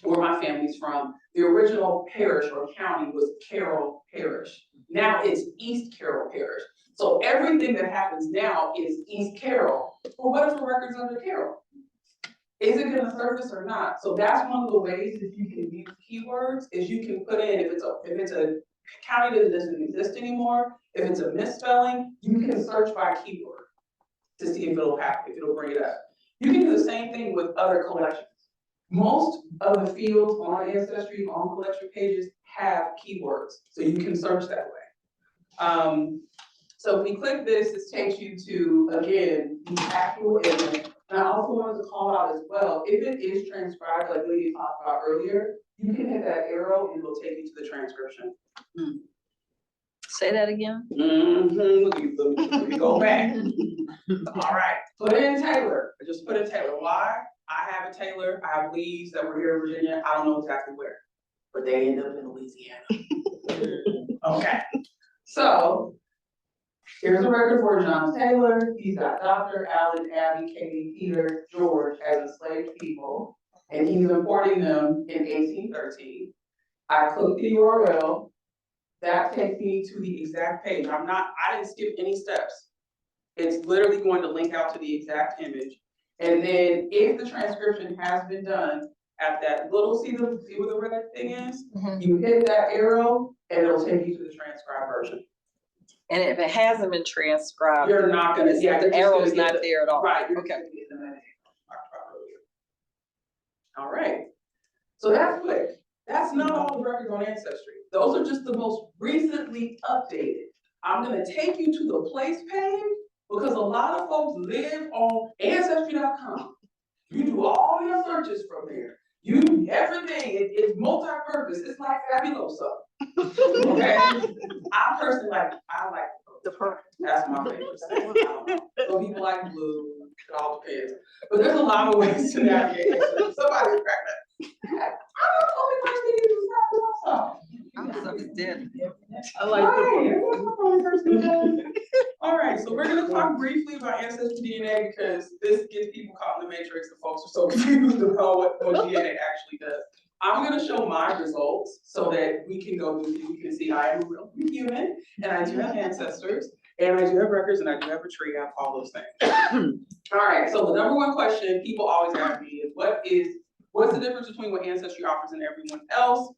where my family's from. The original parish or county was Carroll Parish. Now it's East Carroll Parish. So everything that happens now is East Carroll. Well, what if the record's under Carroll? Is it gonna surface or not? So that's one of the ways that you can use keywords, is you can put in, if it's a county that doesn't exist anymore, if it's a misspelling, you can search by keyword to see if it'll happen, if it'll bring it up. You can do the same thing with other collections. Most of the fields on Ancestry, on collection pages, have keywords, so you can search that way. So if we click this takes you to, again, the actual image. And I also wanted to call out as well, if it is transcribed, like Lydia talked about earlier, you can hit that arrow and it'll take you to the transcription. Say that again. Let me go back. All right, put in Taylor. I just put in Taylor. Why? I have a Taylor. I have leads that were here in Virginia. I don't know exactly where, but they end up in Louisiana. Okay, so here's a record for John Taylor. He's got Dr. Alan, Abby, Katie, Peter, George as enslaved people, and he's importing them in 1813. I click the URL. That takes me to the exact page. I didn't skip any steps. It's literally going to link out to the exact image. And then if the transcription has been done at that little, see where the red thing is? You hit that arrow and it'll take you to the transcribed version. And if it hasn't been transcribed, You're not gonna, yeah, the arrow's not there at all. Right. Okay. All right. So that's quick. That's not all the records on Ancestry. Those are just the most recently updated. I'm gonna take you to the place page because a lot of folks live on Ancestry.com. You do all your searches from there. Everything, it's multi-purpose. It's like Fabuloso. Okay? I like the purple. That's my favorite thing. Some people like blue, it all depends. But there's a lot of ways to navigate it. Somebody's pregnant. I'm the only person who uses Fabuloso. I like All right, so we're gonna talk briefly about ancestry DNA because this gets people caught in the matrix. The folks are so confused about what DNA actually does. I'm gonna show my results so that we can go through, you can see I am a real human and I do have ancestors and I do have records and I do have a tree, I have all those things. All right, so the number one question people always ask me is what's the difference between what Ancestry offers and everyone else?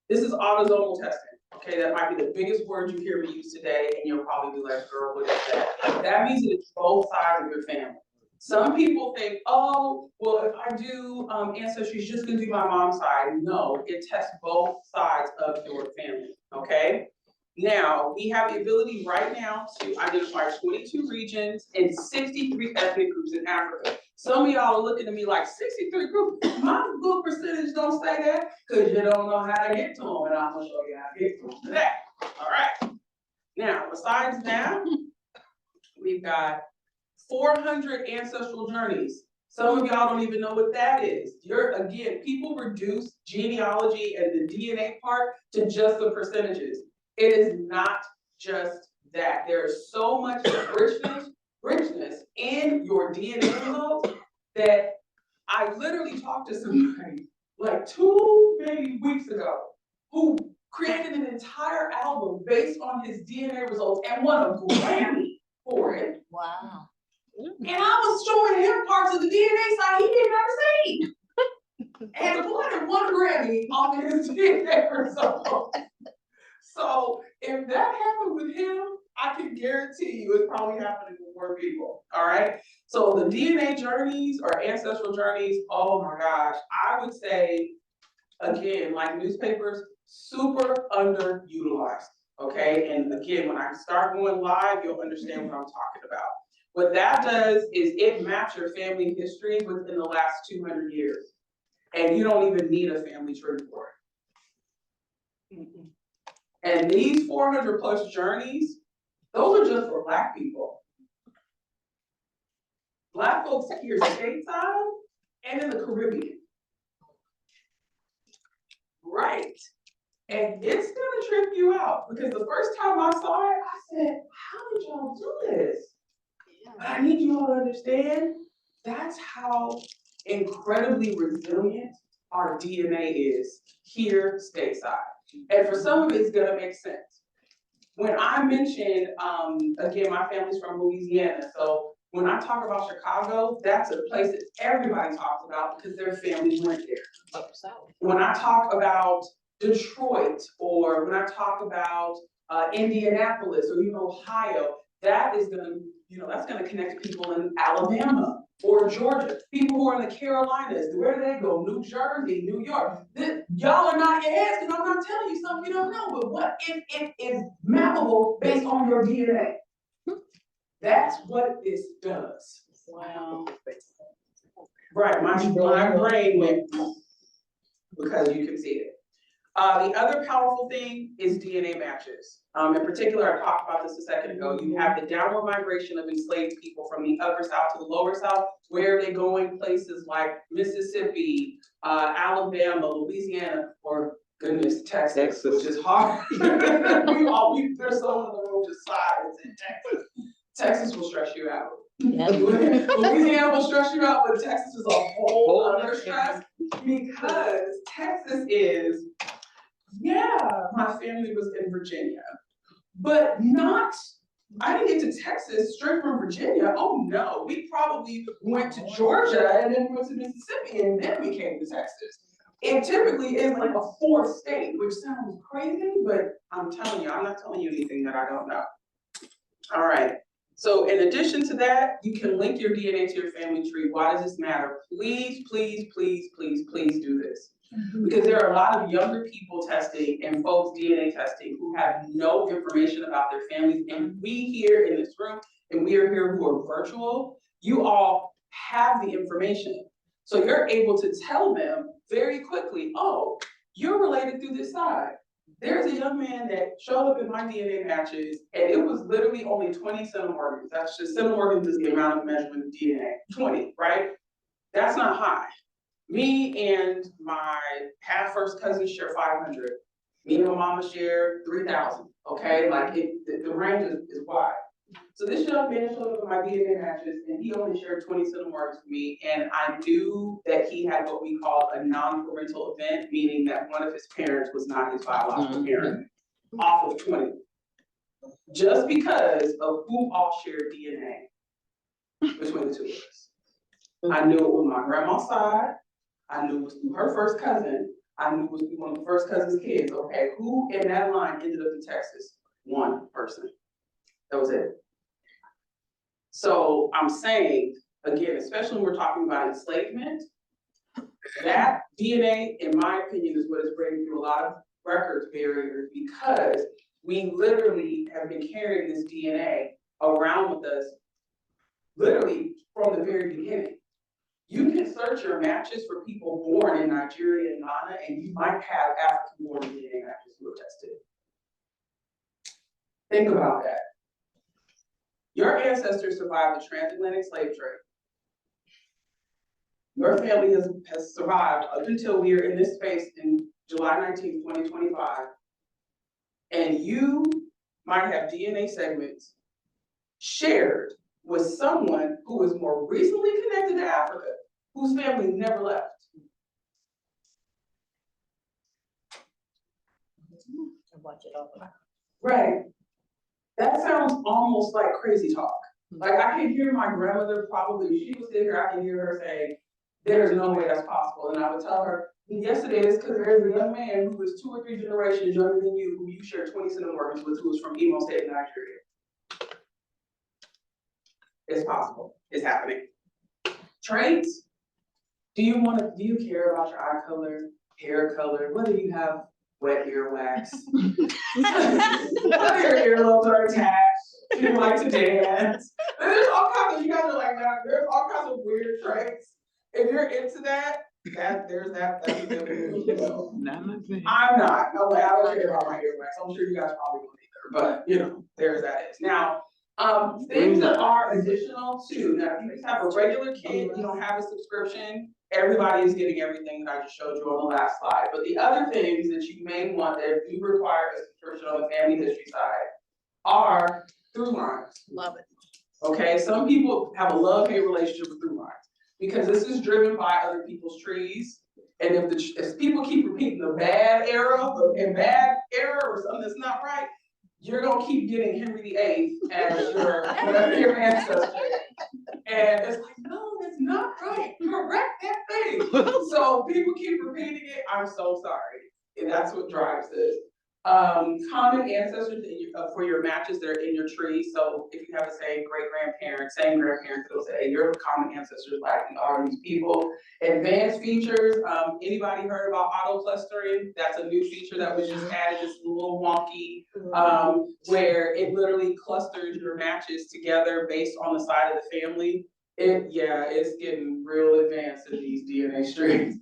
This is autosomal testing. Okay, that might be the biggest word you hear me use today, and you'll probably be like, girl, what is that? That means that it's both sides of your family. Some people think, oh, well, if I do Ancestry, it's just gonna do my mom's side. No, it tests both sides of your family, okay? Now, we have the ability right now to identify 22 regions and 63 ethnic groups in Africa. Some of y'all are looking at me like 63 groups. My little percentage don't say that because you don't know how to get to them, and I'm gonna show you how to get to them today. All right. Now, besides that, we've got 400 ancestral journeys. Some of y'all don't even know what that is. Again, people reduce genealogy and the DNA part to just the percentages. It is not just that. There's so much richness in your DNA results that I literally talked to somebody like 2 maybe weeks ago who created an entire album based on his DNA results and won a Grammy for it. Wow. And I was showing him parts of the DNA side he didn't ever see. And won a Grammy off of his DNA results. So if that happened with him, I can guarantee you it's probably happening with more people, all right? So the DNA journeys or ancestral journeys, oh my gosh, I would say, again, like newspapers, super underutilized. Okay, and again, when I start going live, you'll understand what I'm talking about. What that does is it maps your family history within the last 200 years. And you don't even need a family tree for it. And these 400 plus journeys, those are just for Black people. Black folks here stateside and in the Caribbean. Right. And it's gonna trip you out because the first time I saw it, I said, how did y'all do this? But I need you all to understand, that's how incredibly resilient our DNA is here stateside. And for some of it, it's gonna make sense. When I mentioned, again, my family's from Louisiana, so when I talk about Chicago, that's a place that everybody talks about because their family went there. When I talk about Detroit, or when I talk about Indianapolis, or even Ohio, that is gonna, that's gonna connect people in Alabama or Georgia. People who are in the Carolinas, where do they go? New Jersey, New York. Y'all are not your heads because I'm not telling you something you don't know, but what if it is mappable based on your DNA? That's what this does. Wow. Right, my brain went because you can see it. The other powerful thing is DNA matches. In particular, I talked about this a second ago. You have the downward migration of enslaved people from the upper South to the lower South. Where are they going? Places like Mississippi, Alabama, Louisiana, or goodness, Texas, which is hard. There's someone in the room just sides in Texas. Texas will stress you out. Louisiana will stress you out, but Texas is a whole other stress because Texas is, yeah, my family was in Virginia, but I didn't get to Texas straight from Virginia. Oh no, we probably went to Georgia and then went to Mississippi and then we came to Texas. It typically is like a fourth state, which sounds crazy, but I'm telling you, I'm not telling you anything that I don't know. All right. So in addition to that, you can link your DNA to your family tree. Why does this matter? Please, please, please, please, please do this. Because there are a lot of younger people testing and folks DNA testing who have no information about their families. And we here in this room, and we are here who are virtual, you all have the information. So you're able to tell them very quickly, oh, you're related through this side. There's a young man that showed up in my DNA matches, and it was literally only 20 centimorgans. That's just, centimorgans is the amount of measurement of DNA, 20, right? That's not high. Me and my half first cousin share 500. Me and my mama share 3,000, okay? Like the range is wide. So this young man showed up in my DNA matches, and he only shared 20 centimorgans with me, and I knew that he had what we call a non-parental event, meaning that one of his parents was not his biological parent, off of 20. Just because of who all shared DNA between the two of us. I knew it was my grandma's side, I knew it was through her first cousin, I knew it was through one of the first cousin's kids, okay? Who in that line ended up in Texas? One person. That was it. So I'm saying, again, especially when we're talking about enslavement, that DNA, in my opinion, is what is breaking through a lot of records barriers because we literally have been carrying this DNA around with us literally from the very beginning. You can search your matches for people born in Nigeria and Ghana, and you might have African-born DNA matches who are tested. Think about that. Your ancestors survived the transatlantic slave trade. Your family has survived up until we are in this space in July 19, 2025. And you might have DNA segments shared with someone who is more recently connected to Africa, whose family never left. Watch it over. Right. That sounds almost like crazy talk. Like I can hear my grandmother probably, if she was sitting here, I can hear her saying, there's no way that's possible. And I would tell her, yes, it is, because there's a young man who is 2 or 3 generations younger than you, who you share 20 centimorgans with, who is from Imo State, Nigeria. It's possible. It's happening. Traits? Do you care about your eye color, hair color, whether you have wet earwax. Your earlobes are attached, you like to dance. There's all kinds of, you guys are like, nah, there's all kinds of weird traits. If you're into that, that's a good one, you know. I'm not, no way, I don't care about my earwax, I'm sure you guys probably don't either, but you know, there's that is. Now, things that are additional too, now if you just have a regular kid, you don't have a subscription, everybody is getting everything that I just showed you on the last slide. But the other things that you may want that do require a subscription on the family history side are through lines. Love it. Okay, some people have a love-hate relationship with through lines because this is driven by other people's trees. And if people keep repeating the bad era or something that's not right, you're gonna keep getting Henry VIII as your ancestor. And it's like, no, that's not right. Correct that thing. So people keep repeating it. I'm so sorry. And that's what drives this. Common ancestors for your matches that are in your tree. So if you have the same great-grandparents, same grandparents, it'll say your common ancestors likely are these people. Advanced features, anybody heard about auto clustering? That's a new feature that was just added, just a little wonky, where it literally clusters your matches together based on the side of the family. It's getting real advanced in these DNA streams.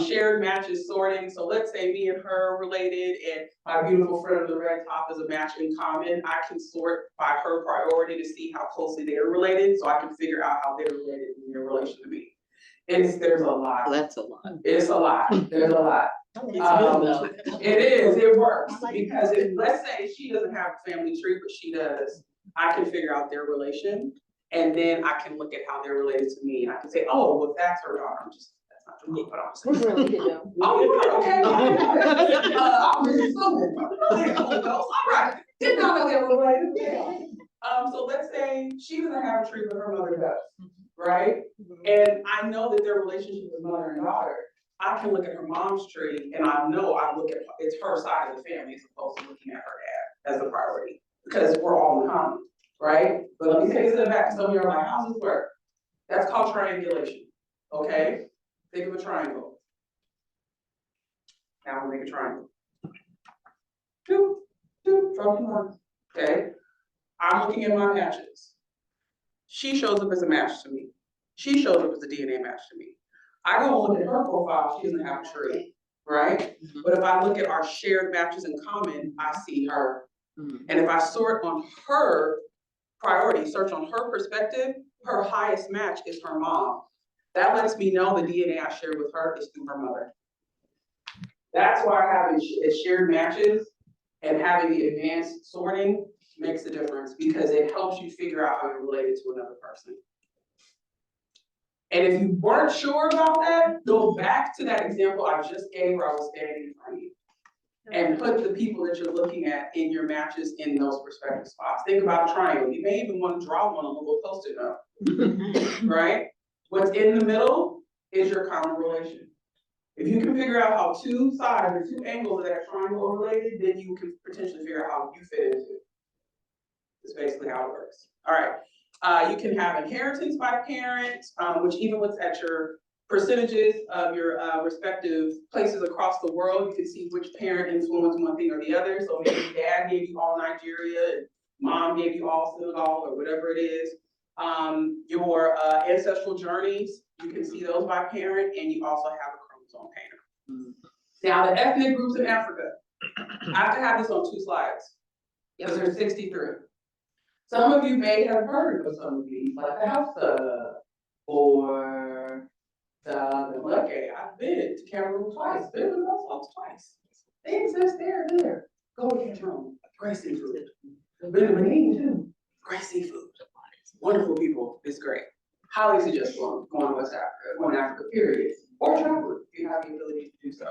Shared matches sorting. So let's say me and her are related and my beautiful friend on the red top is a match in common. I can sort by her priority to see how closely they're related so I can figure out how they're related in relation to me. There's a lot. That's a lot. It's a lot. There's a lot. It is, it works. Because let's say she doesn't have a family tree, but she does, I can figure out their relation. And then I can look at how they're related to me. And I can say, oh, well, that's her daughter. That's not true, but I'm saying. Really good though. Oh, okay. I'm really something. All right. Did not know they were related. So let's say she doesn't have a tree, but her mother does, right? And I know that their relationship is mother and daughter. I can look at her mom's tree and I know it's her side of the family as opposed to looking at her dad as the priority because we're all in common, right? But let me take a step back. Some of you are like, how does this work? That's called triangulation, okay? Think of a triangle. Now we'll make a triangle. Two, draw 2 lines, okay? I'm looking at my matches. She shows up as a match to me. She shows up as a DNA match to me. I go look at her profile, she doesn't have a tree, right? But if I look at our shared matches in common, I see her. And if I sort on her priority, search on her perspective, her highest match is her mom. That lets me know the DNA I shared with her is through her mother. That's why having shared matches and having the advanced sorting makes a difference because it helps you figure out how you're related to another person. And if you weren't sure about that, go back to that example I just gave where I was standing in front of you and put the people that you're looking at in your matches in those respective spots. Think about a triangle. You may even want to draw one on a little Post-it note, right? What's in the middle is your common relation. If you can figure out how 2 sides or 2 angles of that triangle are related, then you can potentially figure out how you fit into it. That's basically how it works. All right. You can have inheritance by parent, which even looks at your percentages of your respective places across the world. You can see which parent influenced one thing or the other. So maybe dad gave you all Nigeria and mom gave you all Senegal or whatever it is. Your ancestral journeys, you can see those by parent, and you also have a chromosome painter. Now the ethnic groups in Africa, I have to have this on 2 slides because there's 63. Some of you may have heard of some of these, like the Hausa or the Nicka. I've been to Cameroon twice, been to Lesotho twice. They exist there. Go to Cameroon, great seafood. Been to Benin too, great seafood. Wonderful people, it's great. Highly suggest going to West Africa, going to Africa, period. Or travel if you have the ability to do so.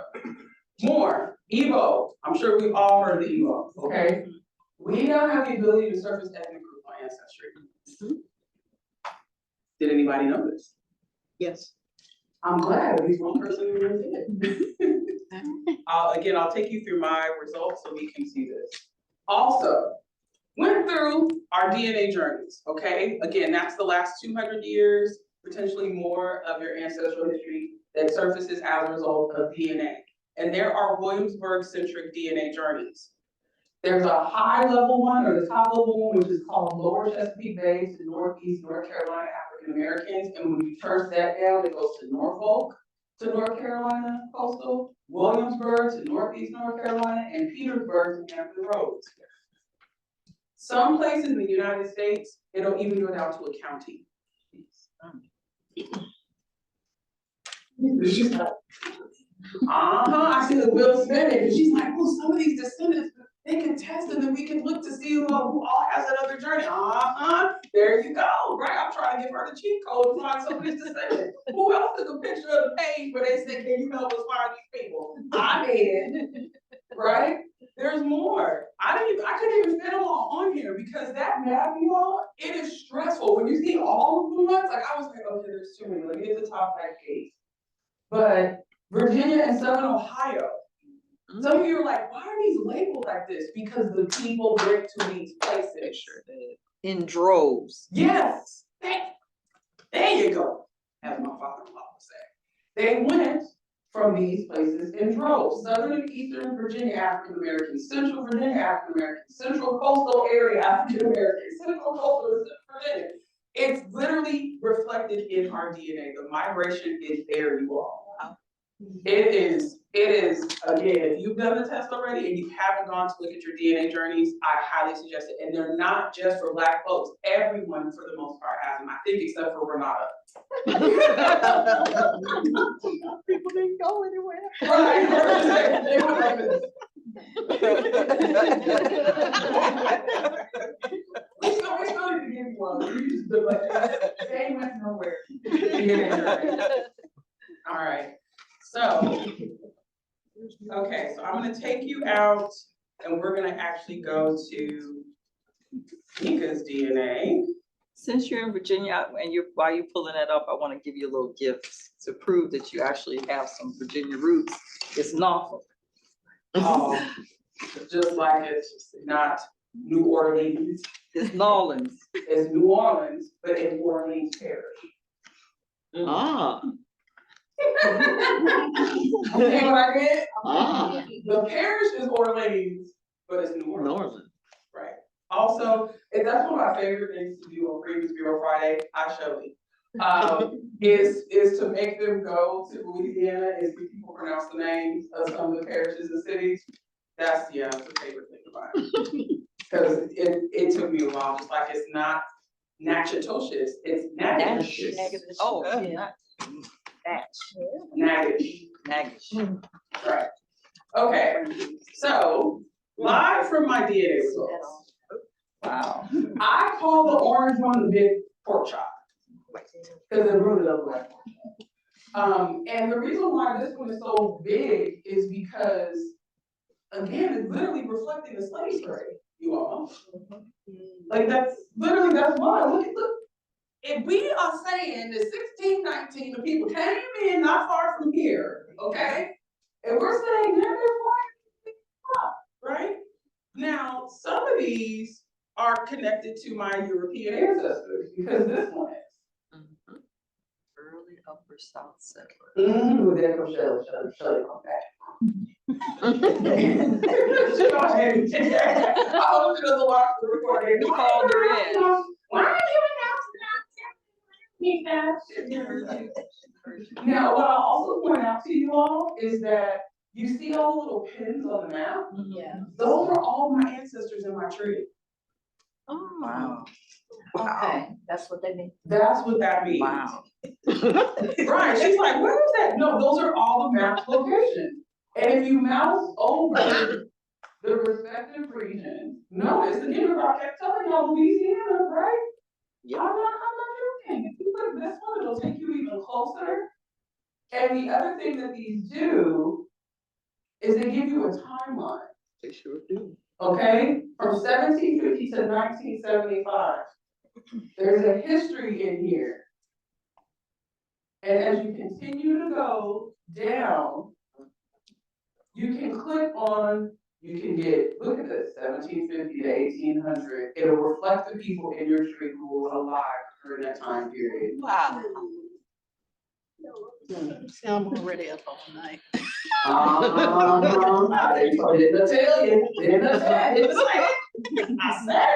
More, Igbo. I'm sure we've all heard of the Igbo, okay? We now have the ability to surface ethnic group on Ancestry. Did anybody know this? Yes. I'm glad at least one person in the room did. Again, I'll take you through my results so we can see this. Also, went through our DNA journeys, okay? Again, that's the last 200 years, potentially more of your ancestral history that surfaces as a result of DNA. And there are Williamsburg-centric DNA journeys. There's a high level one or the top level one, which is called Lower Chesapeake Bay to Northeast North Carolina African Americans. And when you turn that down, it goes to Norfolk to North Carolina coastal, Williamsburg to Northeast North Carolina, and Petersburg to Hampton Roads. Some places in the United States, it'll even go down to a county. She's like, I see the wheels spinning, and she's like, oh, some of these descendants, they can test it and we can look to see who all has that other journey. There you go, right? I'm trying to give her the cheat code to find some of these descendants. Who else took a picture of the page where they said, can you help us find these people? I did, right? There's more. I couldn't even fit them all on here because that map, you all, it is stressful. When you see all of the ones, like I was like, okay, there's too many. Let me get the top 8. But Virginia and Southern Ohio. Some of you are like, why are these labeled like this? Because the people went to these places. Sure did. In droves. Yes. There you go. As my father-in-law would say. They went from these places in droves. Southern and Eastern Virginia African Americans, Central Virginia African Americans, Central Coastal Area African Americans, Central Coastal Virginia. It's literally reflected in our DNA. The migration is there, you all. It is, again, if you've done the test already and you haven't gone to look at your DNA journeys, I highly suggest it. And they're not just for Black folks. Everyone, for the most part, has them. I think except for Renata. People didn't go anywhere. Right. They went like this. We still need to give you one. You just look like that. They went nowhere. All right. So, okay, so I'm gonna take you out and we're gonna actually go to Nicka's DNA. Since you're in Virginia and while you're pulling that up, I want to give you a little gift to prove that you actually have some Virginia roots. It's Norfolk. Just like it's not New Orleans. It's New Orleans. It's New Orleans, but in Orleans Parish. Okay, what I did? The parish is Orleans, but it's New Orleans. Right. Also, and that's one of my favorite things to do on Freedom's Bureau Friday, is to make them go to Louisiana and see people pronounce the names of some of the parishes and cities. That's a favorite thing about it. Because it took me a while, just like it's not Natchitoches, it's Natchitoches. Oh, yeah. Natch. Right. Okay. So, live from my DNA results. Wow. I call the orange one the big pork chop. Because it rooted up like pork chop. And the reason why this one is so big is because, again, it's literally reflecting the slave trade, you all. Like that's why. Look. If we are saying that 1619, the people came in not far from here, okay? And we're saying they're white, right? Now, some of these are connected to my European ancestors because this one is. Early Upper South Central. There comes Shelley, come back. I hope she doesn't watch the recording. We called her in. Why are you Now, what I'll also point out to you all is that you see all the little pins on the map? Yeah. Those are all my ancestors in my tree. Oh, wow. Okay, that's what they mean. That's what that means. Wow. Right, she's like, where is that? No, those are all the map locations. And if you mouse over the respective regions, notice, again, I kept telling y'all Louisiana, right? Yep. I'm not joking. If you click this one, it'll take you even closer. And the other thing that these do is they give you a timeline. They sure do. Okay? From 1750 to 1975. There's a history in here. And as you continue to go down, you can click on, you can get, look at this, 1750 to 1800. It'll reflect the people in your tree who were alive during that time period. Wow. See, I'm already up all night. I didn't tell you, didn't I say it? I said it.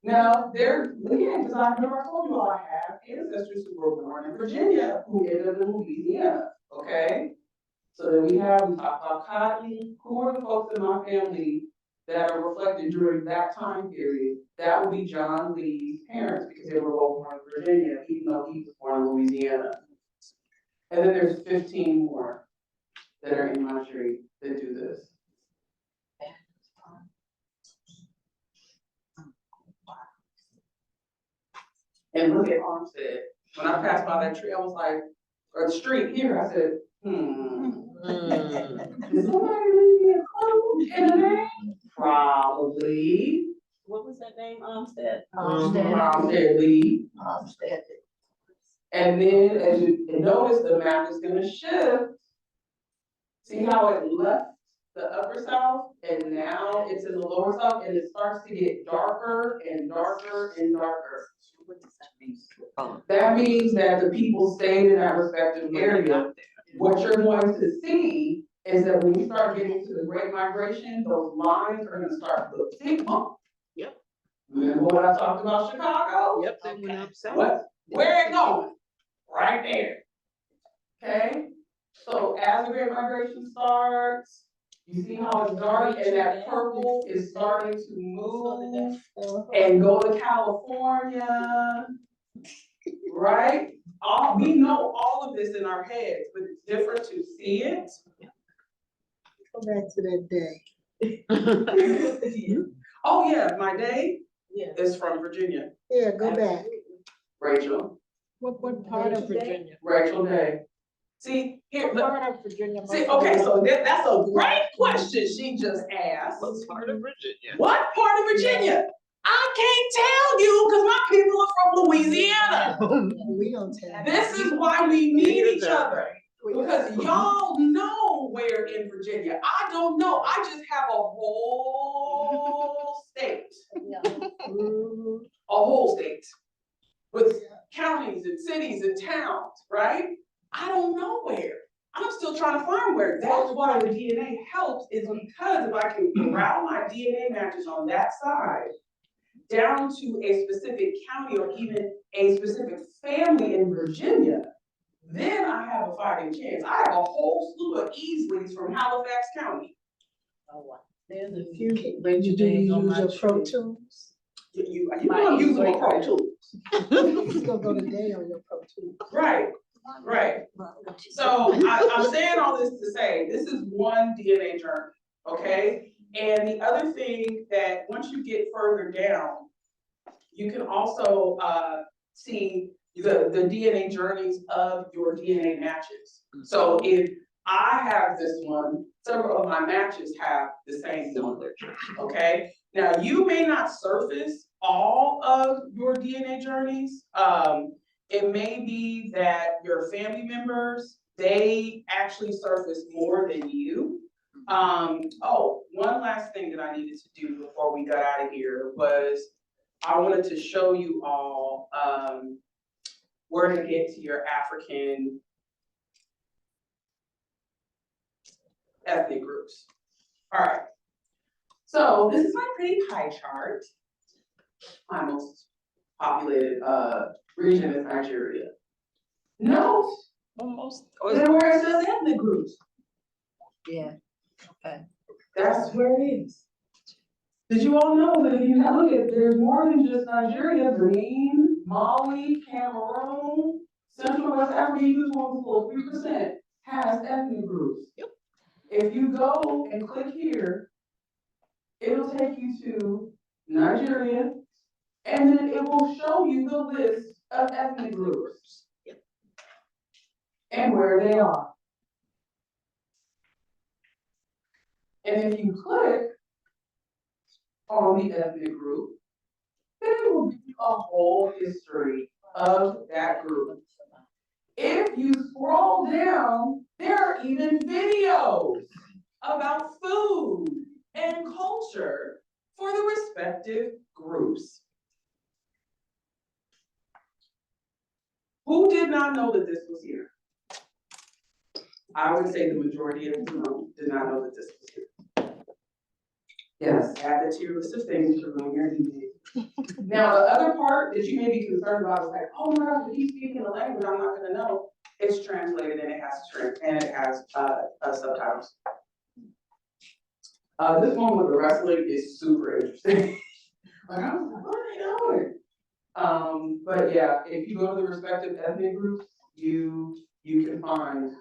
Now, there, again, because I remember I told you all I have ancestors who were born in Virginia, who ended up in Louisiana, okay? So then we talked about Cotton, who are the folks in my family that are reflected during that time period? That would be John Lee's parents, because they were both born in Virginia, even though he was born in Louisiana. And then there's 15 more that are in my tree that do this. And look at Armstead. When I passed by that tree, I was like, or the street here, I said, Did somebody leave me a clue in the name? Probably. What was that name, Armstead? Armstead Lee. Armstead. And then as you notice, the map is gonna shift. See how it left the upper south and now it's in the lower south, and it starts to get darker and darker and darker. What does that mean? That means that the people stayed in that respective area. What you're going to see is that when you start getting to the Great Migration, those lines are gonna start to see, Yep. Remember what I talked about Chicago? Yep, they went up south. What? Where it going? Right there. Okay? So as the Great Migration starts, you see how it's dark and that purple is starting to move and go to California, right? We know all of this in our heads, but it's different to see it. Go back to that day. Oh yeah, my day Yeah. is from Virginia. Yeah, go back. Rachel. What part of Virginia? Rachel Day. See, here, What part of Virginia? see, okay, so that's a great question she just asked. What part of Virginia? What part of Virginia? I can't tell you because my people are from Louisiana. We don't tell. This is why we need each other. Because y'all know where in Virginia. I don't know. I just have a whole state. A whole state. With counties and cities and towns, right? I don't know where. I'm still trying to find where. That's why the DNA helps, is because if I can route my DNA matches on that side down to a specific county or even a specific family in Virginia, then I have a fighting chance. I have a whole slew of Easleys from Halifax County. Oh, wow. There's a few Rachel days on my Pro Tools. You want to use them on Pro Tools. It's gonna go today on your Pro Tools. Right. Right. So I'm saying all this to say, this is one DNA journey, okay? And the other thing that once you get further down, you can also see the DNA journeys of your DNA matches. So if I have this one, several of my matches have the same one, okay? Now you may not surface all of your DNA journeys. It may be that your family members, they actually surface more than you. Oh, one last thing that I needed to do before we got out of here was I wanted to show you all where to get to your African ethnic groups. All right. So this is my pretty pie chart. My most populated region is Nigeria. No, Almost. then where it says ethnic groups. Yeah, okay. That's where it is. Did you all know that if you look at, there's more than just Nigeria, Benin, Mali, Cameroon, Central West Africa, you just want to pull 3% has ethnic groups. Yep. If you go and click here, it'll take you to Nigeria, and then it will show you the list of ethnic groups. Yep. And where they are. And if you click on the ethnic group, then it will give you a whole history of that group. If you scroll down, there are even videos about food and culture for the respective groups. Who did not know that this was here? I would say the majority of the room did not know that this was here. Yes, add that to your list of things for when you're eating. Now, the other part that you may be concerned about is like, oh my God, if he's speaking a language I'm not gonna know. It's translated and it has subtitles. This one with the wrestling is super interesting. Like, I was like, what are they doing? But yeah, if you go to the respective ethnic groups, you can find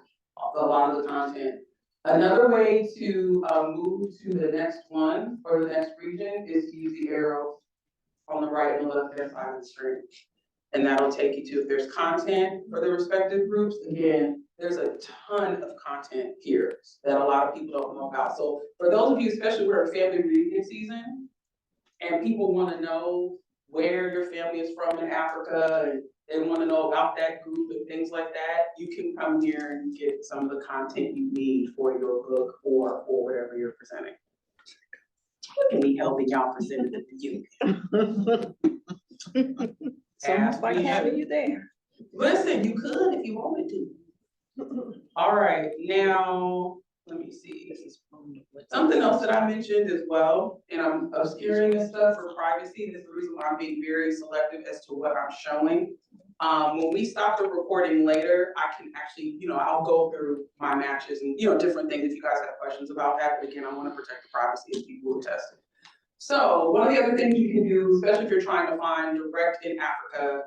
a lot of the content. Another way to move to the next one or the next region is to use the arrow on the right and left hand side of the screen. And that'll take you to, if there's content for the respective groups, again, there's a ton of content here that a lot of people don't know about. So for those of you, especially we're in family reunion season, and people want to know where your family is from in Africa, and they want to know about that group and things like that, you can come here and get some of the content you need for your book or whatever you're presenting. Look at me helping y'all present it to you. Sounds like having you there. Listen, you could if you wanted to. All right, now, let me see. Something else that I mentioned as well, and I'm obscuring this stuff for privacy. This is the reason why I'm being very selective as to what I'm showing. When we stop the recording later, I can actually, I'll go through my matches and, different things if you guys have questions about that. But again, I want to protect the privacy of people who tested. So one of the other things you can do, especially if you're trying to find direct in Africa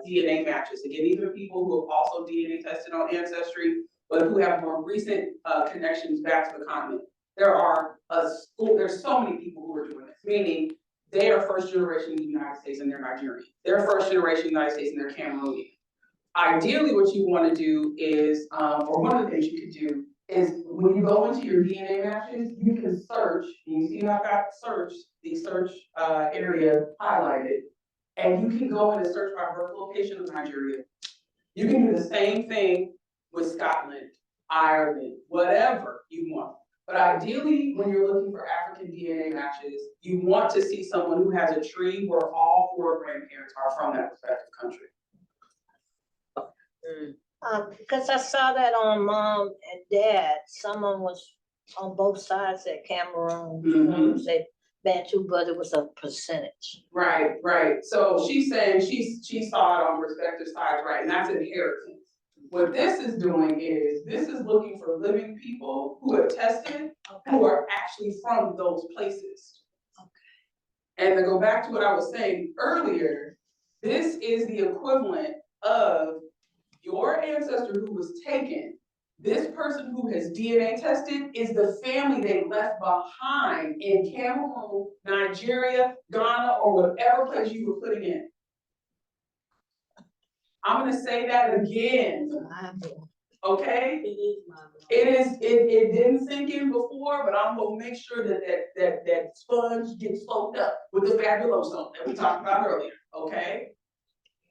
DNA matches, again, these are people who have also DNA tested on Ancestry, but who have more recent connections back to the continent. There's so many people who are doing this, meaning they are first generation in the United States and they're Nigerian. They're first generation in the United States and they're Cameroonian. Ideally, what you want to do is, or one of the things you could do is when you go into your DNA matches, you can search, and you see how I've got the search area highlighted, and you can go in and search by birth location of Nigeria. You can do the same thing with Scotland, Ireland, whatever you want. But ideally, when you're looking for African DNA matches, you want to see someone who has a tree where all 4 grandparents are from that respective country. Because I saw that on Mom and Dad, someone was on both sides at Cameroon, Mm-hmm. Said Bantu, but it was a percentage. Right. So she's saying she saw it on respective sides, right? And that's inheritance. What this is doing is, this is looking for living people who have tested, who are actually from those places. Okay. And to go back to what I was saying earlier, this is the equivalent of your ancestor who was taken. This person who has DNA tested is the family they left behind in Cameroon, Nigeria, Ghana, or whatever place you were putting in. I'm gonna say that again. Okay? It didn't sink in before, but I'm gonna make sure that sponge gets soaked up with the fabuloso that we talked about earlier, okay?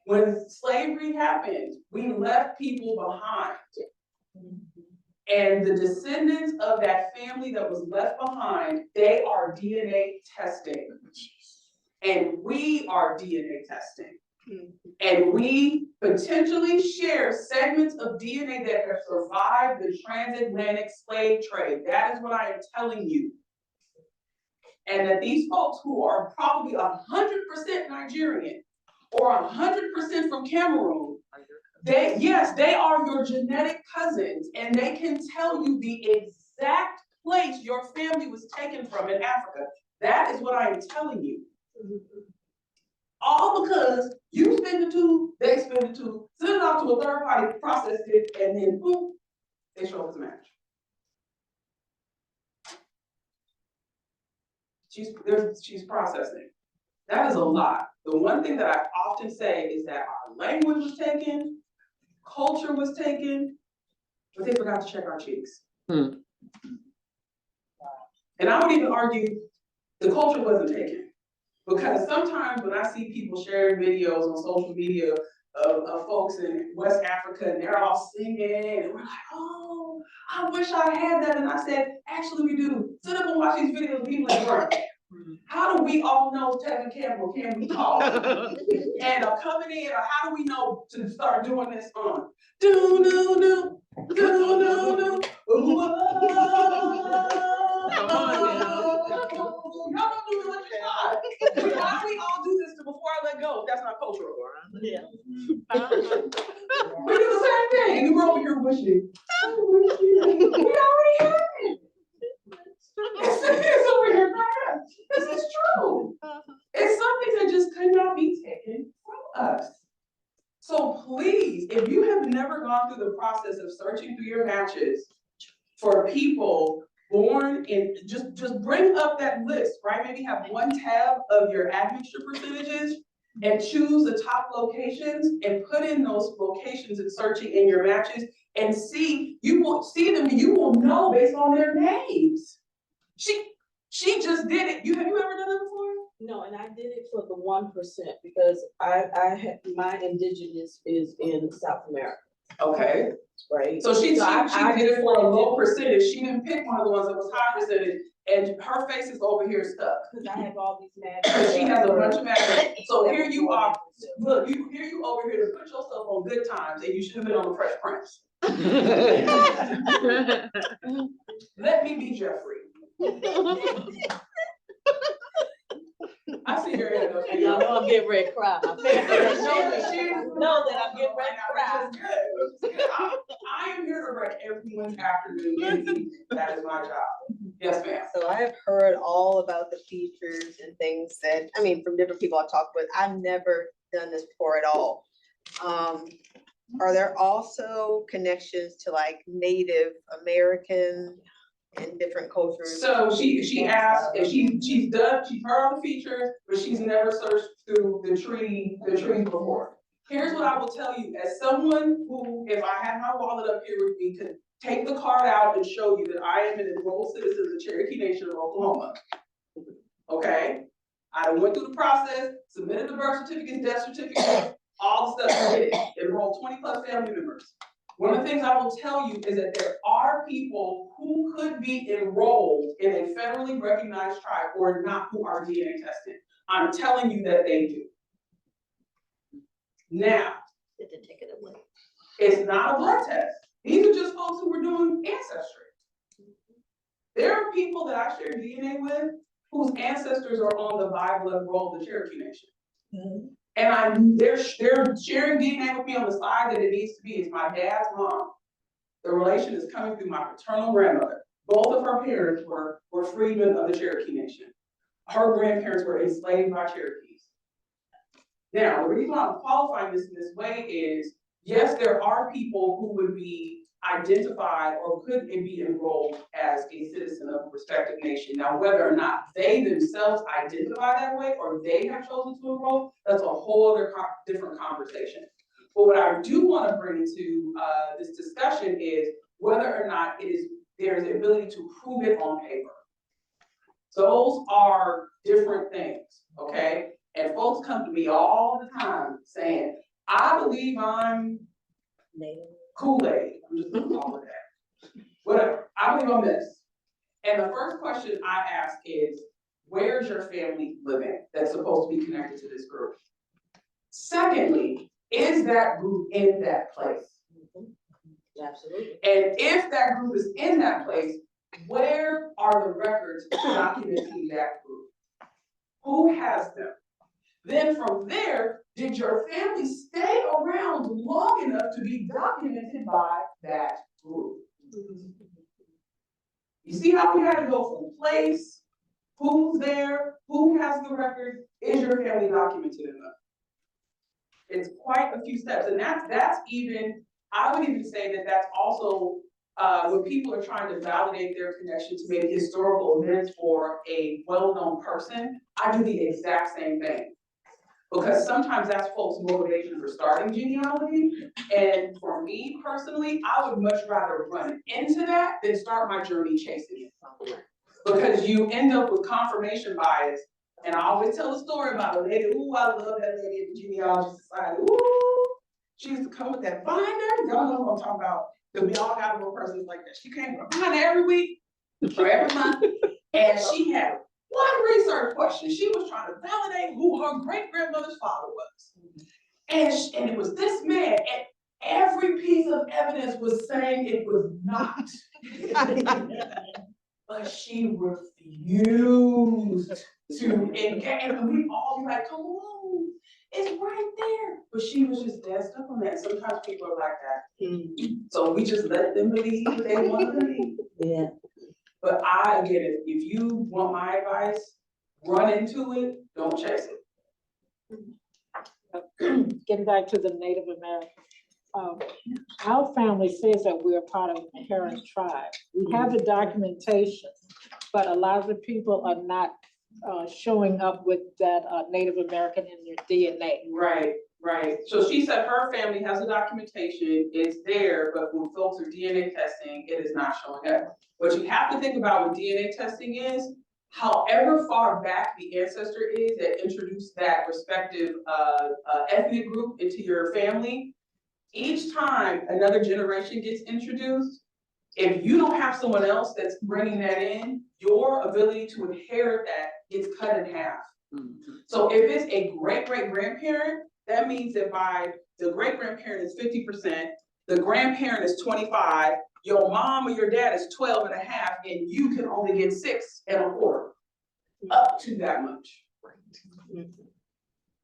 When slavery happened, we left people behind. And the descendants of that family that was left behind, they are DNA testing. And we are DNA testing. And we potentially share segments of DNA that have survived the transatlantic slave trade. That is what I am telling you. And that these folks who are probably 100% Nigerian or 100% from Cameroon, they are your genetic cousins, and they can tell you the exact place your family was taken from in Africa. That is what I am telling you. All because you spin the two, they spin the two, send it off to a third party, process it, and then boom, they show us a match. She's processing. That is a lot. The one thing that I often say is that our language was taken, culture was taken, but they forgot to check our cheeks. And I would even argue the culture wasn't taken. Because sometimes when I see people sharing videos on social media of folks in West Africa and they're all singing and we're like, oh, I wish I had that. And I said, actually we do. Sit up and watch these videos and be like, right. How do we all know Tevin Campbell, can we call? And coming in, or how do we know to start doing this on? Do, do, do, do, do, do. Come on now. Y'all don't do electric. Why do we all do this before I let go? That's not cultural. Yeah. We do the same thing, and we're over here wishing. We already have it. It's over here. This is true. It's something that just could not be taken from us. So please, if you have never gone through the process of searching through your matches for people born in, just bring up that list, right? Maybe have one tab of your admixture percentages and choose the top locations and put in those locations and searching in your matches and see, you will see them and you will know based on their names. She just did it. Have you ever done it before? No, and I did it for the 1% because I had, my indigenous is in South America. Okay. Right. So she did it for a low percentage. She didn't pick one of the ones that was high percentage, and her face is over here stuck. Because I have all these matches. She has a bunch of matches. So here you are. Look, here you over here to put yourself on Good Times, and you should have been on the Fresh Prince. Let me be Jeffrey. I see your head. And y'all know I'm getting ready to cry. My parents know that I'm getting ready to cry. Good. I am here to wreck everyone's afternoon and evening. That is my job. Yes, ma'am. So I have heard all about the features and things that, I mean, from different people I've talked with. I've never done this before at all. Are there also connections to like Native American and different cultures? So she asked if she's heard all the features, but she's never searched through the trees before. Here's what I will tell you, as someone who, if I had my wallet up here with me, could take the card out and show you that I am an enrolled citizen of the Cherokee Nation of Oklahoma. Okay? I went through the process, submitted the birth certificate, death certificate, all the stuff, did it, enrolled 20+ family members. One of the things I will tell you is that there are people who could be enrolled in a federally recognized tribe or not who are DNA tested. I'm telling you that they do. Now, it's not a blood test. These are just folks who were doing ancestry. There are people that I share DNA with whose ancestors are on the by blood roll of the Cherokee Nation. Mm-hmm. And they're sharing DNA with me on the side that it needs to be. It's my dad's mom. The relation is coming through my paternal grandmother. Both of her parents were freedmen of the Cherokee Nation. Her grandparents were enslaved by Cherokees. Now, the reason why I'm qualifying this in this way is, yes, there are people who would be identified or could be enrolled as a citizen of a respective nation. Now, whether or not they themselves identify that way or they have chosen to enroll, that's a whole other different conversation. But what I do want to bring into this discussion is whether or not there's the ability to prove it on paper. Those are different things, okay? And folks come to me all the time saying, I believe I'm Kool-Aid. I'm just gonna call it that. Whatever. I believe I'm this. And the first question I ask is, where's your family living that's supposed to be connected to this group? Secondly, is that group in that place? Absolutely. And if that group is in that place, where are the records documenting that group? Who has them? Then from there, did your family stay around long enough to be documented by that group? You see how we had to go from place, who's there, who has the record, is your family documented enough? It's quite a few steps, and that's even, I would even say that that's also when people are trying to validate their connection to maybe historical events for a well-known person. I do the exact same thing. Because sometimes that's folks' motivation for starting genealogy. And for me personally, I would much rather run into that than start my journey chasing it. Because you end up with confirmation bias. And I always tell a story about a lady, ooh, I love that lady at the Genealogy Society. Ooh, she used to come with that binder. Y'all know what I'm talking about. Because we all got one person like that. She came with a binder every week or every month. And she had One research question, she was trying to validate who her great-grandmother's father was. And it was this man, and every piece of evidence was saying it was not. But she refused to engage, and we all be like, come on, it's right there. But she was just dead stuck on that. Sometimes people are like that. So we just let them believe what they want to believe. Yeah. But I get it. If you want my advice, run into it, don't chase it. Getting back to the Native American. Our family says that we're part of the Heron tribe. We have the documentation, but a lot of the people are not showing up with that Native American in their DNA. Right, right. So she said her family has the documentation, it's there, but when folks are DNA testing, it is not showing up. What you have to think about with DNA testing is, however far back the ancestor is that introduced that respective ethnic group into your family, each time another generation gets introduced, if you don't have someone else that's bringing that in, your ability to inherit that gets cut in half. So if it's a great-great-grandparent, that means that by the great-grandparent is 50%, the grandparent is 25, your mom or your dad is 12 and a half, and you can only get 6 1/4, up to that much.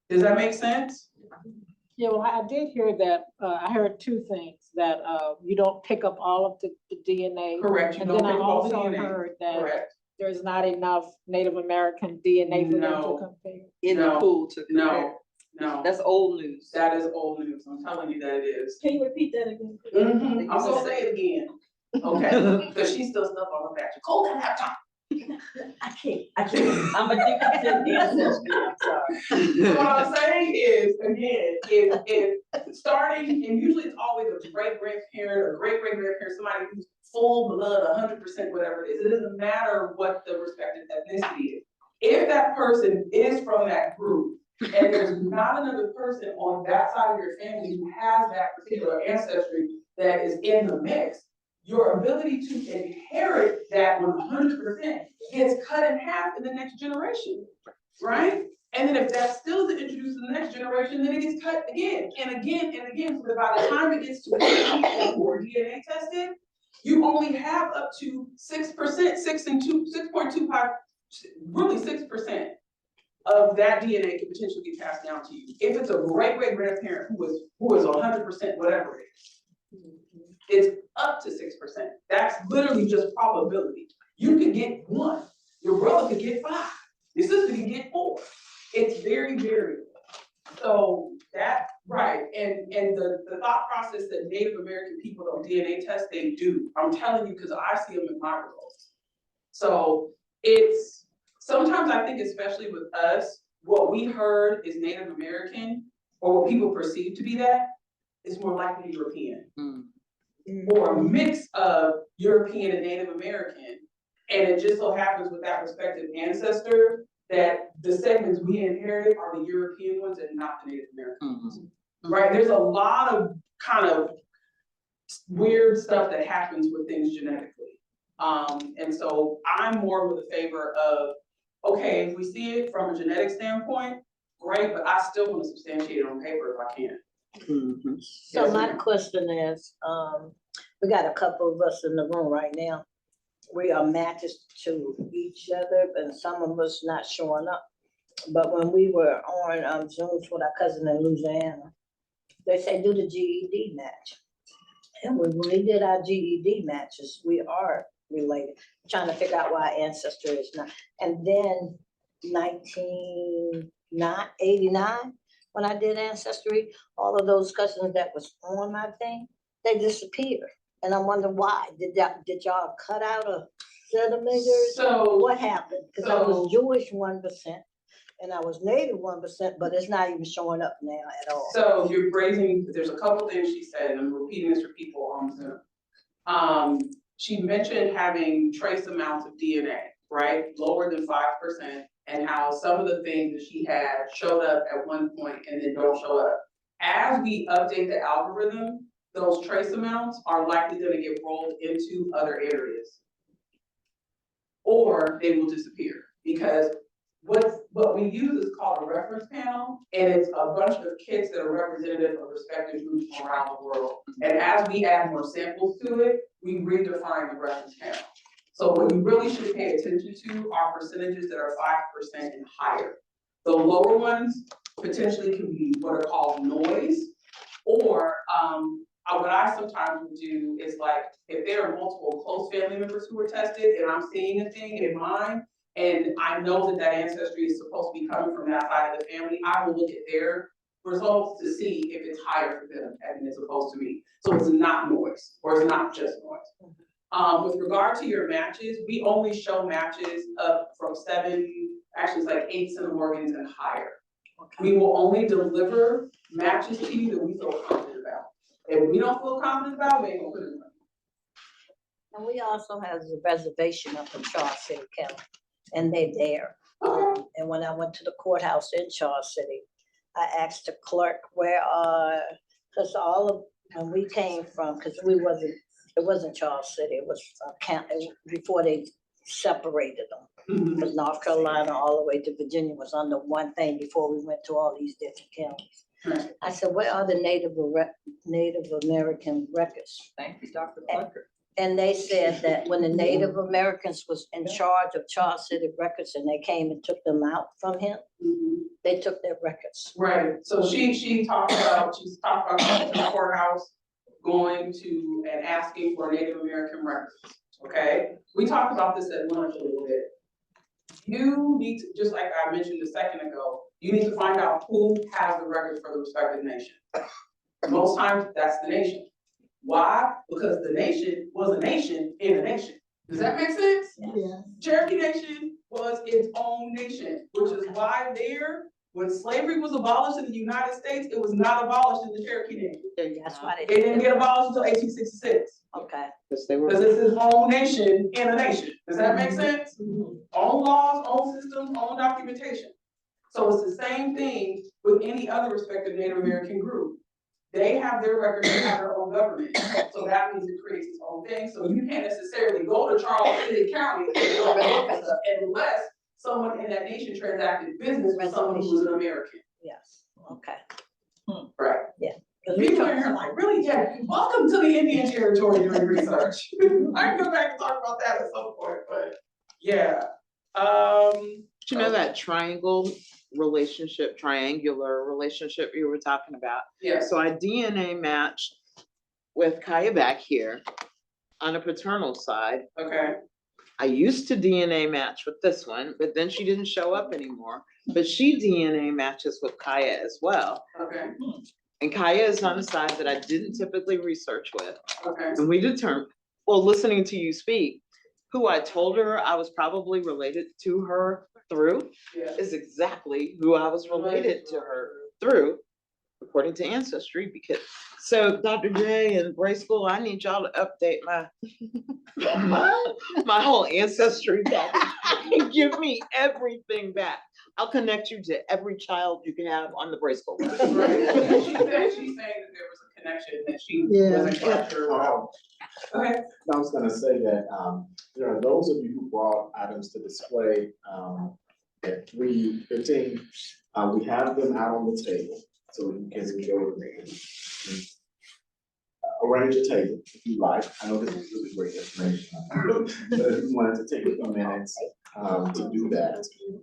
Does that make sense? Yeah, well, I did hear that, I heard two things, that you don't pick up all of the DNA. Correct, you And don't then I pick up all the also DNA. heard that Correct. there's not enough Native American DNA for them No. to compare. In the pool to compare. No. That's old news. That is old news. I'm telling you that it is. Can you repeat that again? I'm gonna say it again, okay? Because she's still stuck on her back. Hold that laptop. I can't. I'm addicted to the ancestry, I'm sorry. What I'm saying is, again, if starting, and usually it's always a great-grandparent or great-great-grandparent, somebody who's full blood, 100%, whatever it is. It doesn't matter what the respective ethnicity is. If that person is from that group, and there's not another person on that side of your family who has that particular ancestry that is in the mix, your ability to inherit that 100% gets cut in half in the next generation, right? And then if that still isn't introduced to the next generation, then it gets cut again and again and again. So that by the time it gets to people who are DNA tested, you only have up to 6%, 6.25, really 6% of that DNA can potentially be passed down to you. If it's a great-great-grandparent who is 100% whatever it is, it's up to 6%. That's literally just probability. You could get 1, your brother could get 5, your sister could get 4. It's very variable. So that, right, and the thought process that Native American people don't DNA test, they do. I'm telling you, because I see them in my results. So it's, sometimes I think, especially with us, what we heard is Native American, or what people perceive to be that, is more likely European. Or a mix of European and Native American. And it just so happens with that respective ancestor that the segments we inherited are the European ones and not the Native American ones. Right? There's a lot of kind of weird stuff that happens with things genetically. And so I'm more with the favor of, okay, if we see it from a genetic standpoint, great, but I still want to substantiate it on paper if I can. So my question is, we got a couple of us in the room right now. We are matches to each other, and some of us not showing up. But when we were on Zooms with our cousin in Louisiana, they say do the GED match. And when we did our GED matches, we are related. I'm trying to figure out why ancestor is not. And then 1989, when I did Ancestry, all of those cousins that was on my thing, they disappeared. And I wonder why. Did y'all cut out a centimeters? So what happened? Because I was Jewish 1% and I was Native 1%, but it's not even showing up now at all. So you're raising, there's a couple things she said, and I'm repeating this for people on Zoom. She mentioned having trace amounts of DNA, right? Lower than 5%, and how some of the things that she had showed up at one point and then don't show up. As we update the algorithm, those trace amounts are likely going to get rolled into other areas. Or they will disappear. Because what we use is called a reference panel, and it's a bunch of kids that are representative of respective groups from around the world. And as we add more samples to it, we redefine the reference panel. So what you really should pay attention to are percentages that are 5% and higher. The lower ones potentially can be what are called noise, or what I sometimes would do is like, if there are multiple close family members who were tested and I'm seeing a thing in mine, and I know that that ancestry is supposed to be coming from that side of the family, I will look at their results to see if it's higher for them as opposed to me. So it's not noise, or it's not just noise. With regard to your matches, we only show matches up from 7, actually it's like 8 centimorgans and higher. We will only deliver matches to you that we feel confident about. If we don't feel confident about, we ain't gonna put it in. And we also have the reservation up in Charles City County, and they're there. And when I went to the courthouse in Charles City, I asked the clerk where because all of, when we came from, because it wasn't Charles City, it was county, before they separated them. Because North Carolina all the way to Virginia was under one thing before we went to all these different counties. I said, where are the Native American records? Thank you, Dr. Plucker. And they said that when the Native Americans was in charge of Charles City records and they came and took them out from him, they took their records. Right, so she's talked about going to the courthouse, going to and asking for Native American records, okay? We talked about this at lunch a little bit. You need to, just like I mentioned a second ago, you need to find out who has the records for the respective nation. Most times, that's the nation. Why? Because the nation was a nation in a nation. Does that make sense? Yeah. Cherokee Nation was its own nation, which is why when slavery was abolished in the United States, it was not abolished in the Cherokee Nation. That's why It didn't get abolished until 1866. Okay. Because they were. Because it's its own nation in a nation. Does that make sense? Own laws, own systems, own documentation. So it's the same thing with any other respective Native American group. They have their records, they have their own government. So that means it creates its own thing. So you can't necessarily go to Charles City County and go look at stuff unless someone in that nation transacted business with someone who was an American. Yes, okay. Right. Yeah. People are here like, really? Yeah. Welcome to the Indian Territory during research. I can go back and talk about that at some point, but yeah. Do you know that triangular relationship you were talking about? Yeah. So I DNA matched with Kaya back here on a paternal side. Okay. I used to DNA match with this one, but then she didn't show up anymore. But she DNA matches with Kaya as well. Okay. And Kaya is on the side that I didn't typically research with. Okay. And we determined, well, listening to you speak, who I told her I was probably related to her through is exactly who I was related to her through, according to Ancestry. Because so Dr. J and Bray School, I need y'all to update my whole Ancestry package and give me everything back. I'll connect you to every child you can have on the Bray School. Right. She's saying that there was a connection that she wasn't quite sure about. Okay. I was gonna say that, there are those of you who brought items to display, at 3:15. We have them out on the table, so you can go and arrange a table if you like. I know this is really great information, but if you wanted to take a few minutes, to do that, you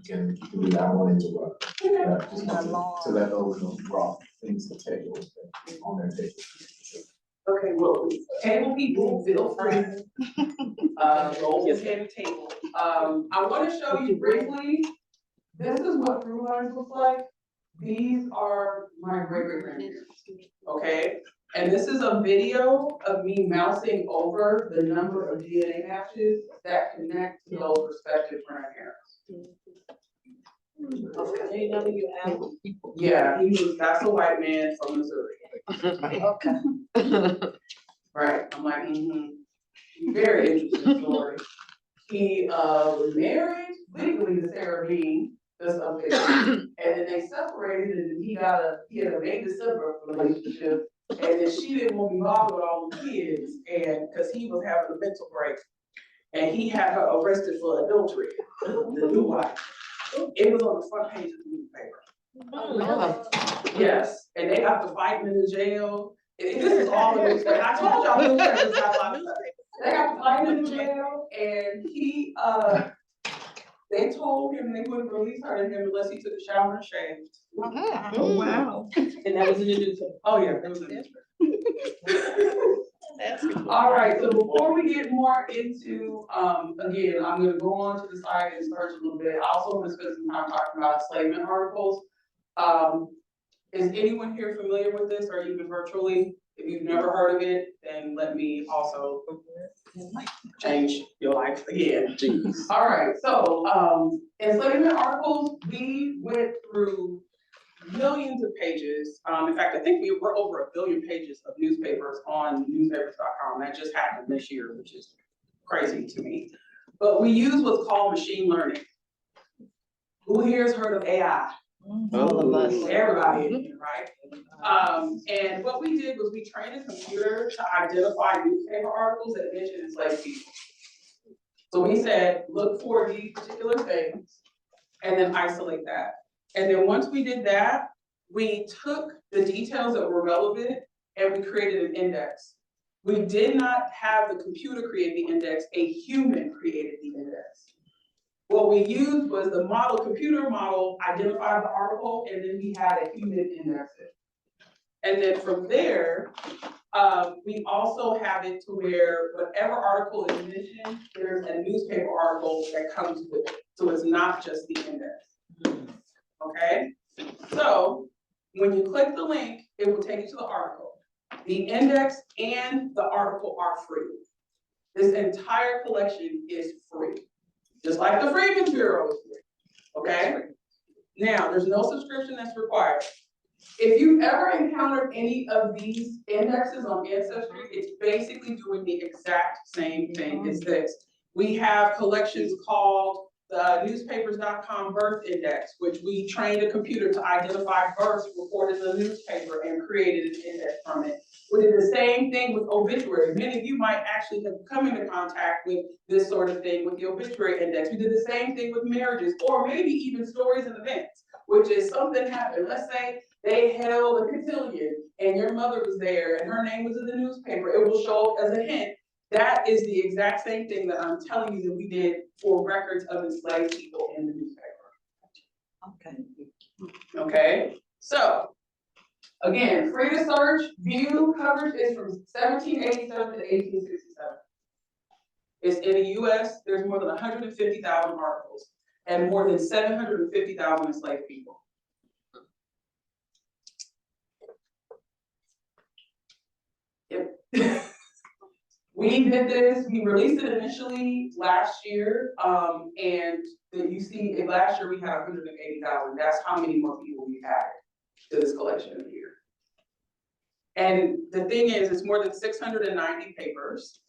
can do that one interrupt. Just to let those who brought things to the table, on their table. Okay, well, table people, feel free. Go ahead and table. I want to show you briefly, this is what through lines look like. These are my great-great-grandparents, okay? And this is a video of me mousing over the number of DNA matches that connect to those respective grandparents. Okay. Yeah, that's a white man from Missouri. Okay. Right, I'm like, very interesting story. He was married legally to Sarah Bean, that's up there, and then they separated, and he had a May December relationship, and then she didn't want to be bothered with all the kids, and because he was having a mental break. And he had her arrested for adultery, the new wife. It was on the front page of the newspaper. Oh, really? Yes, and they got to fighting in the jail. This is all the newspaper. I told y'all newspapers got a lot of stuff. They got to fighting in the jail, and he, they told him they wouldn't release her to him unless he took a shower and shaved. Oh, wow. And that was in the newspaper. Oh, yeah, that was in the newspaper. All right, so before we get more into, again, I'm gonna go on to the side and search a little bit. I also want to spend some time talking about enslavement articles. Is anyone here familiar with this or even virtually? If you've never heard of it, then let me also change your life again. All right, so, enslavement articles, we went through millions of pages. In fact, I think we were over 1 billion pages of newspapers on newspapers.com. That just happened this year, which is crazy to me. But we use what's called machine learning. Who here has heard of AI? All of us. Everybody in here, right? And what we did was we trained a computer to identify newspaper articles that mention enslaved people. So we said, look for these particular things and then isolate that. And then once we did that, we took the details that were relevant and we created an index. We did not have the computer create the index, a human created the index. What we used was the model, computer model identified the article, and then we had a human index it. And then from there, we also have it to where whatever article is mentioned, there's a newspaper article that comes with it. So it's not just the index. Okay? So when you click the link, it will take you to the article. The index and the article are free. This entire collection is free. Just like the Freedmen's Bureau is free, okay? Now, there's no subscription that's required. If you've ever encountered any of these indexes on Ancestry, it's basically doing the exact same thing as this. We have collections called the newspapers.com birth index, which we trained a computer to identify births reported in the newspaper and created an index from it. We did the same thing with obituary. Many of you might actually have come into contact with this sort of thing with the obituary index. We did the same thing with marriages, or maybe even stories and events, which is something happened. Let's say they held a cotillion and your mother was there and her name was in the newspaper. It will show up as a hint. That is the exact same thing that I'm telling you that we did for records of enslaved people in the newspaper. Okay. Okay, so again, free to search, view coverage is from 1787 to 1867. It's in the US, there's more than 150,000 articles and more than 750,000 enslaved people. Yep. We did this, we released it initially last year, and you see, last year we had 180,000. That's how many more people we've added to this collection in a year. And the thing is, it's more than 690 papers.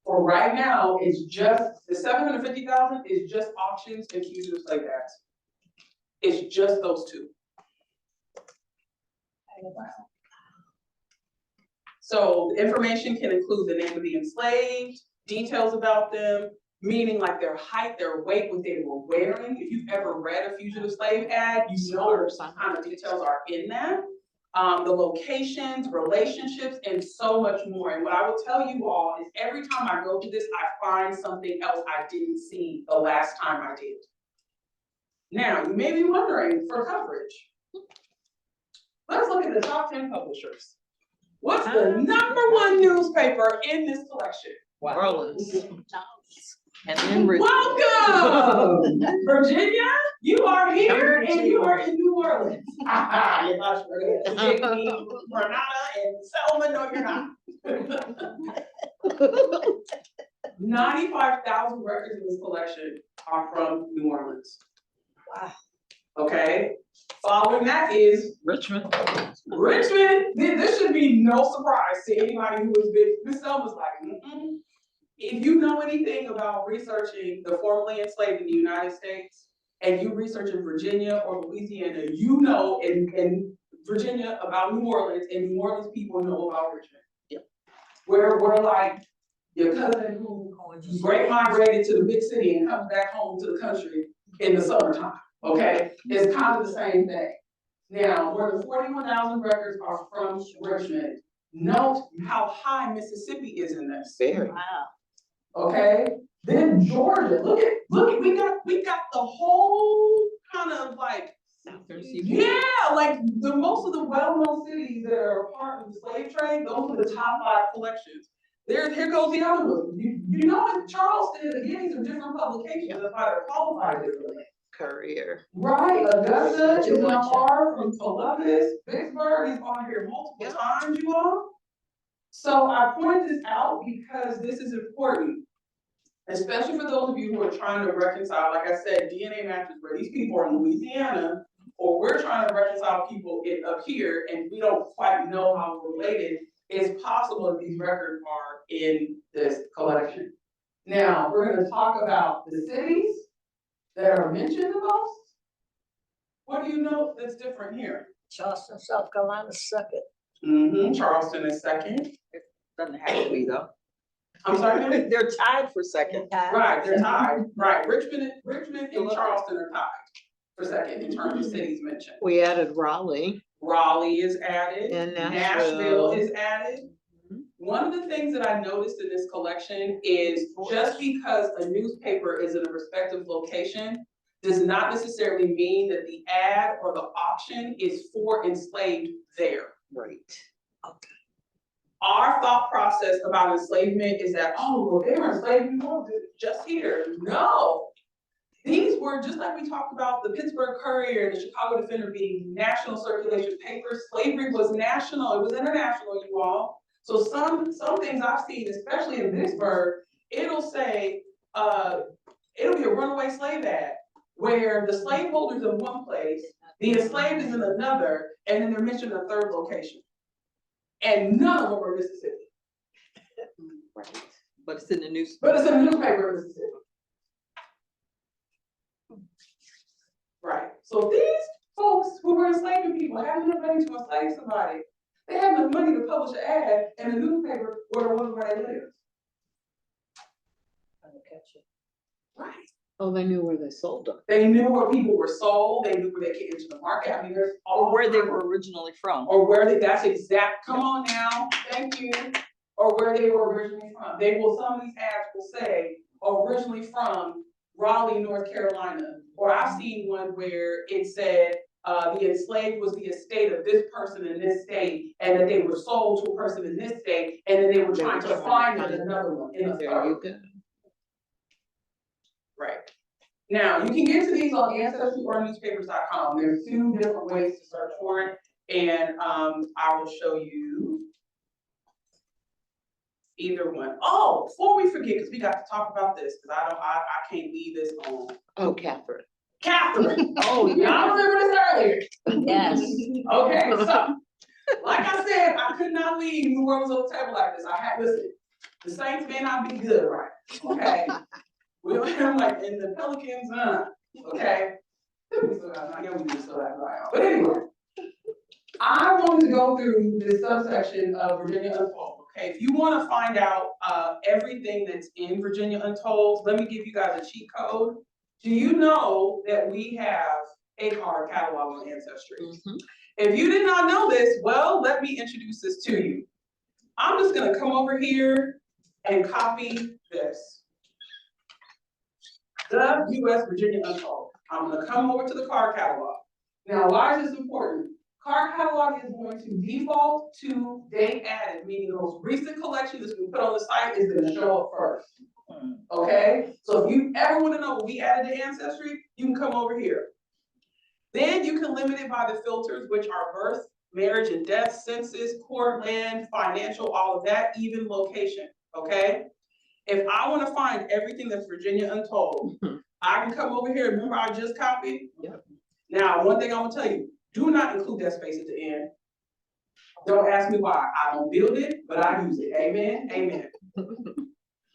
For right now, it's just, the 750,000 is just auctions and fugitive slave ads. It's just those two. Wow. So the information can include the name of the enslaved, details about them, meaning like their height, their weight, what they were wearing. If you've ever read a fugitive slave ad, you know what kind of details are in that. The locations, relationships, and so much more. And what I will tell you all is every time I go to this, I find something else I didn't see the last time I did. Now, you may be wondering for coverage. Let's look at the top 10 publishers. What's the #1 newspaper in this collection? Orleans. And then welcome, Virginia. You are here and you are in New Orleans. You thought you were gonna take me, Renata and Selma. No, you're not. 95,000 records in this collection are from New Orleans. Wow. Okay. Following that is Richmond. Richmond. This should be no surprise to anybody who has been. Miss Selma's like, If you know anything about researching the formerly enslaved in the United States, and you research in Virginia or Louisiana, you know in Virginia about New Orleans, and New Orleans people know about Richmond. Yep. We're like your cousin who great migrated to the big city and comes back home to the country in the summertime, okay? It's kind of the same thing. Now, more than 41,000 records are from Richmond. Note how high Mississippi is in this. Very. Wow. Okay, then Georgia, look at, we got the whole kind of like, yeah, like the most of the well-known cities that are a part of the slave trade, those are the top 5 collections. Here goes the other one. You know, in Charleston, again, these are different publications, that's why they're qualified differently. Career. Right, Augusta is not far from Columbus, Vicksburg is on here multiple times, you all. So I point this out because this is important, especially for those of you who are trying to reconcile, like I said, DNA matches where these people are in Louisiana, or we're trying to reconcile people up here and we don't quite know how related. It's possible that these records are in this collection. Now, we're going to talk about the cities that are mentioned the most. What do you know that's different here? Charleston, South Carolina, second. Charleston is second. It doesn't have to be though. I'm sorry? They're tied for second. Right, they're tied. Right, Richmond and Charleston are tied for second in terms of cities mentioned. We added Raleigh. Raleigh is added. And Nashville is added. One of the things that I noticed in this collection is just because a newspaper is in a respective location does not necessarily mean that the ad or the auction is for enslaved there. Right. Our thought process about enslavement is that, oh, well, they were enslaved just here. No. These were, just like we talked about the Pittsburgh Courier and the Chicago Defender being national circulation papers, slavery was national, it was international, you all. So some things I've seen, especially in Vicksburg, it'll say, it'll be a runaway slave ad, where the slaveholder's in one place, the enslaved is in another, and then they're mentioned a third location. And none of them are Mississippi. Right. But it's in the newspaper. But it's in the newspaper in Mississippi. Right. So these folks who were enslaving people have enough money to enslave somebody. They have enough money to publish an ad in a newspaper where the ones where they live. Right. Oh, they knew where they sold them. They knew where people were sold. They knew where they came into the market. I mean, there's all. Or where they were originally from. Or where they, that's exact, come on now, thank you. Or where they were originally from. They will, some of these ads will say, originally from Raleigh, North Carolina. Or I've seen one where it said, the enslaved was the estate of this person in this state, and that they were sold to a person in this state, and then they were trying to find it in another one, in a third. Right. Now, you can get to these on ancestry.newspapers.com. There's 2 different ways to search for it, and I will show you either one. Oh, before we forget, because we got to talk about this, because I can't leave this on. Oh, Catherine. Catherine. Oh, y'all remember this earlier? Yes. Okay, so like I said, I could not leave New Orleans on the table like this. I had, listen, the Saints may not be good, right? Okay. I'm like, in the Pelicans, okay. I know we still have right on. But anyway, I wanted to go through this subsection of Virginia Untold. Okay, if you want to find out everything that's in Virginia Untold, let me give you guys a cheat code. Do you know that we have a card catalog on Ancestry? If you did not know this, well, let me introduce this to you. I'm just going to come over here and copy this. The U.S. Virginia Untold. I'm going to come over to the card catalog. Now, why is this important? Card catalog is going to default to date added, meaning the most recent collection that's been put on the site is going to show up first. Okay? So if you ever want to know what we added to Ancestry, you can come over here. Then you can limit it by the filters, which are birth, marriage and death, census, court, land, financial, all of that, even location. Okay? If I want to find everything that's Virginia Untold, I can come over here. Remember I just copied? Yep. Now, one thing I'm going to tell you, do not include that space at the end. Don't ask me why. I don't build it, but I use it. Amen? Amen.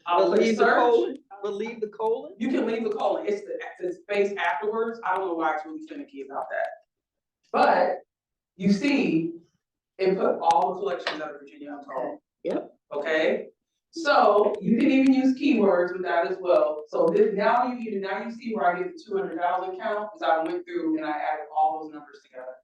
I'll leave the colon. But leave the colon? You can leave the colon. It's the space afterwards. I don't know why it's really finicky about that. But you see, it put all the collections out of Virginia Untold. Yep. Okay? So you can even use keywords with that as well. So this, now you see where I get the 200,000 count, because I went through and I added all those numbers together.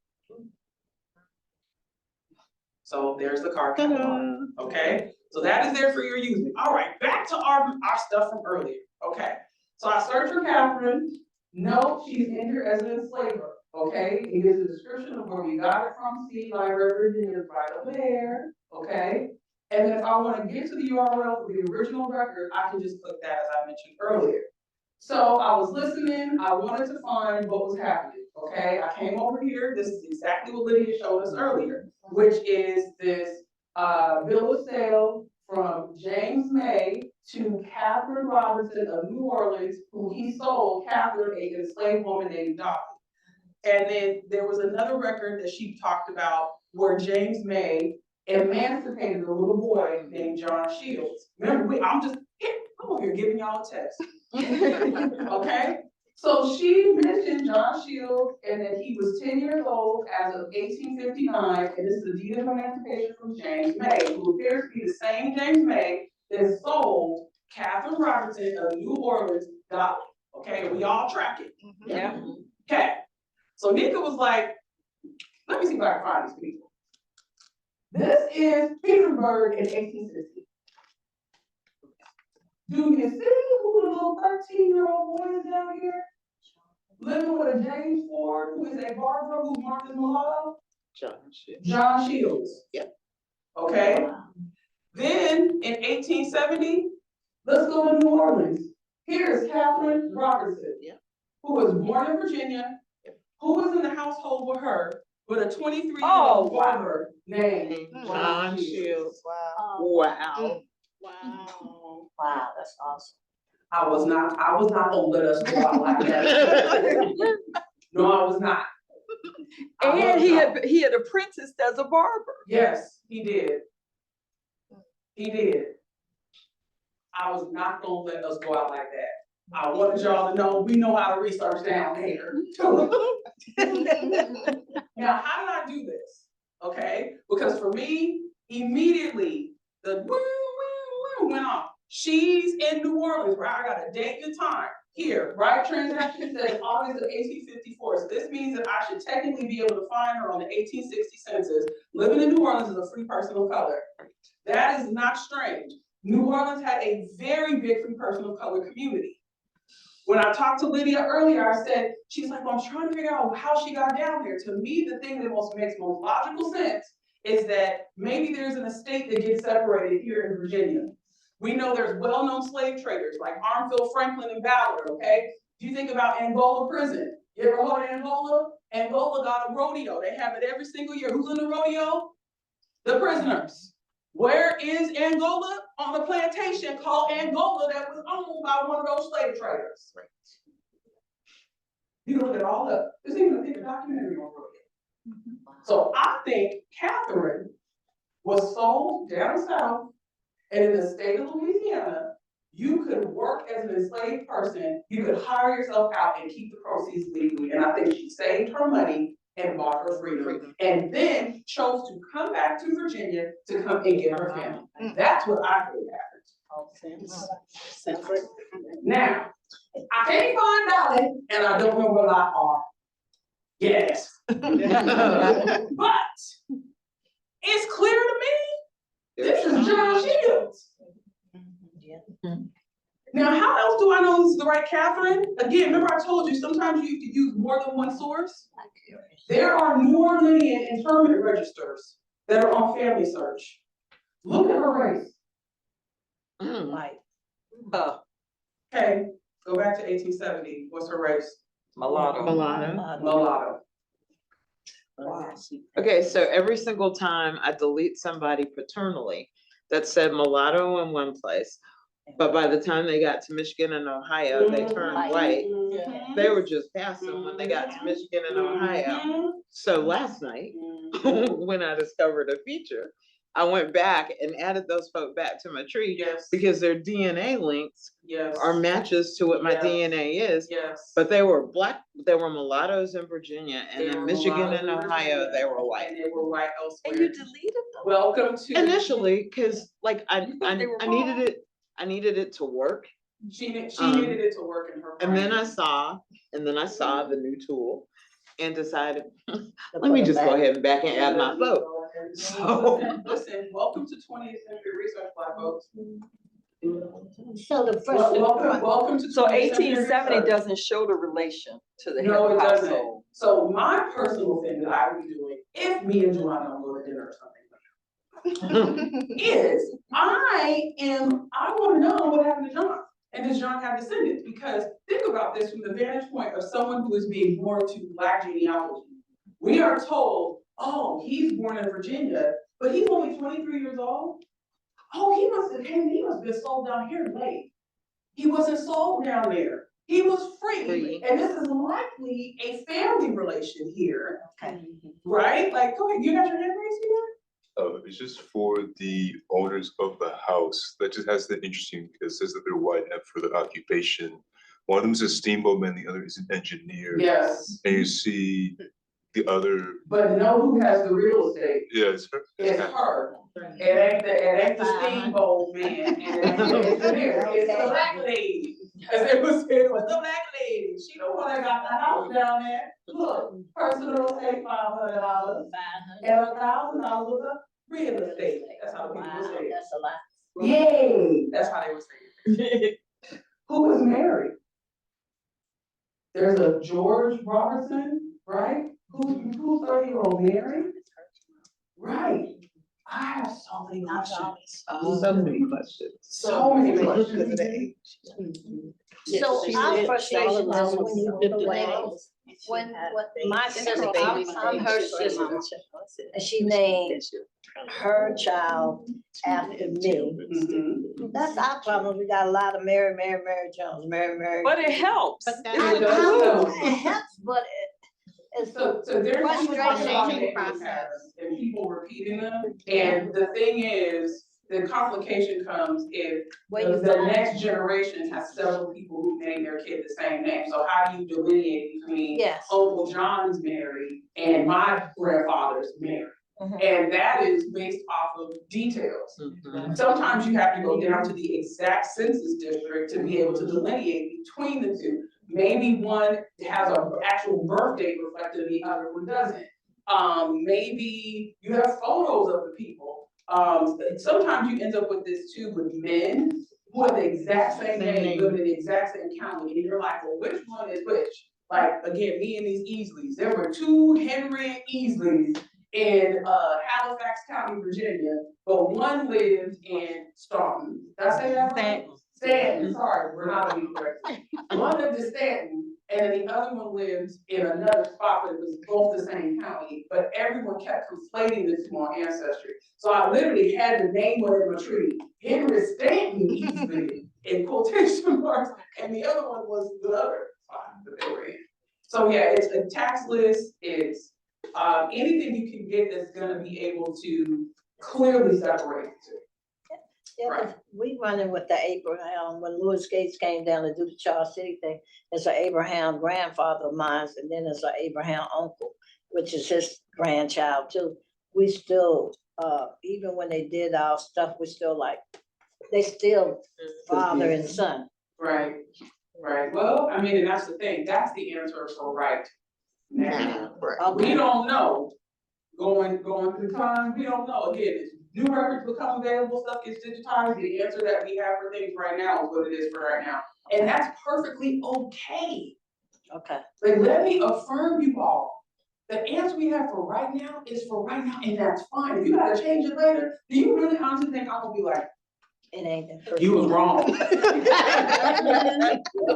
So there's the card catalog, okay? So that is there for your using. All right, back to our stuff from earlier, okay? So I searched for Catherine. No, she's in here as an enslaver, okay? It gives a description of where we got it from. See, Library, Virginia is right up there, okay? And then if I want to get to the URL for the original record, I can just click that as I mentioned earlier. So I was listening, I wanted to find what was happening, okay? I came over here, this is exactly what Lydia showed us earlier, which is this bill of sale from James May to Catherine Robinson of New Orleans, who he sold Catherine, a enslaved woman named Dolly. And then there was another record that she talked about where James May emancipated a little boy named John Shields. Remember, I'm over here giving y'all a test. Okay? So she mentioned John Shields and that he was 10 years old as of 1859, and this is the deed of emancipation from James May, who appears to be the same James May that sold Catherine Robertson of New Orleans Dolly. Okay, we all track it. Yeah. Okay. So Nicka was like, let me see if I can find these people. This is Petersburg in 1860. Do you see who the little 13-year-old boy is down here? Living with a James Ford, who is a barber who's marked as mulatto? John Shields. Yep. Okay. Wow. Then in 1870, let's go to New Orleans. Here's Catherine Robertson, who was born in Virginia, who was in the household with her, with a 23-year-old barber named John Shields. Wow. Wow. Wow. Wow, that's awesome. I was not gonna let us go out like that. No, I was not. And he had apprenticed as a barber. Yes, he did. He did. I was not gonna let us go out like that. I wanted y'all to know we know how to research down here. Now, how did I do this? Okay, because for me, immediately the went off. She's in New Orleans, right? I got a date and time here, right? Transaction says August of 1854. So this means that I should technically be able to find her on the 1860 census, living in New Orleans as a free person of color. That is not strange. New Orleans had a very big free person of color community. When I talked to Lydia earlier, I said, she's like, well, I'm trying to figure out how she got down there. To me, the thing that makes most logical sense is that maybe there's an estate that gets separated here in Virginia. We know there's well-known slave traders like Armfield Franklin and Ballard, okay? If you think about Angola prison, you ever heard of Angola? Angola got a rodeo. They have it every single year. Who's in the rodeo? The prisoners. Where is Angola? On a plantation called Angola that was owned by one of those slave traders. Right. You can look it all up. There's even a documentary on rodeo. So I think Catherine was sold down south, and in the state of Louisiana, you could work as an enslaved person, you could hire yourself out and keep the proceeds legally. And I think she saved her money and bought her freedom, and then chose to come back to Virginia to come and get her family. That's what I think happened. Now, I can't find Dolly, and I don't know where I are. Yes. But it's clear to me, this is John Shields. Now, how else do I know this is the right Catherine? Again, remember I told you, sometimes you have to use more than one source. There are New Orleanian interment registers that are on Family Search. Look at her race. Okay, go back to 1870. What's her race? Mulatto. Mulatto. Wow. Okay, so every single time I delete somebody paternally that said mulatto in one place, but by the time they got to Michigan and Ohio, they turned white. They were just passing when they got to Michigan and Ohio. So last night, when I discovered a feature, I went back and added those folk back to my tree. Yes. Because their DNA links Yes. are matches to what my Yes. DNA is. Yes. But they were mulattoes in Virginia, and They in were Michigan mulattoes and in Ohio, Virginia, they were white. And they were white elsewhere. And you deleted them? Welcome to. Initially, cause like I They were needed it to work. She needed it to work in her brain. And then I saw the new tool and decided, let me just go ahead and back and add my vote. So. Listen, welcome to 20th century research, Black folks. So the Welcome to. So 20th century 1870 research. doesn't show the relation to the head No, of it doesn't. household. So my personal thing that I would be doing, if me and Joanne don't go to dinner or something, is I wanna know what happened to John. And does John have descendants? Because think about this from the vantage point of someone who is being born to Black genealogy. We are told, oh, he's born in Virginia, but he's only 23 years old. Oh, he must have been sold down here late. He wasn't sold down there. He was free. And this is likely a family relation here. Okay. Right? Like, go ahead, you got your hand raised here? It's just for the owners of the house. That just has the interesting because it says that they're white and for the occupation. One of them is a steamboatman, the other is an engineer. Yes. And you see the other. But know who has the real estate? Yeah, it's her. It's her. It ain't the steamboat man, and it ain't the engineer. It's the Black lady. As it was the Black lady. She the one that got the house down there. Look, personal estate $500 and $1,000 of real estate. That's how people say it. That's a lot. Yay! That's how they would say it. Who is married? There's a George Robertson, right? Who's 30-year-old married? Right. I have so many questions. So many questions. So many questions. So our frustration is when you do the names, when my sister, I'm her sister, and she named her child after me. That's our problem. We got a lot of Mary Jones, Mary. But it helps. But It does help. it helps, but it's So there's frustration. process and people repeating them. And the thing is, the complication comes if the next generation has several people who name their kid the same name. So how do you delineate between Uncle John's married and my grandfather's married? And that is based off of details. Sometimes you have to go down to the exact census district to be able to delineate between the two. Maybe one has an actual birth date reflected and the other one doesn't. Maybe you have photos of the people. Sometimes you end up with this too with men who have the exact same name, live in the exact same county, and you're like, well, which one is which? Like, again, me and these Easleys. There were two Henry Easleys in Halifax County, Virginia, but one lived in Staunton. Did I say that right? Stanton, sorry, we're not being correct. One lived in Stanton, and then the other one lived in another spot, but it was both the same county, but everyone kept conflating the two on Ancestry. So I literally had the name on my tree, Henry Stanton Easley, in quotation marks, and the other one was the other spot that they were in. So yeah, it's a tax list, it's anything you can get that's gonna be able to clearly separate the two. Yeah, Right. we running with the Abraham, when Louis Gates came down to do the Charles City thing, there's an Abraham grandfather of mine, and then there's an Abraham uncle, which is his grandchild too. We still, even when they did our stuff, we still like, they still father and son. Right, right. Well, I mean, and that's the thing, that's the answer for right now. We don't know, going through time, we don't know. Again, as new records become available, stuff gets digitized, the answer that we have for things right now is what it is for right now. And that's perfectly okay. Okay. Like, let me affirm you all. The answer we have for right now is for right now, and that's fine. If you gotta change it later, do you really honestly think I'm gonna be like, it ain't that you was wrong?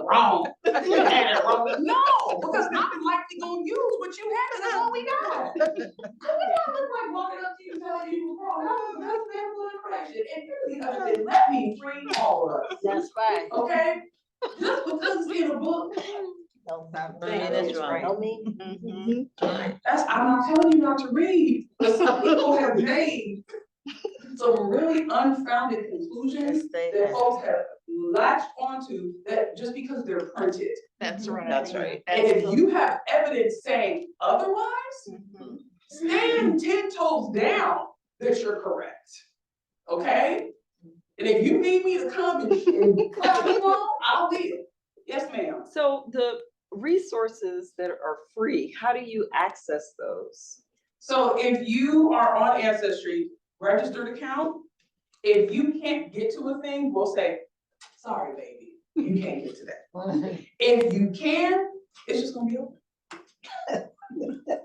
Wrong. You had it wrong. No, because I'm likely gonna use what you had, and that's all we got. I mean, I look like walking up to you telling you you was wrong. That's medical correction. And really, other than let me free all of us. That's right. Okay? Just because it's in a book. That's right. No me. I'm not telling you not to read, but some people have made Some really unfounded conclusions that folks have latched onto that just because they're printed. That's right. That's right. And if you have evidence saying otherwise, stand 10 toes down that you're correct, okay? And if you need me to come and clap along, I'll be. Yes, ma'am. So the resources that are free, how do you access those? So if you are on Ancestry, registered account, if you can't get to a thing, we'll say, sorry, baby, you can't get to that. If you can, it's just gonna be open.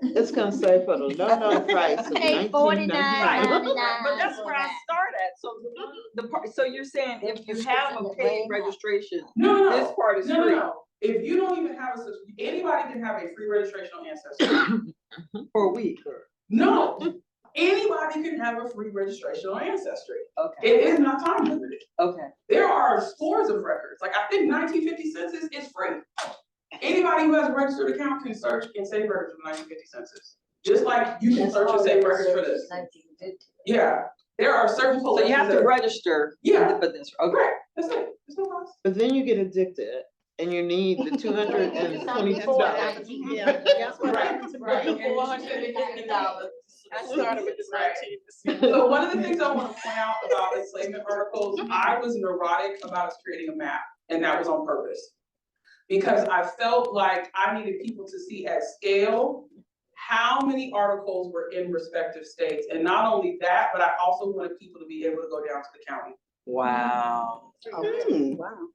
It's gonna say for the low price of Pay $19.99. $49.99. But that's where I start at. So the part, so you're saying if you have a paid registration, No. this part is free. No. If you don't even have anybody can have a free registration on Ancestry. For a week or? No, anybody can have a free registration on Ancestry. Okay. It is not time limited. Okay. There are scores of records. Like I think 1950 census is free. Anybody who has a registered account can search and save records from 1950 census. Just like you can search and save records for this. 1950. Yeah, there are certain. So you have to register. Yeah. For this. Okay. Right. That's it. There's no cost. But then you get addicted and you need the $222. Yeah, that's what happened to Right. me. I started with the 19%. So one of the things I want to point out about enslavement articles, I was neurotic about us creating a map, and that was on purpose. Because I felt like I needed people to see at scale how many articles were in respective states. And not only that, but I also wanted people to be able to go down to the county. Wow. Wow.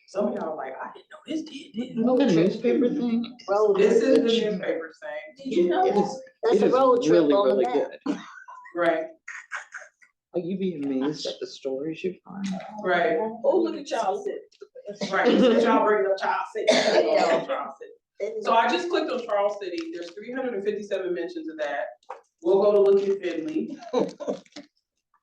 Some of y'all are like, I didn't know this did. The newspaper thing. This is the newspaper thing. Did you know this? It That's a is road trip really, on the really map. good. Right, Are you be amazed at the stories you find? right, Oh, look at y'all sit. right. So y'all bring up Charles City. Charles City. So I just clicked on Charles City. There's 357 mentions of that. We'll go to look at Finley.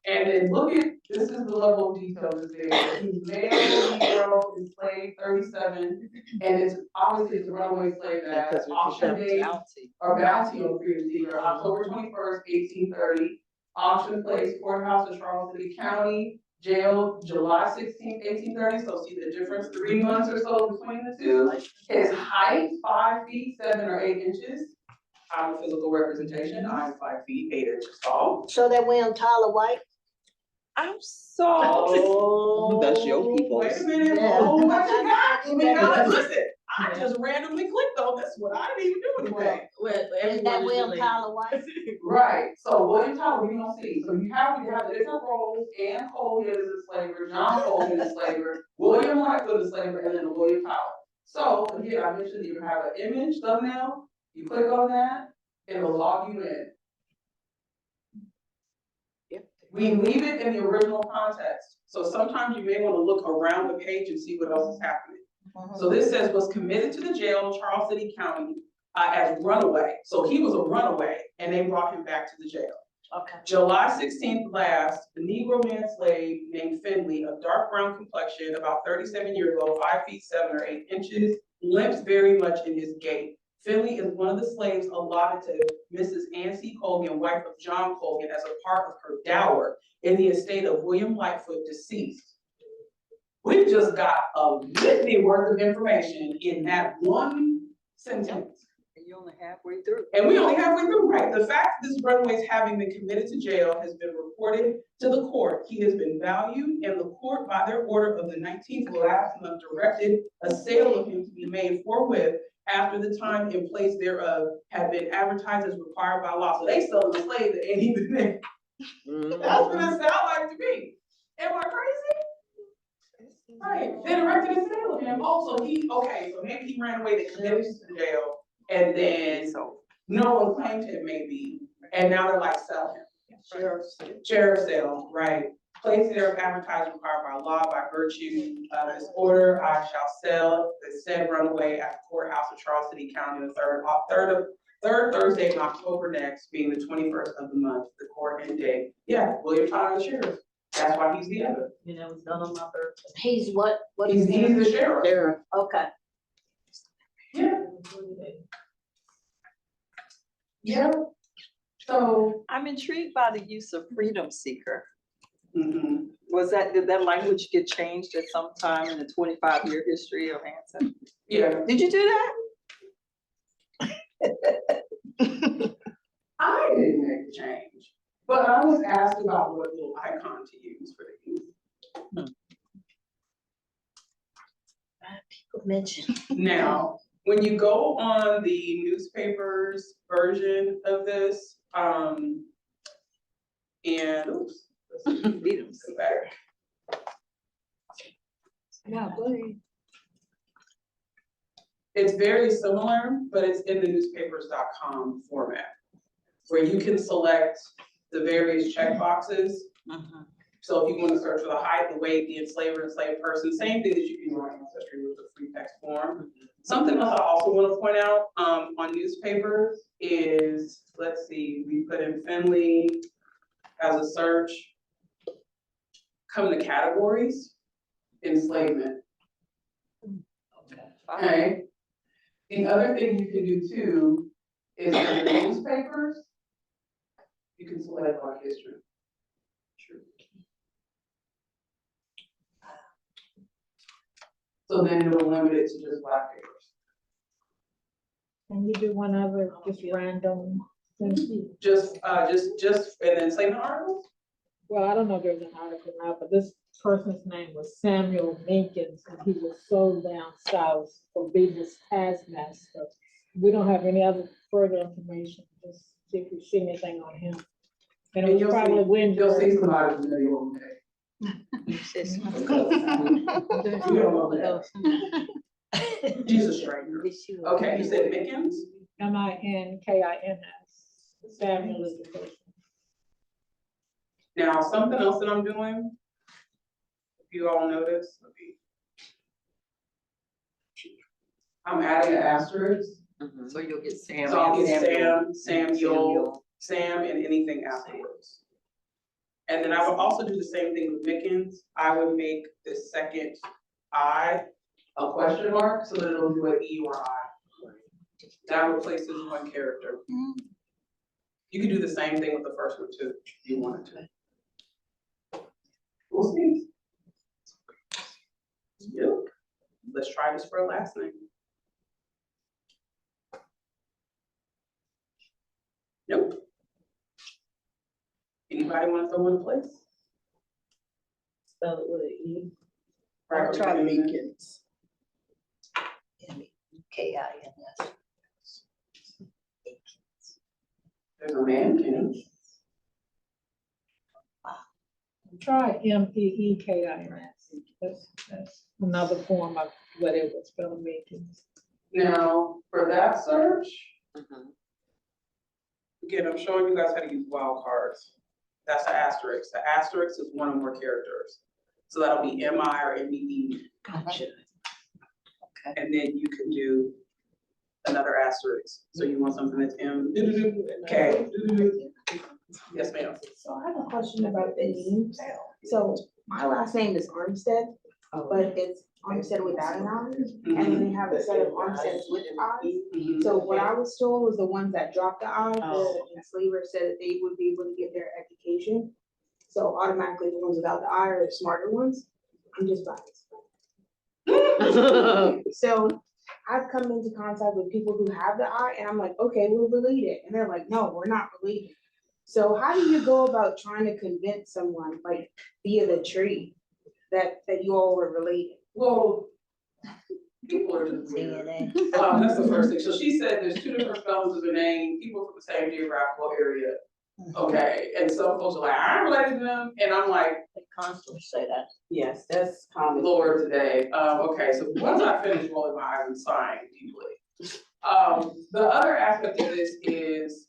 And then look at, this is the level of detail that's there. He's male, Negro, enslaved, 37. And it's obviously it's a runaway slave that Because we auction keep date Bounty. or bounty on freedom seeker, October 21st, 1830. Auction place, courthouse in Charles City County, jail, July 16th, 1830. So see the difference, 3 months or so between the two. His height, 5 feet, 7 or 8 inches. I'm a physical representation. I'm 5 feet, 8 inches tall. So that William Tyler White? I'm so. Oh. That's your people. Wait a minute. Yeah. Oh, what you got? We got, listen, I just randomly clicked on this one. I didn't even do anything. Is that William Tyler White? Right. So William Tyler, we don't see. So you have the different roles. Anne Colgan is a slaver, John Colgan is a slaver, William Lightfoot is a slaver, and then William Tyler. So again, I mentioned you have an image thumbnail. You click on that, it'll log you in. We leave it in the original context. So sometimes you may want to look around the page and see what else is happening. So this says was committed to the jail, Charles City County, as runaway. So he was a runaway and they brought him back to the jail. Okay. July 16th last, a Negro man slave named Finley, of dark brown complexion, about 37 years old, 5 feet 7 or 8 inches, limps very much in his gait. Finley is one of the slaves allotted to Mrs. Anne C. Colgan, wife of John Colgan, as a part of her dower in the estate of William Lightfoot, deceased. We just got a litany worth of information in that one sentence. And you're only halfway through. And we only halfway through, right? The fact that this runaway is having been committed to jail has been reported to the court. He has been valued, and the court, by their order of the 19th last month, directed a sale of him to be made forthwith after the time and place thereof have been advertised as required by law. So they sold a slave that ain't even there. That's what it sounds like to me. Am I crazy? Right. They directed a sale of him. Also, so maybe he ran away, they committed him to jail, and then no one claimed him maybe, and now they're like, sell him. Sheriff sale, right. Place thereof advertised required by law by virtue of this order, I shall sell the said runaway at the courthouse of Charles City County the third Thursday in October next, being the 21st of the month, the court end date. Yeah, William Tyler, the sheriff. That's why he's the other. You know, it's done on my birthday. He's what? What He's is he? the sheriff. Okay. Yeah. Yeah. So. I'm intrigued by the use of freedom seeker. Mhm. Did that language get changed at some time in the 25-year history of ancestry? Yeah. Did you do that? I didn't make the change, but I was asked about what little icon to use for these. People mention. Now, when you go on the newspaper's version of this, and oops, let's go back. Yeah, please. It's very similar, but it's in the newspapers.com format, where you can select the various checkboxes. So if you want to search for the height, the weight, the enslaver, enslaved person, same thing that you can do on Ancestry with the free text form. Something else I also want to point out on newspapers is, let's see, we put in Finley as a search. Come to categories, enslavement. Okay. The other thing you can do too is for your newspapers, you can select Black history. So then it'll limit it to just Black papers. Can you do one other, just random? Just, and then enslavement articles? Well, I don't know if there's an article now, but this person's name was Samuel Minkins, and he was sold down south for being his taskmaster. We don't have any other further information, just see if we see anything on him. And it was probably when. You'll see somebody in the video one day. You don't know that. She's a stranger. Okay, you said Minkins? Minkins. Samuel is the person. Now, something else that I'm doing, if you all notice, I'm adding an asterisk. So you'll get Sam. So I'll get and Samuel, Sam, and anything afterwards. And then I would also do the same thing with Minkins. I would make the second I a question mark so that it'll do an E or I. That replaces one character. You could do the same thing with the first one too, if you wanted to. We'll see. Yep. Let's try this for a last name. Nope. Anybody want to throw in a place? Spell it with an E. I'll try Minkins. M-E-K-I-N-S. There's a Mankins. Try Meekins. That's another form of whatever spell Minkins. Now, for that search, again, I'm showing you guys how to use wildcards. That's an asterisk. The asterisk is one or more characters. So that'll be M-I or M-E-E. Gotcha. Okay. And then you can do another asterisk. So you want something that's M, K. Yes, ma'am. So I have a question about the name. So my last name is Armstead, but it's Armstead without an I, and then they have a set of Armsteads with I's. So what I was told was the ones that dropped the I, the enslavers said that they would be able to get their education. So automatically the ones without the I are the smarter ones. I'm just biased. So I've come into contact with people who have the I, and I'm like, okay, we're related. And they're like, no, we're not related. So how do you go about trying to convince someone, like via the tree, that you all were related? Well, people are just weird. That's the first thing. So she said there's two different spellings of the name, people from the same geographical area. Okay, and some folks are like, I'm related to them, and I'm like, they constantly say that. yes, that's common. Lord today. Okay, so once I finish rolling my eyes and sighing deeply. The other aspect of this is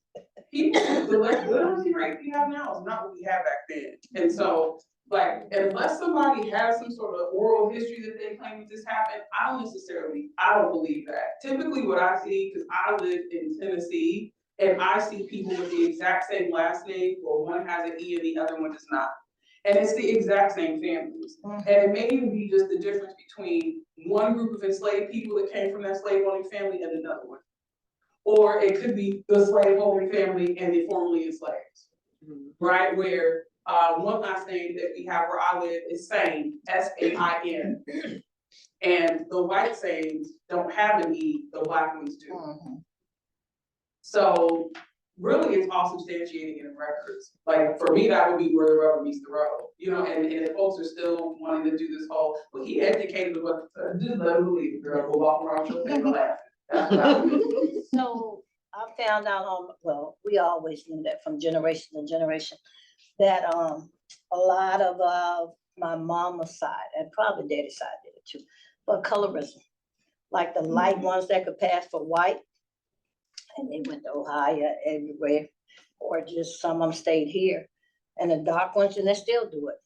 people, the literacy rate we have now is not what we had back then. And so, like, unless somebody has some sort of oral history that they claim that this happened, I don't believe that. Typically what I see, because I live in Tennessee, and I see people with the exact same last name, well, one has an E and the other one does not. And it's the exact same families. And it may even be just the difference between one group of enslaved people that came from that slave owning family and another one. Or it could be the slaveholding family and the formerly enslaved, right? Where, one last name that we have where I live is Sain, S-A-I-N. And the white Sains don't have an E, the black ones do. So really it's all substantiating in records. Like for me, that would be where the rubber meets the road, you know, and if folks are still wanting to do this whole, well, he educated with what, just let him believe it, girl, go walk around your paper laughing. That's what I would. So I found out well, we always knew that from generation to generation, that a lot of my mama's side, and probably daddy's side did it too, but colorism. Like the light ones that could pass for white, and they went to Ohio everywhere, or just some of them stayed here. And the dark ones, and they still do it.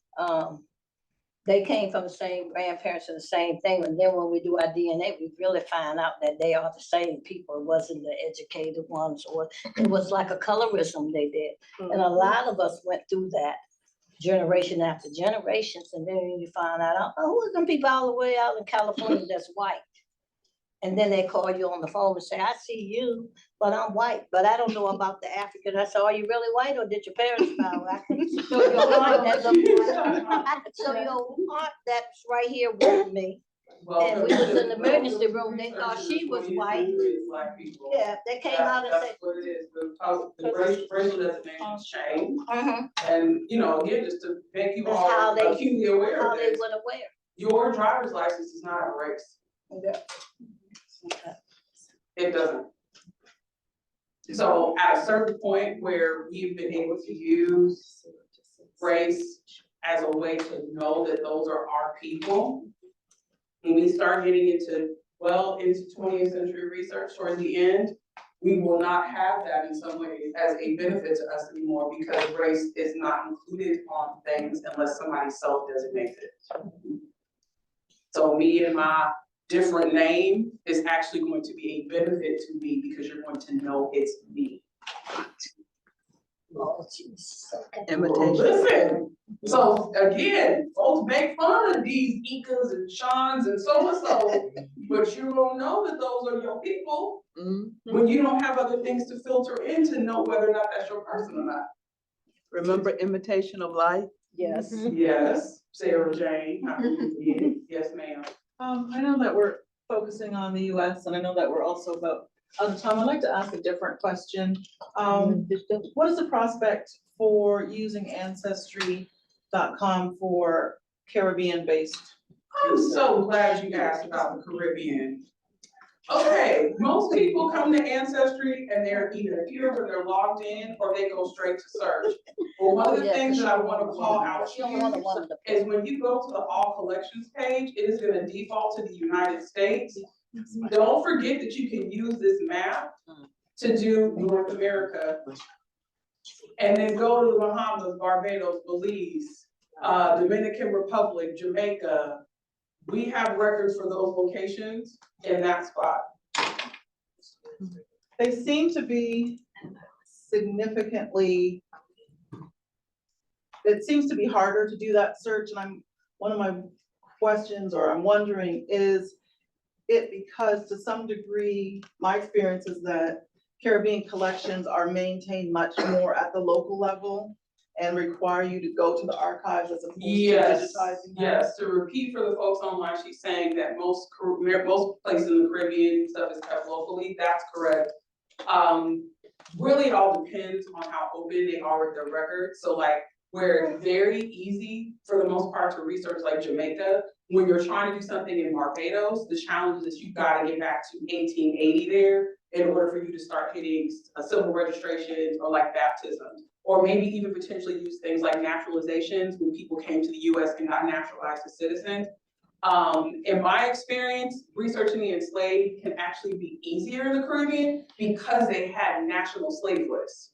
They came from the same grandparents and the same thing. And then when we do our DNA, we really find out that they are the same people. It wasn't the educated ones, or it was like a colorism they did. And a lot of us went through that generation after generations. And then you find out, oh, who are them people all the way out in California that's white? And then they call you on the phone and say, I see you, but I'm white, but I don't know about the African. I said, are you really white or did your parents bow? I can show your aunt that looks white. I can show your aunt that's right here with me. And we was in the emergency room, they thought she was white. Yeah, they came out and said. That's what it is, the racial designations change. And, you know, again, just to make you all acutely aware of this, your driver's license is not a race. It doesn't. So at a certain point where we've been able to use race as a way to know that those are our people, when we start getting into 20th century research towards the end, we will not have that in some ways as a benefit to us anymore, because race is not included on things unless somebody self-designates it. So me and my different name is actually going to be a benefit to me, because you're going to know it's me. Oh, geez. Well, listen, so again, folks make fun of these Nickas and Seans and so-and-so, but you don't know that those are your people when you don't have other things to filter in to know whether or not that's your person or not. Remember Imitation of Life? Yes. Yes, Sarah Jane, I believe you did. Yes, ma'am. I know that we're focusing on the US, and I know that we're also about out of time. I'd like to ask a different question. What is the prospect for using Ancestry.com for Caribbean-based? I'm so glad you asked about the Caribbean. Okay, most people come to Ancestry and they're either here when they're logged in, or they go straight to search. Well, one of the things that I want to call out to you is when you go to the All Collections page, it is going to default to the United States. Don't forget that you can use this map to do North America, and then go to the Bahamas, Barbados, Belize, Dominican Republic, Jamaica. We have records for those locations in that spot. They seem to be significantly, it seems to be harder to do that search, and one of my questions, or I'm wondering, is it because to some degree, my experience is that Caribbean collections are maintained much more at the local level and require you to go to the archives as opposed to digitizing them? Yes, to repeat for the folks online, she's saying that most places in the Caribbean stuff is kept locally. That's correct. Really it all depends on how open they are with their records. So like where it's very easy for the most part to research, like Jamaica, when you're trying to do something in Barbados, the challenge is you've got to get back to 1880 there in order for you to start hitting civil registrations or like baptisms, or maybe even potentially use things like naturalizations when people came to the US and got naturalized as citizens. In my experience, researching the enslaved can actually be easier in the Caribbean because they had national slave lists.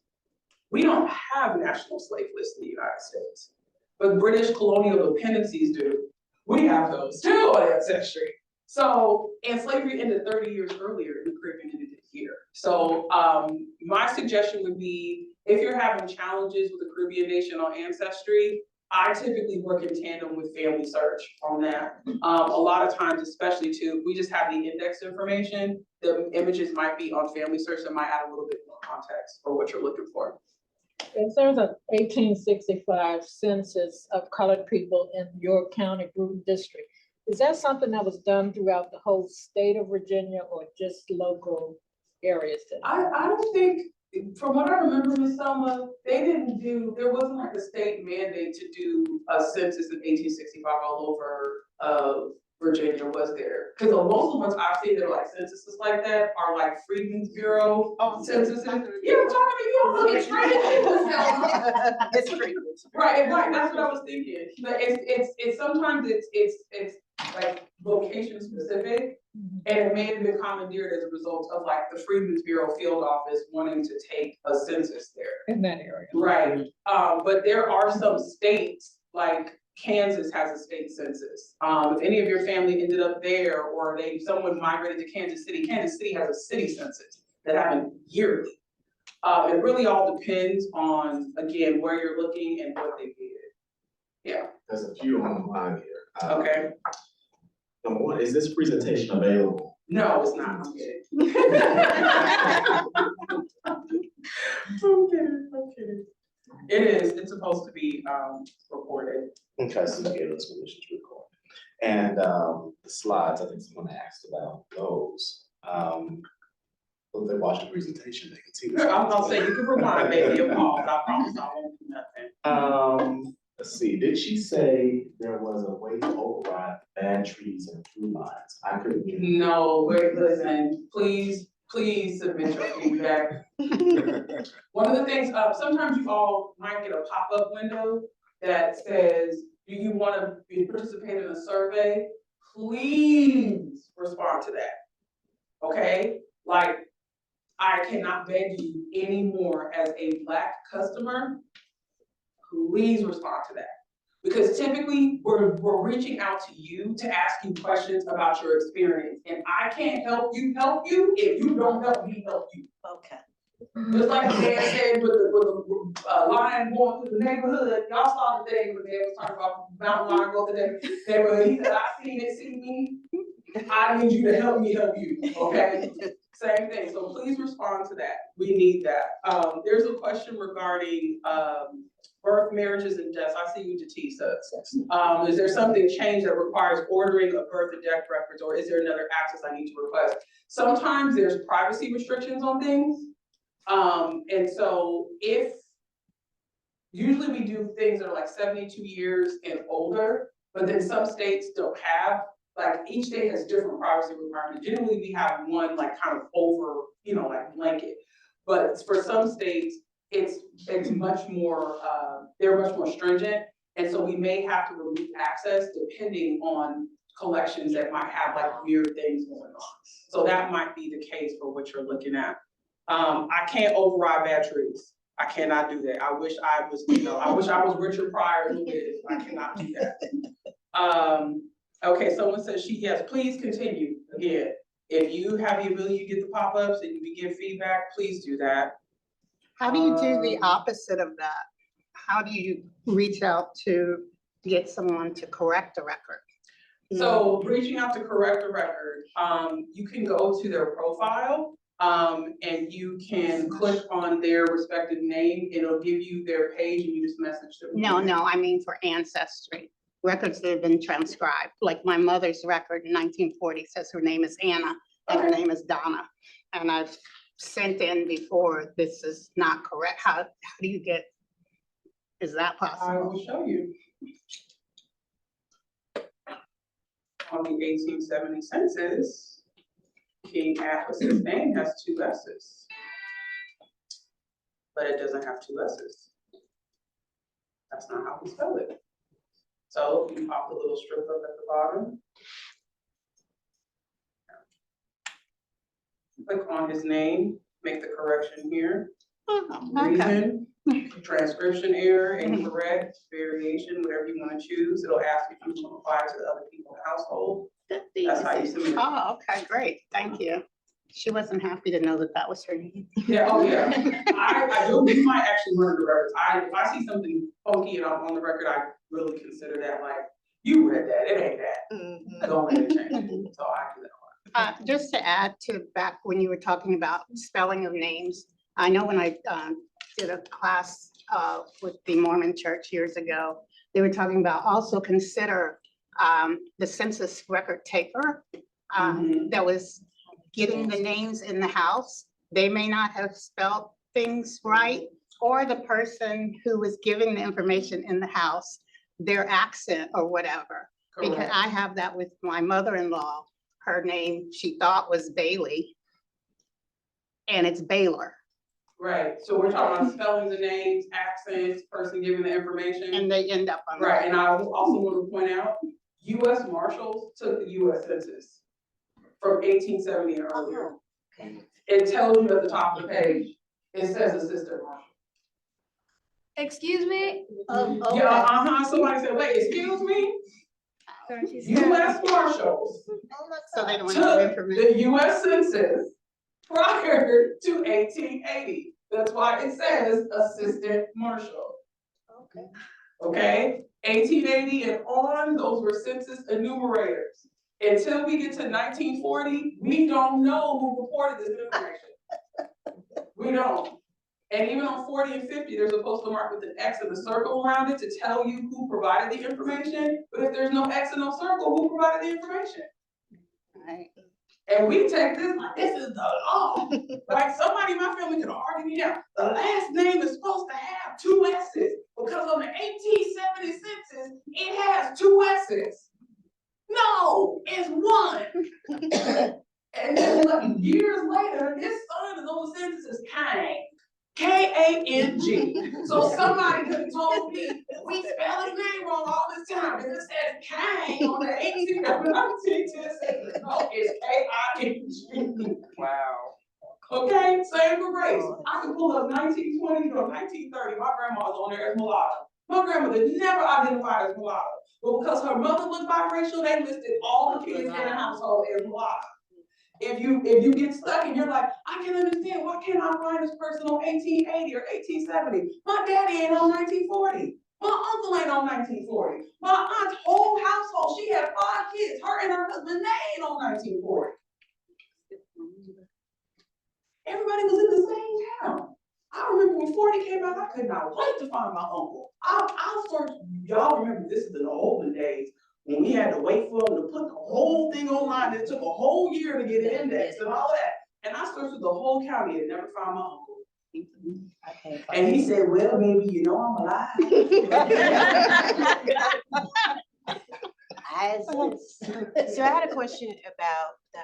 We don't have national slave lists in the United States, but British colonial dependencies do. We have those too on Ancestry. So, and slavery ended 30 years earlier in the Caribbean than it did here. So my suggestion would be, if you're having challenges with the Caribbean nation on Ancestry, I typically work in tandem with Family Search on that. A lot of times, especially too, we just have the index information. The images might be on Family Search that might add a little bit more context for what you're looking for. If there's an 1865 census of colored people in York County Bruton District, is that something that was done throughout the whole state of Virginia or just local areas? I don't think, from what I remember, Ms. Selma, there wasn't like a state mandate to do a census in 1865 all over Virginia, was there? Because most of the ones I've seen that are like censuses like that are like Freedmen's Bureau censuses. Yeah, I'm talking to you. It's Freedmen's. It's Freedmen's. Right, that's what I was thinking. But it's sometimes it's like location specific, and it may have been commandeered as a result of like the Freedmen's Bureau field office wanting to take a census there. In that area. Right, but there are some states, like Kansas has a state census. If any of your family ended up there, or someone migrated to Kansas City has a city census that happens yearly. It really all depends on, again, where you're looking and what they did. Yeah. There's a few online here. Okay. Number one, is this presentation available? No, it's not. I'm kidding. I'm kidding. It is. It's supposed to be recorded. Okay, so you gave us permission to record. And the slides, I think someone asked about those. Well, if they watch the presentation, they can see. I'm gonna say you can rewind, baby, and pause. I promise I won't do nothing. Let's see, did she say there was a way to override bad trees and through lines? I couldn't get it. No, wait, listen, please submit your feedback. One of the things, sometimes you all might get a pop-up window that says, do you want to participate in a survey? Please respond to that, okay? Like, I cannot beg you anymore as a Black customer, please respond to that. Because typically we're reaching out to you to ask you questions about your experience, and I can't help you if you don't help me help you. Okay. Just like the man said with the lion going through the neighborhood, y'all saw the thing when they was talking about mountain lion going through the neighborhood. He said, I seen it, see me. I need you to help me help you, okay? Same thing, so please respond to that. We need that. There's a question regarding birth, marriages, and deaths. I see you, Jatisa. Is there something changed that requires ordering of birth and death records, or is there another access I need to request? Sometimes there's privacy restrictions on things. And so usually we do things that are like 72 years and older, but then some states don't have, like each state has different privacy requirements. Generally we have one like kind of over, like blanket. But for some states, it's much more, they're much more stringent. And so we may have to remove access depending on collections that might have like weird things going on. So that might be the case for what you're looking at. I can't override bad trees. I cannot do that. I wish I was, I wish I was Richard Pryor who did it. I cannot do that. Okay, someone says yes, please continue. Again, if you have the ability to get the pop-ups and you can give feedback, please do that. How do you do the opposite of that? How do you reach out to get someone to correct a record? So reaching out to correct a record, you can go to their profile and you can click on their respective name. It'll give you their page and you just message them. No, I mean for ancestry. Records that have been transcribed. Like my mother's record in 1940 says her name is Anna and her name is Donna. And I've sent in before, this is not correct. How do you get, is that possible? I will show you. On the 1870 census, King Atlas's name has 2 S's, but it doesn't have 2 S's. That's not how we spell it. So you pop the little strip up at the bottom. Click on his name, make the correction here. Reason, transcription error, incorrect, variation, whatever you want to choose. It'll ask if you want to apply to the other people in the household. That's how you submit it. Oh, okay, great, thank you. She wasn't happy to know that that was her name. Yeah, oh yeah. I do, you might actually run the records. If I see something funky and I'm on the record, really consider that, like, you read that, it ain't that. Don't let it change, so I do that. Just to add to back when you were talking about spelling of names, I know when I did a class with the Mormon church years ago, they were talking about also consider the census record taker that was getting the names in the house. They may not have spelled things right, or the person who was giving the information in the house, their accent or whatever. Because Correct. I have that with my mother-in-law. Her name, she thought was Bailey, and it's Baylor. Right, so we're talking about spelling the names, accents, person giving the information. And they end up on. Right, and I also want to point out, US Marshals took the US Census from 1870 and earlier. It tells you at the top of the page, it says assistant marshal. Excuse me? Yeah, somebody said, wait, excuse me? US Marshals So they don't have took information. the US Census prior to 1880. That's why it says assistant marshal. Okay, 1880 and on, those were census enumerators. Until we get to 1940, we don't know who reported this information. We don't. And even on 40 and 50, there's a postal mark with an X and a circle around it to tell you who provided the information. But if there's no X and no circle, who provided the information? Right. And we take this like this is the law. Like somebody in my family could argue me down. The last name is supposed to have 2 S's because on the 1870 census, it has 2 S's. No, it's 1. And then like, years later, his son is on the census as Kang. K-A-N-G. So somebody could have told me, we spell his name wrong all this time. And it says Kang on the 1919 census. No, it's K-I-N-G. Wow. Okay, same for race. I can pull up 1920 to 1930. My grandma's on there as mulatto. My grandmother never identified as mulatto. But because her mother was biracial, they listed all the kids in the household as mulatto. If you get stuck and you're like, I can understand, why can't I find this person on 1880 or 1870? My daddy ain't on 1940. My uncle ain't on 1940. My aunt's whole household, she had 5 kids. Her and her husband, they ain't on 1940. Everybody was in the same town. I remember when 40 came out, I could not wait to find my uncle. I'll search, y'all remember this is in the olden days, when we had to wait for them to put the whole thing online. It took a whole year to get it indexed and all that. And I searched through the whole county and never found my uncle. And he said, well, baby, you know I'm alive. So I had a question about the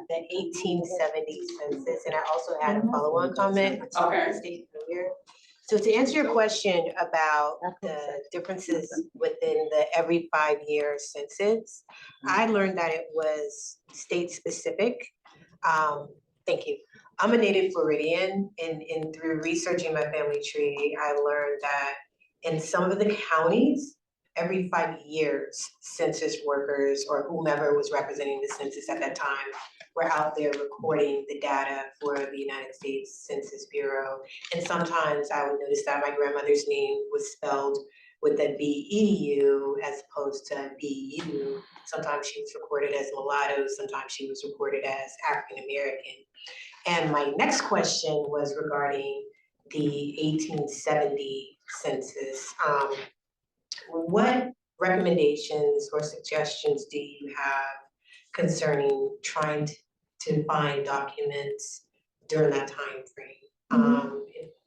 1870 census, and I also had a follow-on comment. Okay. So to answer your question about the differences within the every 5-year census, I learned that it was state specific. Thank you. I'm a native Floridian, and through researching my family tree, I learned that in some of the counties, every 5 years, census workers or whomever was representing the census at that time were out there recording the data for the United States Census Bureau. And sometimes I would notice that my grandmother's name was spelled with a B-E-U as opposed to B-U. Sometimes she was recorded as mulatto, sometimes she was recorded as African American. And my next question was regarding the 1870 census. What recommendations or suggestions do you have concerning trying to find documents during that time frame?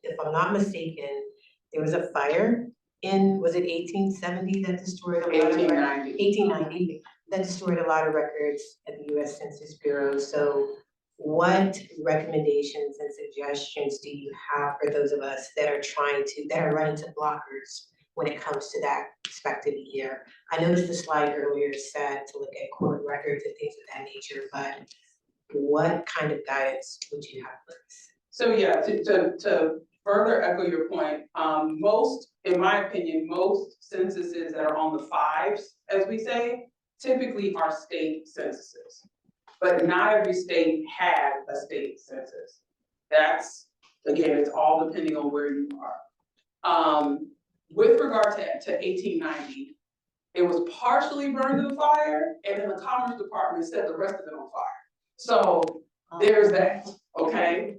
If I'm not mistaken, there was a fire in, was it 1870 that destroyed a lot of 1890 that destroyed a lot of records at the US Census Bureau. So what recommendations and suggestions do you have for those of us that are running to blockers when it comes to that respective year? I noticed the slide earlier said to look at court records and things of that nature, but what kind of guidance would you have for us? So yeah, to further echo your point, in my opinion, most censuses that are on the 5s, as we say, typically are state censuses. But not every state had a state census. That's, again, it's all depending on where you are. with regard to 1890, it was partially burned in the fire, and then the Commerce Department set the rest of it on fire. So there's that, okay?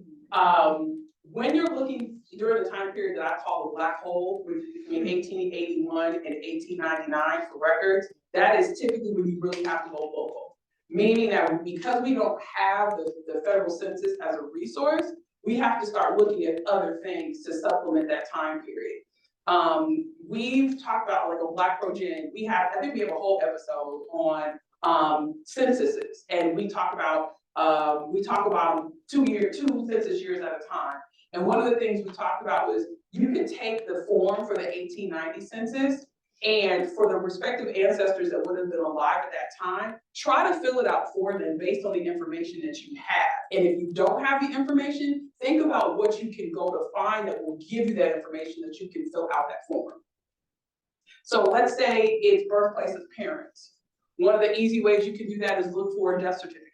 When you're looking during the time period that I call the black hole, which is between 1881 and 1899 for records, that is typically when you really have to go local. Meaning that because we don't have the federal census as a resource, we have to start looking at other things to supplement that time period. We've talked about like a Black Pro-Gen. I think we have a whole episode on censuses, and we talk about two census years at a time. And one of the things we talked about was you can take the form for the 1890 census, and for the respective ancestors that would have been alive at that time, try to fill it out for them based on the information that you have. And if you don't have the information, think about what you can go to find that will give you that information that you can fill out that form. So let's say it's birthplace of parents. One of the easy ways you can do that is look for a death certificate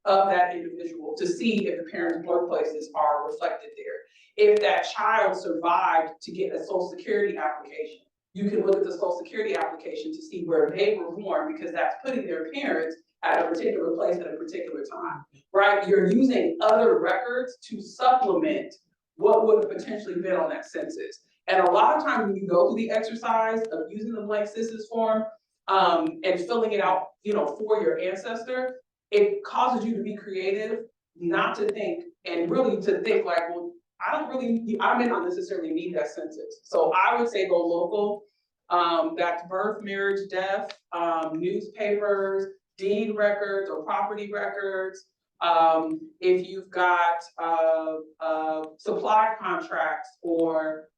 of that individual to see if the parents' birthplaces are reflected there. If that child survived to get a Social Security application, you can look at the Social Security application to see where they were born, because that's putting their parents at a particular place at a particular time, right? You're using other records to supplement what would have potentially been on that census. And a lot of times when you go through the exercise of using the blank census form and filling it out, for your ancestor, it causes you to be creative, not to think, and really to think like, well, I may not necessarily need that census. So I would say go local. That's birth, marriage, death, newspapers, deed records or property records. If you've got supply contracts or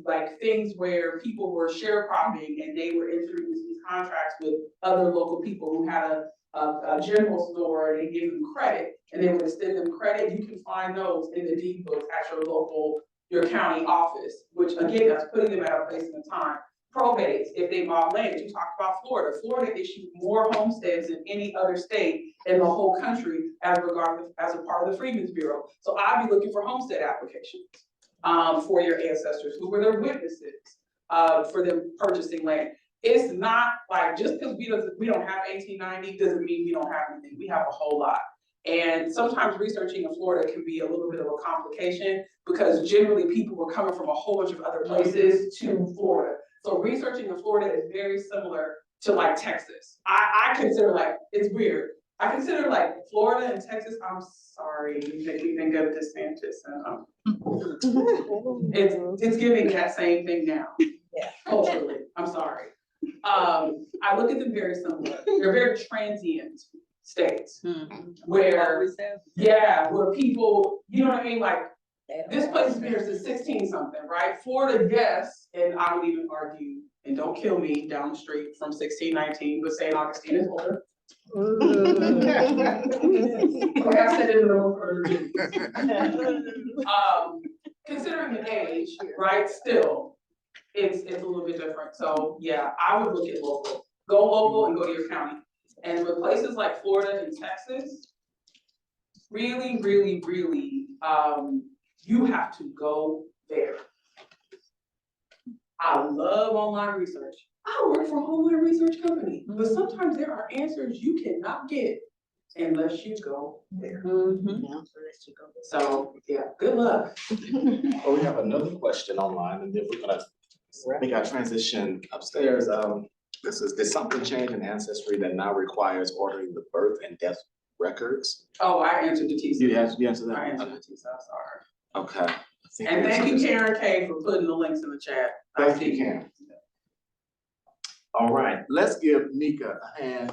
like things where people were sharecropping and they were entering into these contracts with other local people who had a general store, and they give them credit and they would extend them credit, you can find those in the deed books at your county office, which again, that's putting them at a place in time. Probates, if they bought land, you talked about Florida. Florida issued more homesteads than any other state in the whole country as a part of the Freedmen's Bureau. So I'd be looking for homestead applications for your ancestors. Who were their witnesses for them purchasing land? It's not like just because we don't have 1890 doesn't mean we don't have anything. We have a whole lot. And sometimes researching in Florida can be a little bit of a complication because generally people were coming from a whole bunch of other places to Florida. So researching in Florida is very similar to like Texas. I consider it's weird. I consider like Florida and Texas, I'm sorry that you think of DeSantis. It's giving that same thing now, culturally, I'm sorry. I look at them very similar. They're very transient states where people, you know what I mean? Like this place has been here since 16 something, right? Florida, yes, and I would even argue, and don't kill me, down the street from 1619, but St. Augustine is older. Okay, I said it in the wrong order. Considering the age, right, still, it's a little bit different. So yeah, I would look at local. Go local and go to your county. And with places like Florida and Texas, really, really, really, you have to go there. I love online research. I work for a online research company, but sometimes there are answers you cannot get unless you go there. So yeah, good luck. Well, we have another question online, and then we're gonna make our transition upstairs. Did something change in Ancestry that now requires ordering the birth and death records? Oh, I answered the TSA. You answered that? I answered the TSA, sorry. Okay. And thank you, Karen K, for putting the links in the chat. Thank you, Karen. All right, let's give Nicka a hand.